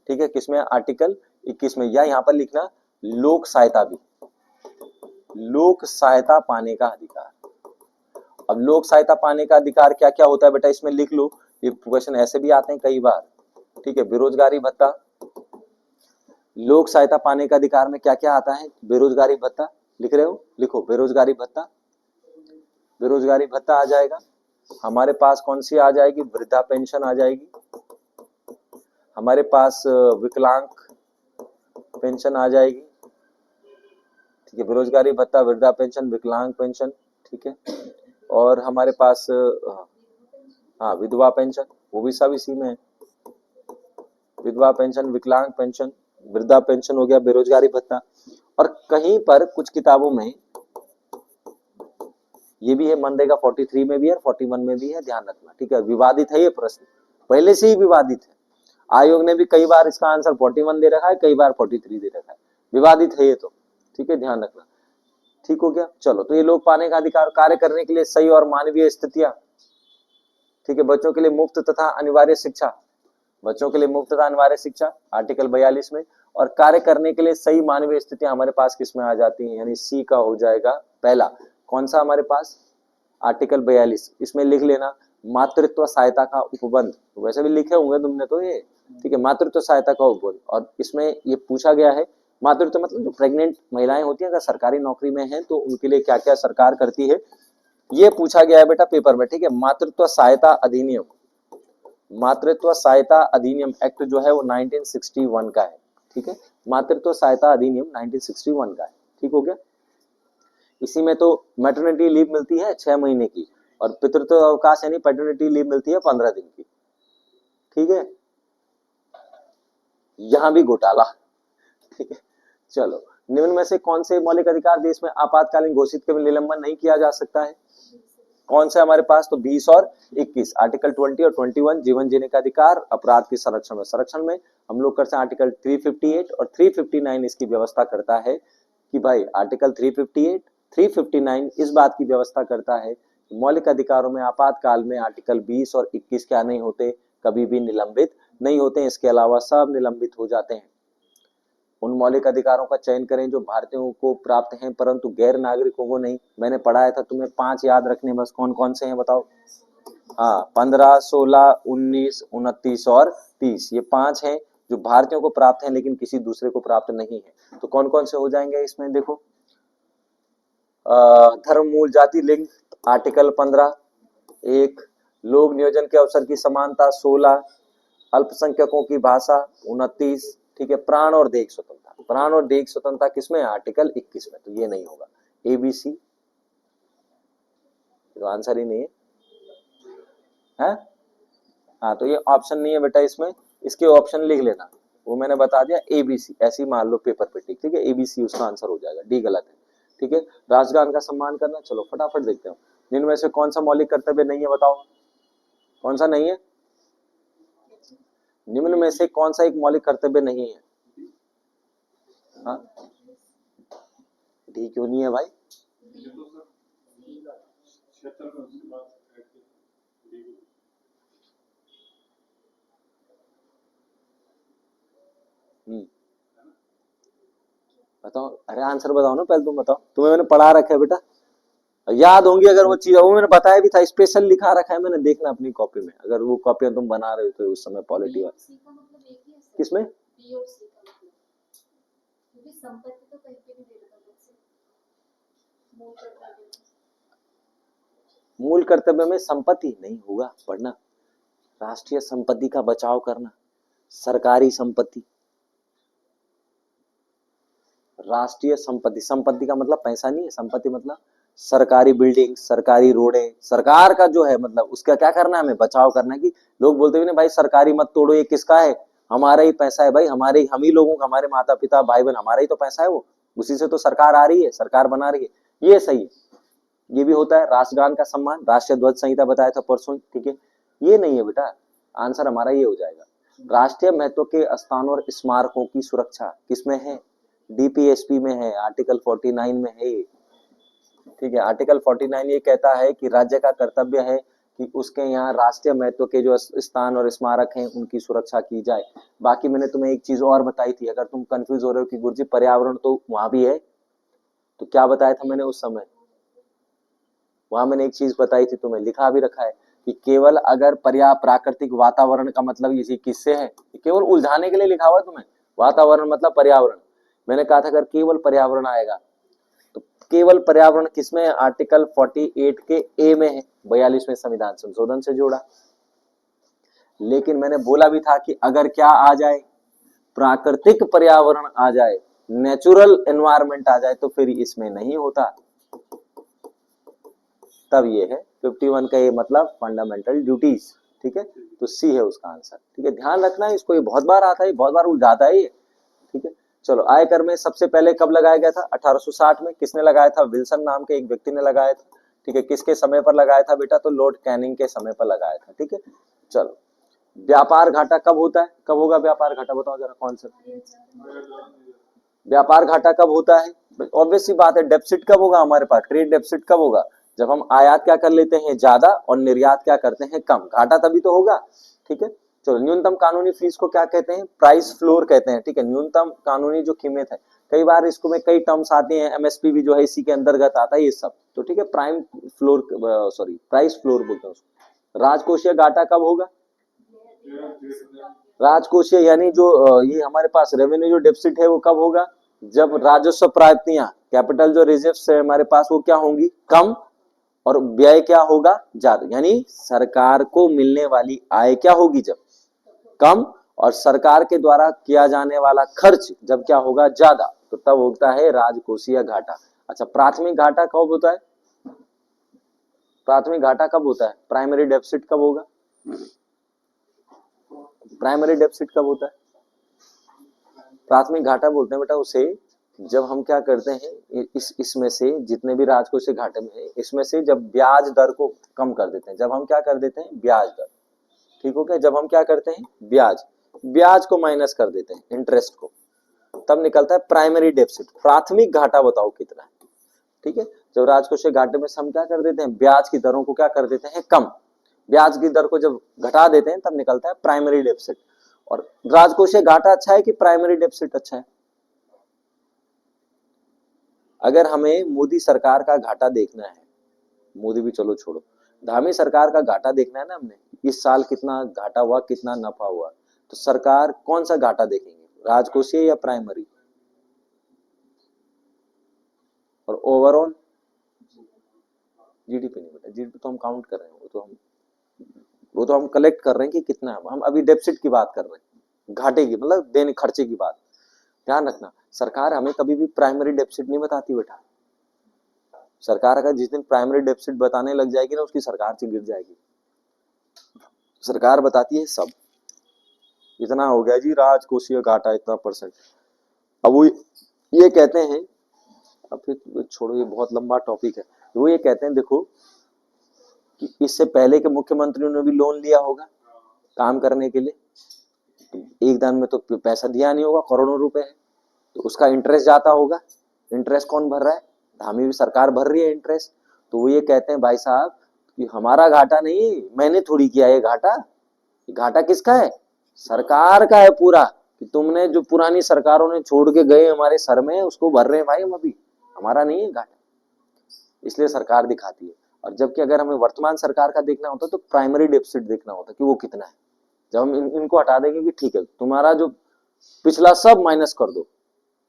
ठीक है, किसमें, आर्टिकल 21 में, या यहाँ पर लिखना लोक सहायता भी, लोक सहायता पाने का अधिकार। अब लोक सहायता पाने का अधिकार क्या क्या होता है बेटा, इसमें लिख लो, ये क्वेश्चन ऐसे भी आते हैं कई बार, ठीक है। बेरोजगारी भत्ता, लोक सहायता पाने का अधिकार में क्या क्या आता है, बेरोजगारी भत्ता, लिख रहे हो, लिखो बेरोजगारी भत्ता, बेरोजगारी भत्ता आ जाएगा। हमारे पास कौन सी आ जाएगी, वृद्धा पेंशन आ जाएगी, हमारे पास विकलांग पेंशन आ जाएगी, ठीक है। बेरोजगारी भत्ता, वृद्धा पेंशन, विकलांग पेंशन, ठीक है। और हमारे पास हाँ विधवा पेंशन, वो भी सब इसी में है। विधवा पेंशन, विकलांग पेंशन, वृद्धा पेंशन हो गया, बेरोजगारी भत्ता। और कहीं पर कुछ किताबों में ये भी है, मनरेगा 43 में भी है, 41 में भी है, ध्यान रखना, ठीक है। विवादित है ये प्रश्न, पहले से ही विवादित है। आयोग ने भी कई बार इसका आंसर 41 दे रखा है, कई बार 43 दे रखा है, विवादित है ये तो, ठीक है, ध्यान रखना। ठीक हो गया, चलो। तो ये लोग पाने का अधिकार, कार्य करने के लिए सही और मानवीय स्थितियां, ठीक है। बच्चों के लिए मुफ्त तथा अनिवार्य शिक्षा, बच्चों के लिए मुफ्त तथा अनिवार्य शिक्षा आर्टिकल 42 में। और कार्य करने के लिए सही मानवीय स्थितियां हमारे पास किसमें आ जाती हैं, यानी सी का हो जाएगा पहला। कौन सा हमारे पास, आर्टिकल 42, इसमें लिख लेना मातृत्व सहायता का उपबंध, वैसे भी लिखे होंगे तुमने तो ये, ठीक है, मातृत्व सहायता का उपबंध। और इसमें ये पूछा गया है, मातृत्व मतलब जो प्रेग्नेंट महिलाएं होती हैं, अगर सरकारी नौकरी में हैं तो उनके लिए क्या क्या सरकार करती है, ये पूछा गया है बेटा पेपर में, ठीक है। मातृत्व सहायता अधिनियम, मातृत्व सहायता अधिनियम एक्ट जो है वो 1961 का है, ठीक है। मातृत्व सहायता अधिनियम 1961 का है, ठीक हो गया। इसी में तो मैटरनिटी लीव मिलती है 6 महीने की, और पितृत्व अवकाश यानी पैटर्निटी लीव मिलती है 15 दिन की, ठीक है। यहां भी घोटाला, ठीक है। चलो, निम्न में से कौन से मौलिक अधिकार देश में आपातकालीन घोषित के निलंबन नहीं किया जा सकता है, कौन से हमारे पास, तो 20 और 21, आर्टिकल 20 और 21 जीवन जीने का अधिकार, अपराध के संरक्षण में, संरक्षण में हम लोग करते हैं आर्टिकल 358 और 359 इसकी व्यवस्था करता है कि भाई आर्टिकल 358 359 इस बात की व्यवस्था करता है कि मौलिक अधिकारों में आपातकाल में आर्टिकल 20 और 21 क्या नहीं होते, कभी भी निलंबित नहीं होते, इसके अलावा सब निलंबित हो जाते हैं। उन मौलिक अधिकारों का चयन करें जो भारतीयों को प्राप्त हैं परंतु गैर नागरिकों को नहीं। मैंने पढ़ाया था तुम्हें, 5 याद रखने बस, कौन कौन से हैं बताओ। हाँ, 15, 16, 19, 29 और 30, ये 5 हैं जो भारतीयों को प्राप्त हैं लेकिन किसी दूसरे को प्राप्त नहीं है। तो कौन कौन से हो जाएंगे इसमें, देखो, धर्म, मूल, जाति, लिंग, आर्टिकल 15 एक, लोक नियोजन के अवसर की समानता 16, अल्पसंख्यकों की भाषा 29, ठीक है। प्राण और देह स्वतंत्रता, प्राण और देह स्वतंत्रता किसमें, आर्टिकल 21 में, तो ये नहीं होगा, एबीसी तो आंसर ही नहीं है। हाँ, तो ये ऑप्शन नहीं है बेटा इसमें, इसके ऑप्शन लिख लेना, वो मैंने बता दिया, एबीसी ऐसी मान लो पेपर पे टिक, ठीक है, एबीसी उसका आंसर हो जाएगा, डी गलत है, ठीक है। राष्ट्रगान का सम्मान करना, चलो फटाफट देखते हो। निम्न में से कौन सा मौलिक कर्तव्य नहीं है बताओ, कौन सा नहीं है, निम्न में से कौन सा एक मौलिक कर्तव्य नहीं है, हाँ, डी क्यों नहीं है भाई, बताओ, अरे आंसर बताओ ना पहले, तुम बताओ, तुम्हें मैंने पढ़ा रखा है बेटा, याद होंगी अगर वो चीज, वो मैंने बताया भी था, स्पेशल लिखा रखा है मैंने, देखना अपनी कॉपी में, अगर वो कॉपियां तुम बना रहे हो तो उस समय पॉलिटी वाली, किसमें, मूल कर्तव्य में संपत्ति नहीं होगा, पढ़ना, राष्ट्रीय संपत्ति का बचाव करना, सरकारी संपत्ति, राष्ट्रीय संपत्ति, संपत्ति का मतलब पैसा नहीं है, संपत्ति मतलब सरकारी बिल्डिंग, सरकारी रोडें, सरकार का जो है मतलब उसका क्या करना है, हमें बचाव करना है। कि लोग बोलते हुए ना भाई सरकारी मत तोड़ो, ये किसका है, हमारा ही पैसा है भाई, हमारे हम ही लोगों का, हमारे माता पिता भाई बहन, हमारा ही तो पैसा है, वो उसी से तो सरकार आ रही है, सरकार बना रही है, ये सही है। ये भी होता है राष्ट्रगान का सम्मान, राष्ट्रीय ध्वज संहिता बताया था परसों, ठीक है, ये नहीं है बेटा, आंसर हमारा ये हो जाएगा। राष्ट्रीय महत्व के स्थानों और स्मारकों की सुरक्षा किसमें है, डीपीएसपी में है, आर्टिकल 49 में है, ठीक है। आर्टिकल 49 ये कहता है कि राज्य का कर्तव्य है कि उसके यहाँ राष्ट्रीय महत्व के जो स्थान और स्मारक हैं उनकी सुरक्षा की जाए। बाकी मैंने तुम्हें एक चीज और बताई थी, अगर तुम कंफ्यूज हो रहे हो कि गुरुजी पर्यावरण तो वहां भी है, तो क्या बताया था मैंने उस समय, वहां मैंने एक चीज बताई थी, तुम्हें लिखा भी रखा है कि केवल अगर प्राकृतिक वातावरण का मतलब इसी किससे है, केवल उलझाने के लिए लिखा हुआ है तुम्हें, वातावरण मतलब पर्यावरण। मैंने कहा था अगर केवल पर्यावरण आएगा तो केवल पर्यावरण किसमें है, आर्टिकल 48 के ए में है, 42वें संविधान संशोधन से जोड़ा। लेकिन मैंने बोला भी था कि अगर क्या आ जाए, प्राकृतिक पर्यावरण आ जाए, नेचुरल एनवायरनमेंट आ जाए, तो फिर इसमें नहीं होता। तब ये है 51 का ये मतलब फंडामेंटल ड्यूटीज, ठीक है, तो सी है उसका आंसर, ठीक है, ध्यान रखना है इसको, ये बहुत बार आता है, बहुत बार उलझाता है ये, ठीक है। चलो, आयकर में सबसे पहले कब लगाया गया था, 1860 में। किसने लगाया था, विल्सन नाम के एक व्यक्ति ने लगाया था, ठीक है। किसके समय पर लगाया था बेटा, तो लॉर्ड कैनिंग के समय पर लगाया था, ठीक है। चलो, व्यापार घाटा कब होता है, कब होगा व्यापार घाटा, बताओ जरा कॉन्सेप्ट, व्यापार घाटा कब होता है, ऑब्वियस सी बात है, डेफिसिट कब होगा हमारे पास, ट्रेड डेफिसिट कब होगा, जब हम आयात क्या कर लेते हैं ज्यादा और निर्यात क्या करते हैं कम, घाटा तभी तो होगा, ठीक है। चलो, न्यूनतम कानूनी फीस को क्या कहते हैं, प्राइस फ्लोर कहते हैं, ठीक है, न्यूनतम कानूनी जो कीमत है, कई बार इसको में कई टर्म्स आते हैं, एमएसपी भी जो है इसी के अंतर्गत आता है ये सब, तो ठीक है, prime floor, sorry price floor बोलते हैं उसको। राजकोषीय घाटा कब होगा, राजकोषीय यानी जो ये हमारे पास रेवेन्यू जो डेफिसिट है वो कब होगा, जब राजस्व प्राप्तियां, कैपिटल जो रिजर्व है हमारे पास वो क्या होंगी, कम, और व्यय क्या होगा, ज्यादा, यानी सरकार को मिलने वाली आय क्या होगी जब कम, और सरकार के द्वारा किया जाने वाला खर्च जब क्या होगा ज्यादा, तो तब होता है राजकोषीय घाटा। अच्छा, प्राथमिक घाटा कब होता है, प्राथमिक घाटा कब होता है, प्राइमरी डेफिसिट कब होगा, प्राइमरी डेफिसिट कब होता है, प्राथमिक घाटा बोलते हैं बेटा उसे जब हम क्या करते हैं, इसमें से जितने भी राजकोषीय घाटे में है, इसमें से जब ब्याज दर को कम कर देते हैं, जब हम क्या कर देते हैं, ब्याज दर, ठीक हो गया, जब हम क्या करते हैं, ब्याज को माइनस कर देते हैं, इंटरेस्ट को, तब निकलता है प्राइमरी डेफिसिट। प्राथमिक घाटा बताओ कितना है, ठीक है, जब राजकोषीय घाटे में हम क्या कर देते हैं, ब्याज की दरों को क्या कर देते हैं कम, ब्याज की दर को जब घटा देते हैं तब निकलता है प्राइमरी डेफिसिट। और राजकोषीय घाटा अच्छा है कि प्राइमरी डेफिसिट अच्छा है, अगर हमें मोदी सरकार का घाटा देखना है, मोदी भी चलो छोड़ो, धामी सरकार का घाटा देखना है ना, हमने इस साल कितना घाटा हुआ, कितना नफा हुआ, तो सरकार कौन सा घाटा देखेंगे, राजकोषीय या प्राइमरी, और ओवरऑल जीडीपी नहीं बेटा, जीडीपी तो हम काउंट कर रहे हैं, वो तो हम कलेक्ट कर रहे हैं कि कितना है, हम अभी डेफिसिट की बात कर रहे हैं, घाटे की मतलब देने खर्चे की बात। ध्यान रखना, सरकार हमें कभी भी प्राइमरी डेफिसिट नहीं बताती बेटा, सरकार अगर जिस दिन प्राइमरी डेफिसिट बताने लग जाएगी ना, उसकी सरकार से गिर जाएगी। सरकार बताती है सब, इतना हो गया जी राजकोषीय घाटा इतना परसेंट, अब वो ये कहते हैं, अब फिर छोड़ो ये बहुत लंबा टॉपिक है, वो ये कहते हैं देखो कि इससे पहले के मुख्यमंत्रियों ने भी लोन लिया होगा काम करने के लिए, एक दान में तो पैसा दिया नहीं होगा, करोड़ों रुपए है, तो उसका इंटरेस्ट जाता होगा, इंटरेस्ट कौन भर रहा है, धामी भी सरकार भर रही है इंटरेस्ट। तो वो ये कहते हैं भाई साहब कि हमारा घाटा नहीं, मैंने थोड़ी किया ये घाटा किसका है, सरकार का है पूरा, कि तुमने जो पुरानी सरकारों ने छोड़ के गए हमारे सर में, उसको भर रहे हैं भाई हम अभी, हमारा नहीं है घाटा, इसलिए सरकार दिखाती है। और जबकि अगर हमें वर्तमान सरकार का देखना होता तो प्राइमरी डेफिसिट देखना होता कि वो कितना है, जब हम इनको हटा देंगे कि ठीक है तुम्हारा जो पिछला सब माइनस कर दो,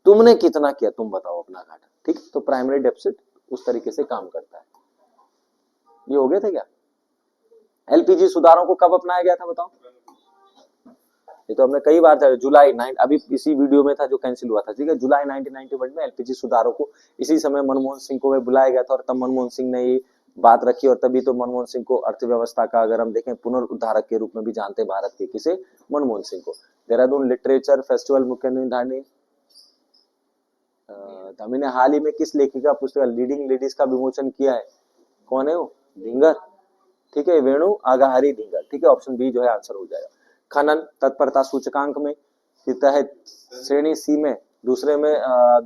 तुमने कितना किया तुम बताओ अपना घाटा, ठीक, तो प्राइमरी डेफिसिट उस तरीके से काम करता है। ये हो गया था क्या, एलपीजी सुधारों को कब अपनाया गया था बताओ, ये तो हमने कई बार था, जुलाई 9 अभी इसी वीडियो में था जो कैंसिल हुआ था, ठीक है। जुलाई 1991 में एलपीजी सुधारों को इसी समय मनमोहन सिंह को बुलाया गया था और तब मनमोहन सिंह ने ये बात रखी और तभी तो मनमोहन सिंह को अर्थव्यवस्था का अगर हम देखें पुनरुद्धारक के रूप में भी जानते हैं भारत के, किसे, मनमोहन सिंह को। देहरादून लिटरेचर फेस्टिवल मुख्य निधानी धामी ने हाल ही में किस लेखिका पुस्तक लीडिंग लेडीज का विमोचन किया है, कौन है वो, धिंगर, ठीक है, वेणु आगाहरी धिंगर, ठीक है, ऑप्शन बी जो है आंसर हो जाएगा। खनन तत्परता सूचकांक में के तहत श्रेणी सी में दूसरे में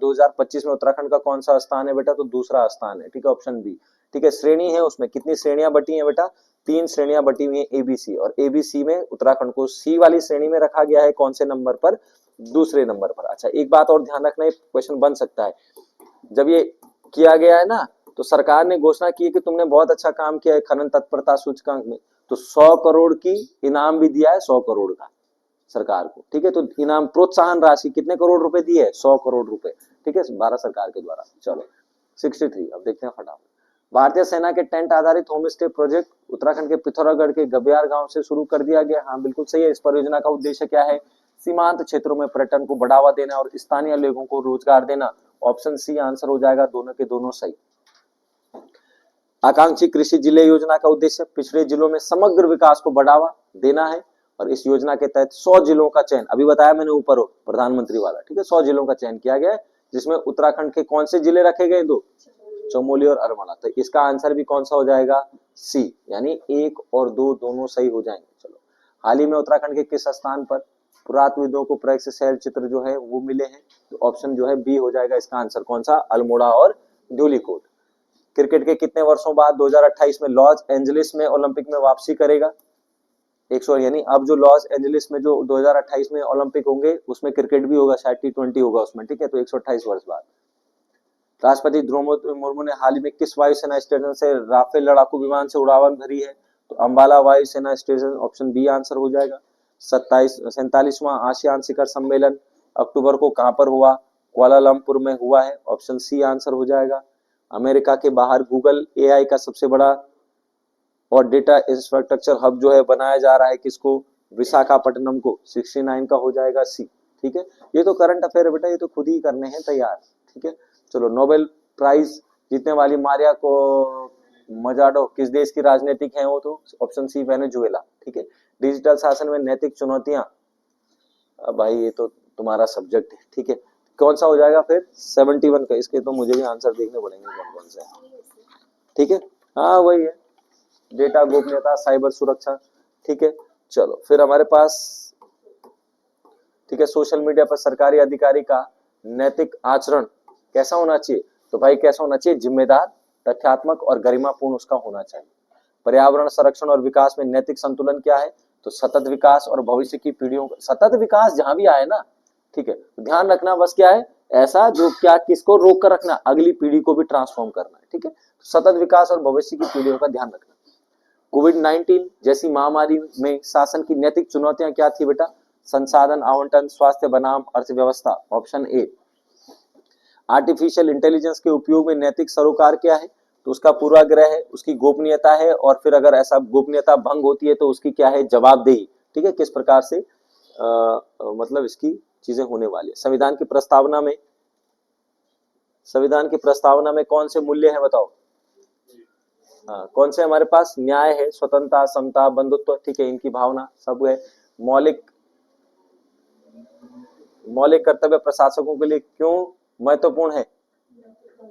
2025 में उत्तराखंड का कौन सा स्थान है बेटा, तो दूसरा स्थान है, ठीक है, ऑप्शन बी, ठीक है। श्रेणी है उसमें कितनी श्रेणियां बटी हैं बेटा, 3 श्रेणियां बटी हुई है एबीसी, और एबीसी में उत्तराखंड को सी वाली श्रेणी में रखा गया है, कौन से नंबर पर, दूसरे नंबर पर। अच्छा एक बात और ध्यान रखना, एक क्वेश्चन बन सकता है, जब ये किया गया है ना तो सरकार ने घोषणा की है कि तुमने बहुत अच्छा काम किया है खनन तत्परता सूचकांक में, तो 100 करोड़ की इनाम भी दिया है, 100 करोड़ का सरकार को, ठीक है। तो इनाम प्रोत्साहन राशि कितने करोड़ रुपए दी है, 100 करोड़ रुपए, ठीक है, भारत सरकार के द्वारा। चलो 63 अब देखते हैं फटाफट। भारतीय सेना के टेंट आधारित होम स्टे प्रोजेक्ट उत्तराखंड के पिथौरागढ़ के गबियार गांव से शुरू कर दिया गया, हाँ बिल्कुल सही है। इस परियोजना का उद्देश्य क्या है, सीमांत क्षेत्रों में पर्यटन को बढ़ावा देना और स्थानीय लोगों को रोजगार देना, ऑप्शन सी आंसर हो जाएगा, दोनों के दोनों सही। आकांक्षी कृषि जिले योजना का उद्देश्य पिछड़े जिलों में समग्र विकास को बढ़ावा देना है और इस योजना के तहत 100 जिलों का चयन, अभी बताया मैंने ऊपर हो प्रधानमंत्री वाला, ठीक है, 100 जिलों का चयन किया गया है, जिसमें उत्तराखंड के कौन से जिले रखे गए, 2, चमोली और अरमाला। तो इसका आंसर भी कौन सा हो जाएगा, सी, यानी 1 और 2 दोनों सही हो जाएंगे। चलो हाल ही में उत्तराखंड के किस स्थान पर पुरातत्वविदों को प्रैक्स शैल चित्र जो है वो मिले हैं, तो ऑप्शन जो है बी हो जाएगा इसका आंसर, कौन सा, अल्मोड़ा और धूलिकोट। क्रिकेट के कितने वर्षों बाद 2028 में लॉस एंजलिस में ओलंपिक में वापसी करेगा, 100, यानी अब जो लॉस एंजलिस में जो 2028 में ओलंपिक होंगे उसमें क्रिकेट भी होगा, शायद T20 होगा उसमें, ठीक है, तो 128 वर्ष बाद। राष्ट्रपति द्रौपदी मुर्मू ने हाल ही में किस वायुसेना स्टेशन से राफेल लड़ाकू विमान से उड़ान भरी है, तो अंबाला वायुसेना स्टेशन, ऑप्शन बी आंसर हो जाएगा। 47वां आसियान शिखर सम्मेलन अक्टूबर को कहां पर हुआ, कुआलालंपुर में हुआ है, ऑप्शन सी आंसर हो जाएगा। अमेरिका के बाहर गूगल एआई का सबसे बड़ा और डेटा इंफ्रास्ट्रक्चर हब जो है बनाया जा रहा है किसको, विशाखापट्टनम को, 69 का हो जाएगा सी, ठीक है। ये तो करंट अफेयर है बेटा, ये तो खुद ही करने हैं तैयार, ठीक है। चलो नोबेल प्राइज जीतने वाली मारिया को मजाडो किस देश की राजनीतिक है, वो तो ऑप्शन सी वेनेजुएला, ठीक है। डिजिटल शासन में नैतिक चुनौतियां, भाई ये तो तुम्हारा सब्जेक्ट है, ठीक है, कौन सा हो जाएगा फिर, 71 का, इसके तो मुझे भी आंसर देखने पड़ेंगे कौन कौन से, ठीक है, हाँ वही है, डेटा गोपनीयता, साइबर सुरक्षा, ठीक है। चलो फिर हमारे पास, ठीक है, सोशल मीडिया पर सरकारी अधिकारी का नैतिक आचरण कैसा होना चाहिए, तो भाई कैसा होना चाहिए, जिम्मेदार, तथ्यात्मक और गरिमापूर्ण उसका होना चाहिए। पर्यावरण संरक्षण और विकास में नैतिक संतुलन क्या है, तो सतत विकास और भविष्य की पीढ़ियों का, सतत विकास जहां भी आए ना, ठीक है, ध्यान रखना बस क्या है, ऐसा जो क्या किसको रोक कर रखना, अगली पीढ़ी को भी ट्रांसफॉर्म करना है, ठीक है, सतत विकास और भविष्य की पीढ़ियों का ध्यान रखना। कोविड-19 जैसी महामारी में शासन की नैतिक चुनौतियां क्या थी बेटा, संसाधन आवंटन, स्वास्थ्य बनाम अर्थव्यवस्था, ऑप्शन ए। आर्टिफिशियल इंटेलिजेंस के उपयोग में नैतिक सरोकार क्या है, तो उसका पूर्वाग्रह है, उसकी गोपनीयता है, और फिर अगर ऐसा गोपनीयता भंग होती है तो उसकी क्या है, जवाबदेही, ठीक है, किस प्रकार से मतलब इसकी चीजें होने वाली है। संविधान की प्रस्तावना में कौन से मूल्य है बताओ, हाँ कौन से हमारे पास, न्याय है, स्वतंत्रता, समता, बंधुत्व, ठीक है, इनकी भावना सब है। मौलिक कर्तव्य प्रशासकों के लिए क्यों महत्वपूर्ण है,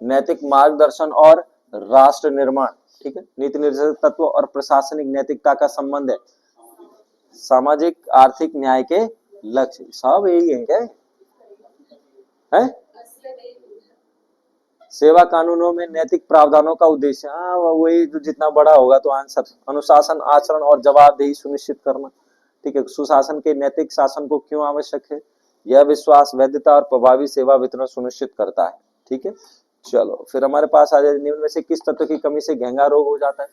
नैतिक मार्गदर्शन और राष्ट्र निर्माण, ठीक है, नीति निर्देशक तत्व और प्रशासनिक नैतिकता का संबंध है, सामाजिक आर्थिक न्याय के लक्ष्य, सब यही है क्या है? सेवा कानूनों में नैतिक प्रावधानों का उद्देश्य, हाँ वही जो जितना बड़ा होगा तो आंसर, अनुशासन, आचरण और जवाबदेही सुनिश्चित करना, ठीक है। सुशासन के नैतिक शासन को क्यों आवश्यक है, यह विश्वास, वैधता और प्रभावी सेवा वितरण सुनिश्चित करता है, ठीक है। चलो फिर हमारे पास आ जाए, निम्न में से किस तत्व की कमी से घेंगा रोग हो जाता है,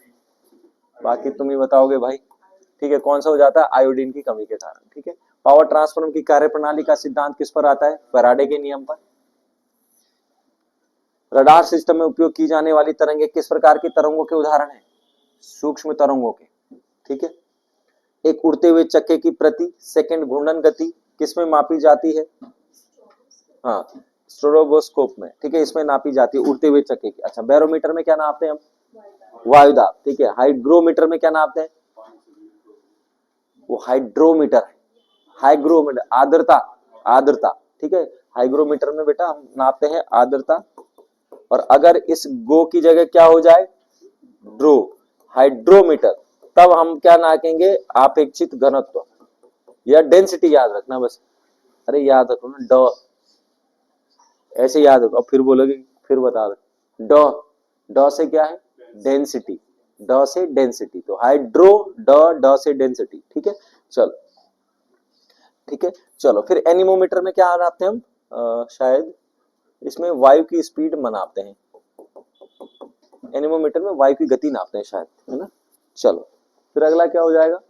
बाकी तुम ही बताओगे भाई, ठीक है, कौन सा हो जाता है, आयोडीन की कमी के कारण, ठीक है। पावर ट्रांसफॉर्मर की कार्यप्रणाली का सिद्धांत किस पर आता है, फैराडे के नियम पर। रडार सिस्टम में उपयोग की जाने वाली तरंगे किस प्रकार की तरंगों के उदाहरण है, सूक्ष्म तरंगों के, ठीक है। एक उड़ते हुए चक्के की प्रति सेकंड घूर्णन गति किसमें मापी जाती है? हाँ, स्ट्रोबोस्कोप में, ठीक है, इसमें नापी जाती है उड़ते हुए चक्के की। अच्छा, बैरोमीटर में क्या नापते हैं हम? वायुदाब, ठीक है। हाइड्रोमीटर में क्या नापते हैं? वो हाइड्रोमीटर है, हाइग्रोमीटर आर्द्रता, आर्द्रता, ठीक है। हाइग्रोमीटर में बेटा हम नापते हैं आर्द्रता, और अगर इस गो की जगह क्या हो जाए? ड्रो, हाइड्रोमीटर, तब हम क्या नापेंगे? आपेक्षिक घनत्व या डेंसिटी, याद रखना बस। अरे याद रखो ना, ड, ऐसे याद रखो। अब फिर बोलोगे, फिर बता दो। ड, ड से क्या है? डेंसिटी, ड से डेंसिटी, तो हाइड्रो, ड, ड से डेंसिटी, ठीक है। चलो, ठीक है, चलो फिर एनीमोमीटर में क्या नापते हैं हम? शायद इसमें वायु की स्पीड नापते हैं। एनीमोमीटर में वायु की गति नापते हैं शायद, है ना। चलो फिर अगला क्या हो जाएगा?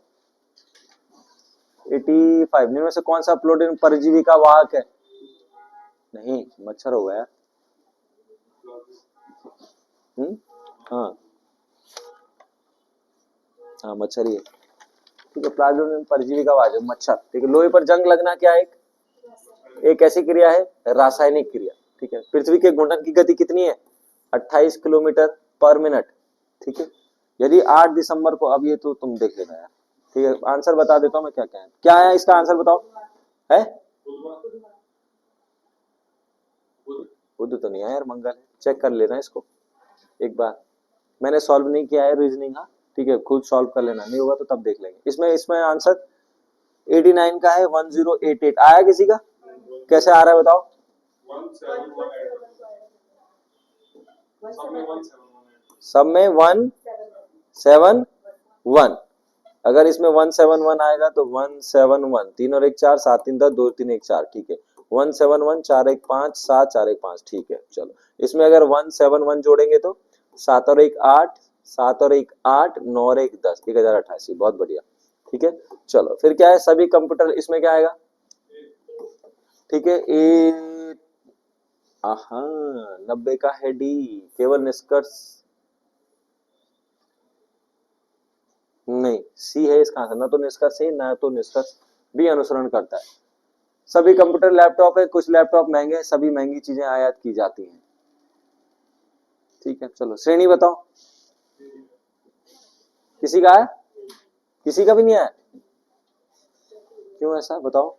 85, इनमें से कौन सा प्रोटीन परजीवी का वाहक है? नहीं, मच्छर हो गया। हाँ हाँ, मच्छर ही है, ठीक है। प्लाज्मोडियम परजीवी का वाहक है मच्छर, ठीक है। लोहे पर जंग लगना क्या है? एक ऐसी क्रिया है, रासायनिक क्रिया, ठीक है। पृथ्वी के घूर्णन की गति कितनी है? 28 किलोमीटर पर मिनट, ठीक है। यदि 8 दिसंबर को, अब ये तो तुम देख लेना यार, ठीक है। आंसर बता देता हूं मैं, क्या क्या है, क्या है इसका आंसर बताओ। है बुध तो नहीं है यार, मंगल है। चेक कर लेना इसको एक बार, मैंने सॉल्व नहीं किया है रीजनिंग, हाँ ठीक है, खुद सॉल्व कर लेना, नहीं होगा तो तब देख लेंगे। इसमें इसमें आंसर 89 का है, 1088 आया किसी का? कैसे आ रहा है बताओ? सब में 171, अगर इसमें 171 आएगा तो 171, 3 और 1 4, 7 3 10, 2 3 1 4, ठीक है। 171, 4 1 5, 7 4 1 5, ठीक है। चलो इसमें अगर 171 जोड़ेंगे तो 7 और 1 8, 7 और 1 8, 9 और 1 10, 1088, बहुत बढ़िया, ठीक है। चलो फिर क्या है, सभी कंप्यूटर, इसमें क्या आएगा? ठीक है, ए, हाँ 90 का है डी, केवल निष्कर्ष नहीं, सी है इसका आंसर, ना तो निष्कर्ष है ना तो निष्कर्ष भी अनुसरण करता है। सभी कंप्यूटर लैपटॉप है, कुछ लैपटॉप महंगे हैं, सभी महंगी चीजें आयात की जाती हैं, ठीक है। चलो श्रेणी बताओ, किसी का है? किसी का भी नहीं आया, क्यों ऐसा बताओ?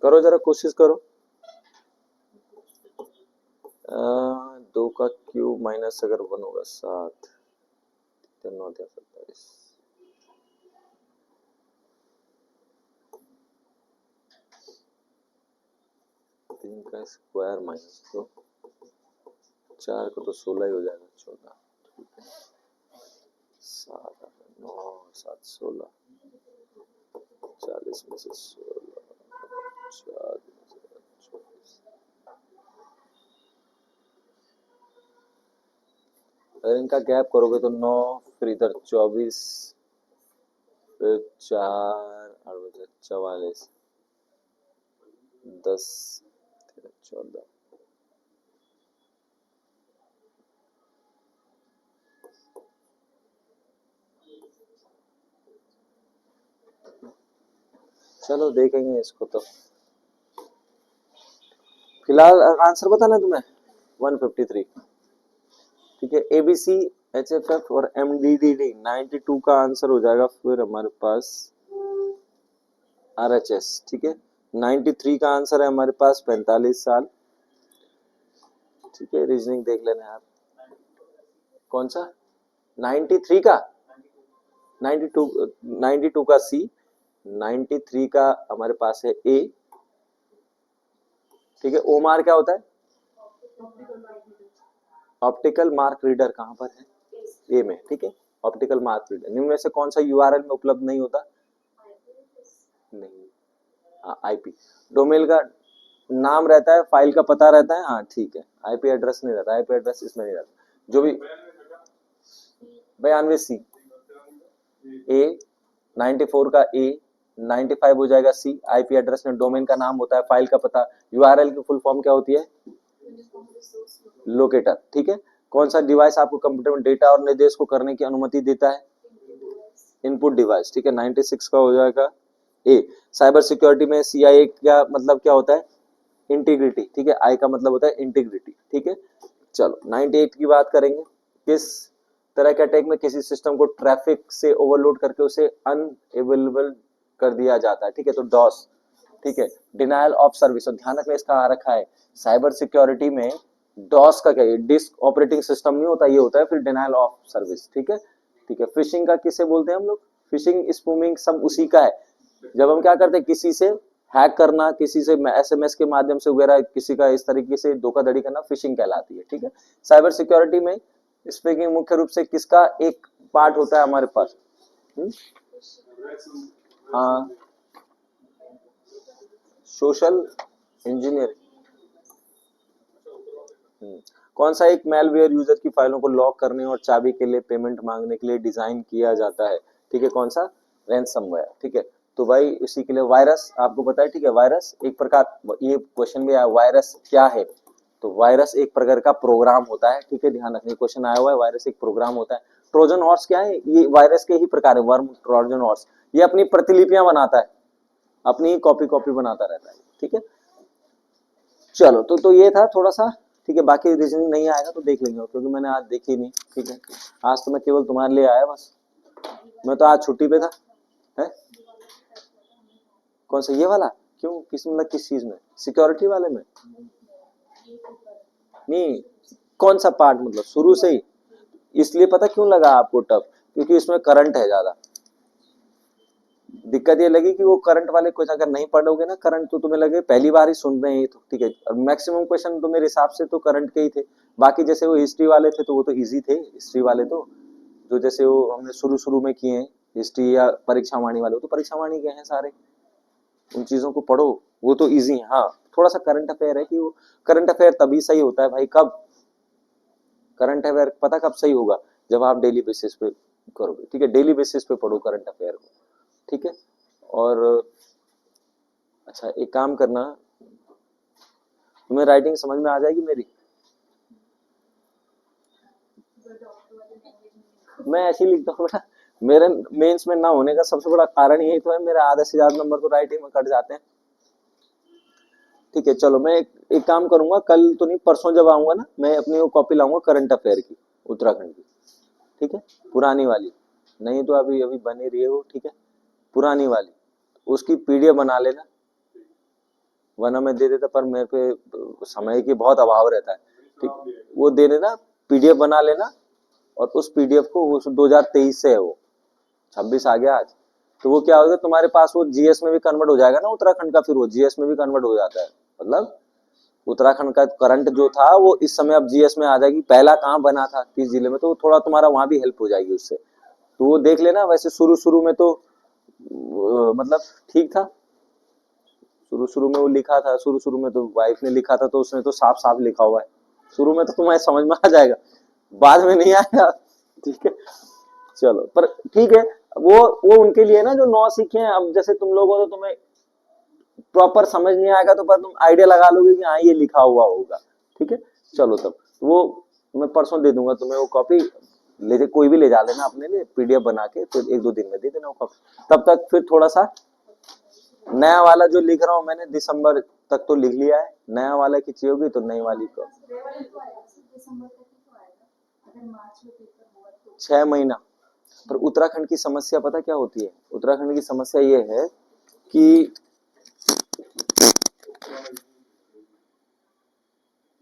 करो जरा कोशिश करो। 2 का क्यूब माइनस अगर 1 होगा 7, 9 27, 3 का स्क्वायर माइनस 2, 4 को तो 16 ही हो जाएगा, 14, 7 9 7 16, 40 में से 16, 4 में से 24, अगर इनका गैप करोगे तो 9, फिर इधर 24, फिर 4 और 44, 10, 14, चलो देखेंगे इसको तो। फिलहाल आंसर बताना तुम्हें 153, ठीक है। एबीसी, एचएफएफ और एमडीडीडी 92 का आंसर हो जाएगा। फिर हमारे पास आरएचएस, ठीक है। 93 का आंसर है हमारे पास 45 साल, ठीक है। रीजनिंग देख लेना आप, कौन सा 93 का, 92, 92 का सी, 93 का हमारे पास है ए, ठीक है। ओमार क्या होता है? ऑप्टिकल मार्क रीडर, कहां पर है? ए में, ठीक है। ऑप्टिकल मार्क रीडर निम्न में से कौन सा यूआरएल में उपलब्ध नहीं होता? नहीं, हाँ आईपी। डोमेन का नाम रहता है, फाइल का पता रहता है, हाँ ठीक है। आईपी एड्रेस नहीं रहता, आईपी एड्रेस इसमें नहीं रहता। जो भी 92 सी, ए 94 का ए, 95 हो जाएगा सी। आईपी एड्रेस में डोमेन का नाम होता है, फाइल का पता। यूआरएल की फुल फॉर्म क्या होती है? लोकेटर, ठीक है। कौन सा डिवाइस आपको कंप्यूटर में डेटा और निर्देश को करने की अनुमति देता है? इनपुट डिवाइस, ठीक है। 96 का हो जाएगा ए। साइबर सिक्योरिटी में CIA का मतलब क्या होता है, इंटीग्रिटी, ठीक है। आई का मतलब होता है इंटीग्रिटी, ठीक है। चलो 98 की बात करेंगे। किस तरह के अटैक में किसी सिस्टम को ट्रैफिक से ओवरलोड करके उसे अनअवेलेबल कर दिया जाता है, ठीक है। तो डॉस, ठीक है, डिनायल ऑफ सर्विस। और ध्यान रखना इसका आ रखा है साइबर सिक्योरिटी में डॉस का क्या है, डिस्क ऑपरेटिंग सिस्टम नहीं होता, ये होता है फिर डिनायल ऑफ सर्विस, ठीक है। ठीक है, फिशिंग का किसे बोलते हैं हम लोग, फिशिंग स्पूमिंग सब उसी का है। जब हम क्या करते हैं, किसी से हैक करना, किसी से SMS के माध्यम से वगैरह किसी का इस तरीके से धोखाधड़ी करना फिशिंग कहलाती है, ठीक है। साइबर सिक्योरिटी में स्पीकिंग मुख्य रूप से किसका एक पार्ट होता है हमारे पास, हाँ, सोशल इंजीनियरिंग। कौन सा एक मैलवेयर यूजर की फाइलों को लॉक करने और चाबी के लिए पेमेंट मांगने के लिए डिजाइन किया जाता है, ठीक है। कौन सा, रैनसमवेयर, ठीक है। तो भाई इसी के लिए वायरस आपको पता है, ठीक है। वायरस एक प्रकार, ये क्वेश्चन भी आया वायरस क्या है, तो वायरस एक प्रकार का प्रोग्राम होता है, ठीक है। ध्यान रखने, क्वेश्चन आया हुआ है, वायरस एक प्रोग्राम होता है। ट्रोजन हॉर्स क्या है, ये वायरस के ही प्रकार है, वर्म, ट्रोजन हॉर्स। ये अपनी प्रतिलिपियां बनाता है, अपनी कॉपी कॉपी बनाता रहता है, ठीक है। चलो तो ये था थोड़ा सा, ठीक है। बाकी रीजनिंग नहीं आएगा तो देख लेंगे, क्योंकि मैंने आज देखी नहीं, ठीक है। आज तो मैं केवल तुम्हारे लिए आया बस, मैं तो आज छुट्टी पे था, है। कौन सा ये वाला, क्यों, किस मतलब किस चीज में, सिक्योरिटी वाले में नहीं, कौन सा पार्ट मतलब शुरू से ही, इसलिए पता क्यों लगा आपको टफ, क्योंकि इसमें करंट है ज्यादा। दिक्कत ये लगी कि वो करंट वाले क्वेश्चन अगर नहीं पढ़ोगे ना करंट, तो तुम्हें लगे पहली बार ही सुन रहे हैं, तो ठीक है। और मैक्सिमम क्वेश्चन तो मेरे हिसाब से तो करंट के ही थे। बाकी जैसे वो हिस्ट्री वाले थे तो वो तो इजी थे, हिस्ट्री वाले तो जो जैसे वो हमने शुरू शुरू में किए हैं हिस्ट्री, या परीक्षा वाणी वाले, वो तो परीक्षा वाणी के हैं सारे, उन चीजों को पढ़ो, वो तो इजी है। हाँ, थोड़ा सा करंट अफेयर है कि वो करंट अफेयर तभी सही होता है भाई, कब करंट अफेयर पता कब सही होगा, जब आप डेली बेसिस पे करोगे, ठीक है। डेली बेसिस पे पढ़ो करंट अफेयर को, ठीक है। और अच्छा एक काम करना, तुम्हें राइटिंग समझ में आ जाएगी मेरी, मैं ऐसे ही लिखता हूँ बेटा। मेरे मेंस में ना होने का सबसे बड़ा कारण यही तो है, मेरा आधे से ज्यादा नंबर तो राइटिंग में कट जाते हैं, ठीक है। चलो मैं एक काम करूंगा, कल तो नहीं परसों जब आऊंगा ना, मैं अपनी वो कॉपी लाऊंगा करंट अफेयर की, उत्तराखंड की, ठीक है, पुरानी वाली, नहीं तो अभी अभी बनी रही है वो, ठीक है, पुरानी वाली, उसकी PDF बना लेना, वरना मैं दे देता, पर मेरे पे समय की बहुत अभाव रहता है, ठीक, वो दे देना, PDF बना लेना। और उस PDF को, वो 2023 से है वो, 26 आ गया आज, तो वो क्या होगा तुम्हारे पास, वो GS में भी कन्वर्ट हो जाएगा ना उत्तराखंड का, फिर वो GS में भी कन्वर्ट हो जाता है, मतलब उत्तराखंड का करंट जो था वो इस समय अब GS में आ जाएगी, पहला कहाँ बना था किस जिले में, तो थोड़ा तुम्हारा वहां भी हेल्प हो जाएगी उससे, तो वो देख लेना। वैसे शुरू शुरू में तो मतलब ठीक था, शुरू शुरू में वो लिखा था, शुरू शुरू में तो वाइफ ने लिखा था, तो उसने तो साफ साफ लिखा हुआ है, शुरू में तो तुम्हें समझ में आ जाएगा, बाद में नहीं आएगा, ठीक है। चलो पर ठीक है, वो उनके लिए ना जो नौ सीखे हैं, अब जैसे तुम लोग हो तो तुम्हें प्रॉपर समझ नहीं आएगा, तो पर तुम आइडिया लगा लोगे कि हाँ ये लिखा हुआ होगा, ठीक है। चलो तब वो मैं परसों दे दूंगा तुम्हें वो कॉपी, ले कोई भी ले जा लेना अपने लिए, PDF बना के, फिर 1-2 दिन में दे देना वो कॉपी। तब तक फिर थोड़ा सा नया वाला जो लिख रहा हूँ मैंने, दिसंबर तक तो लिख लिया है, नया वाला की चाहिए होगी तो नई वाली को 6 महीना। पर उत्तराखंड की समस्या पता क्या होती है, उत्तराखंड की समस्या ये है कि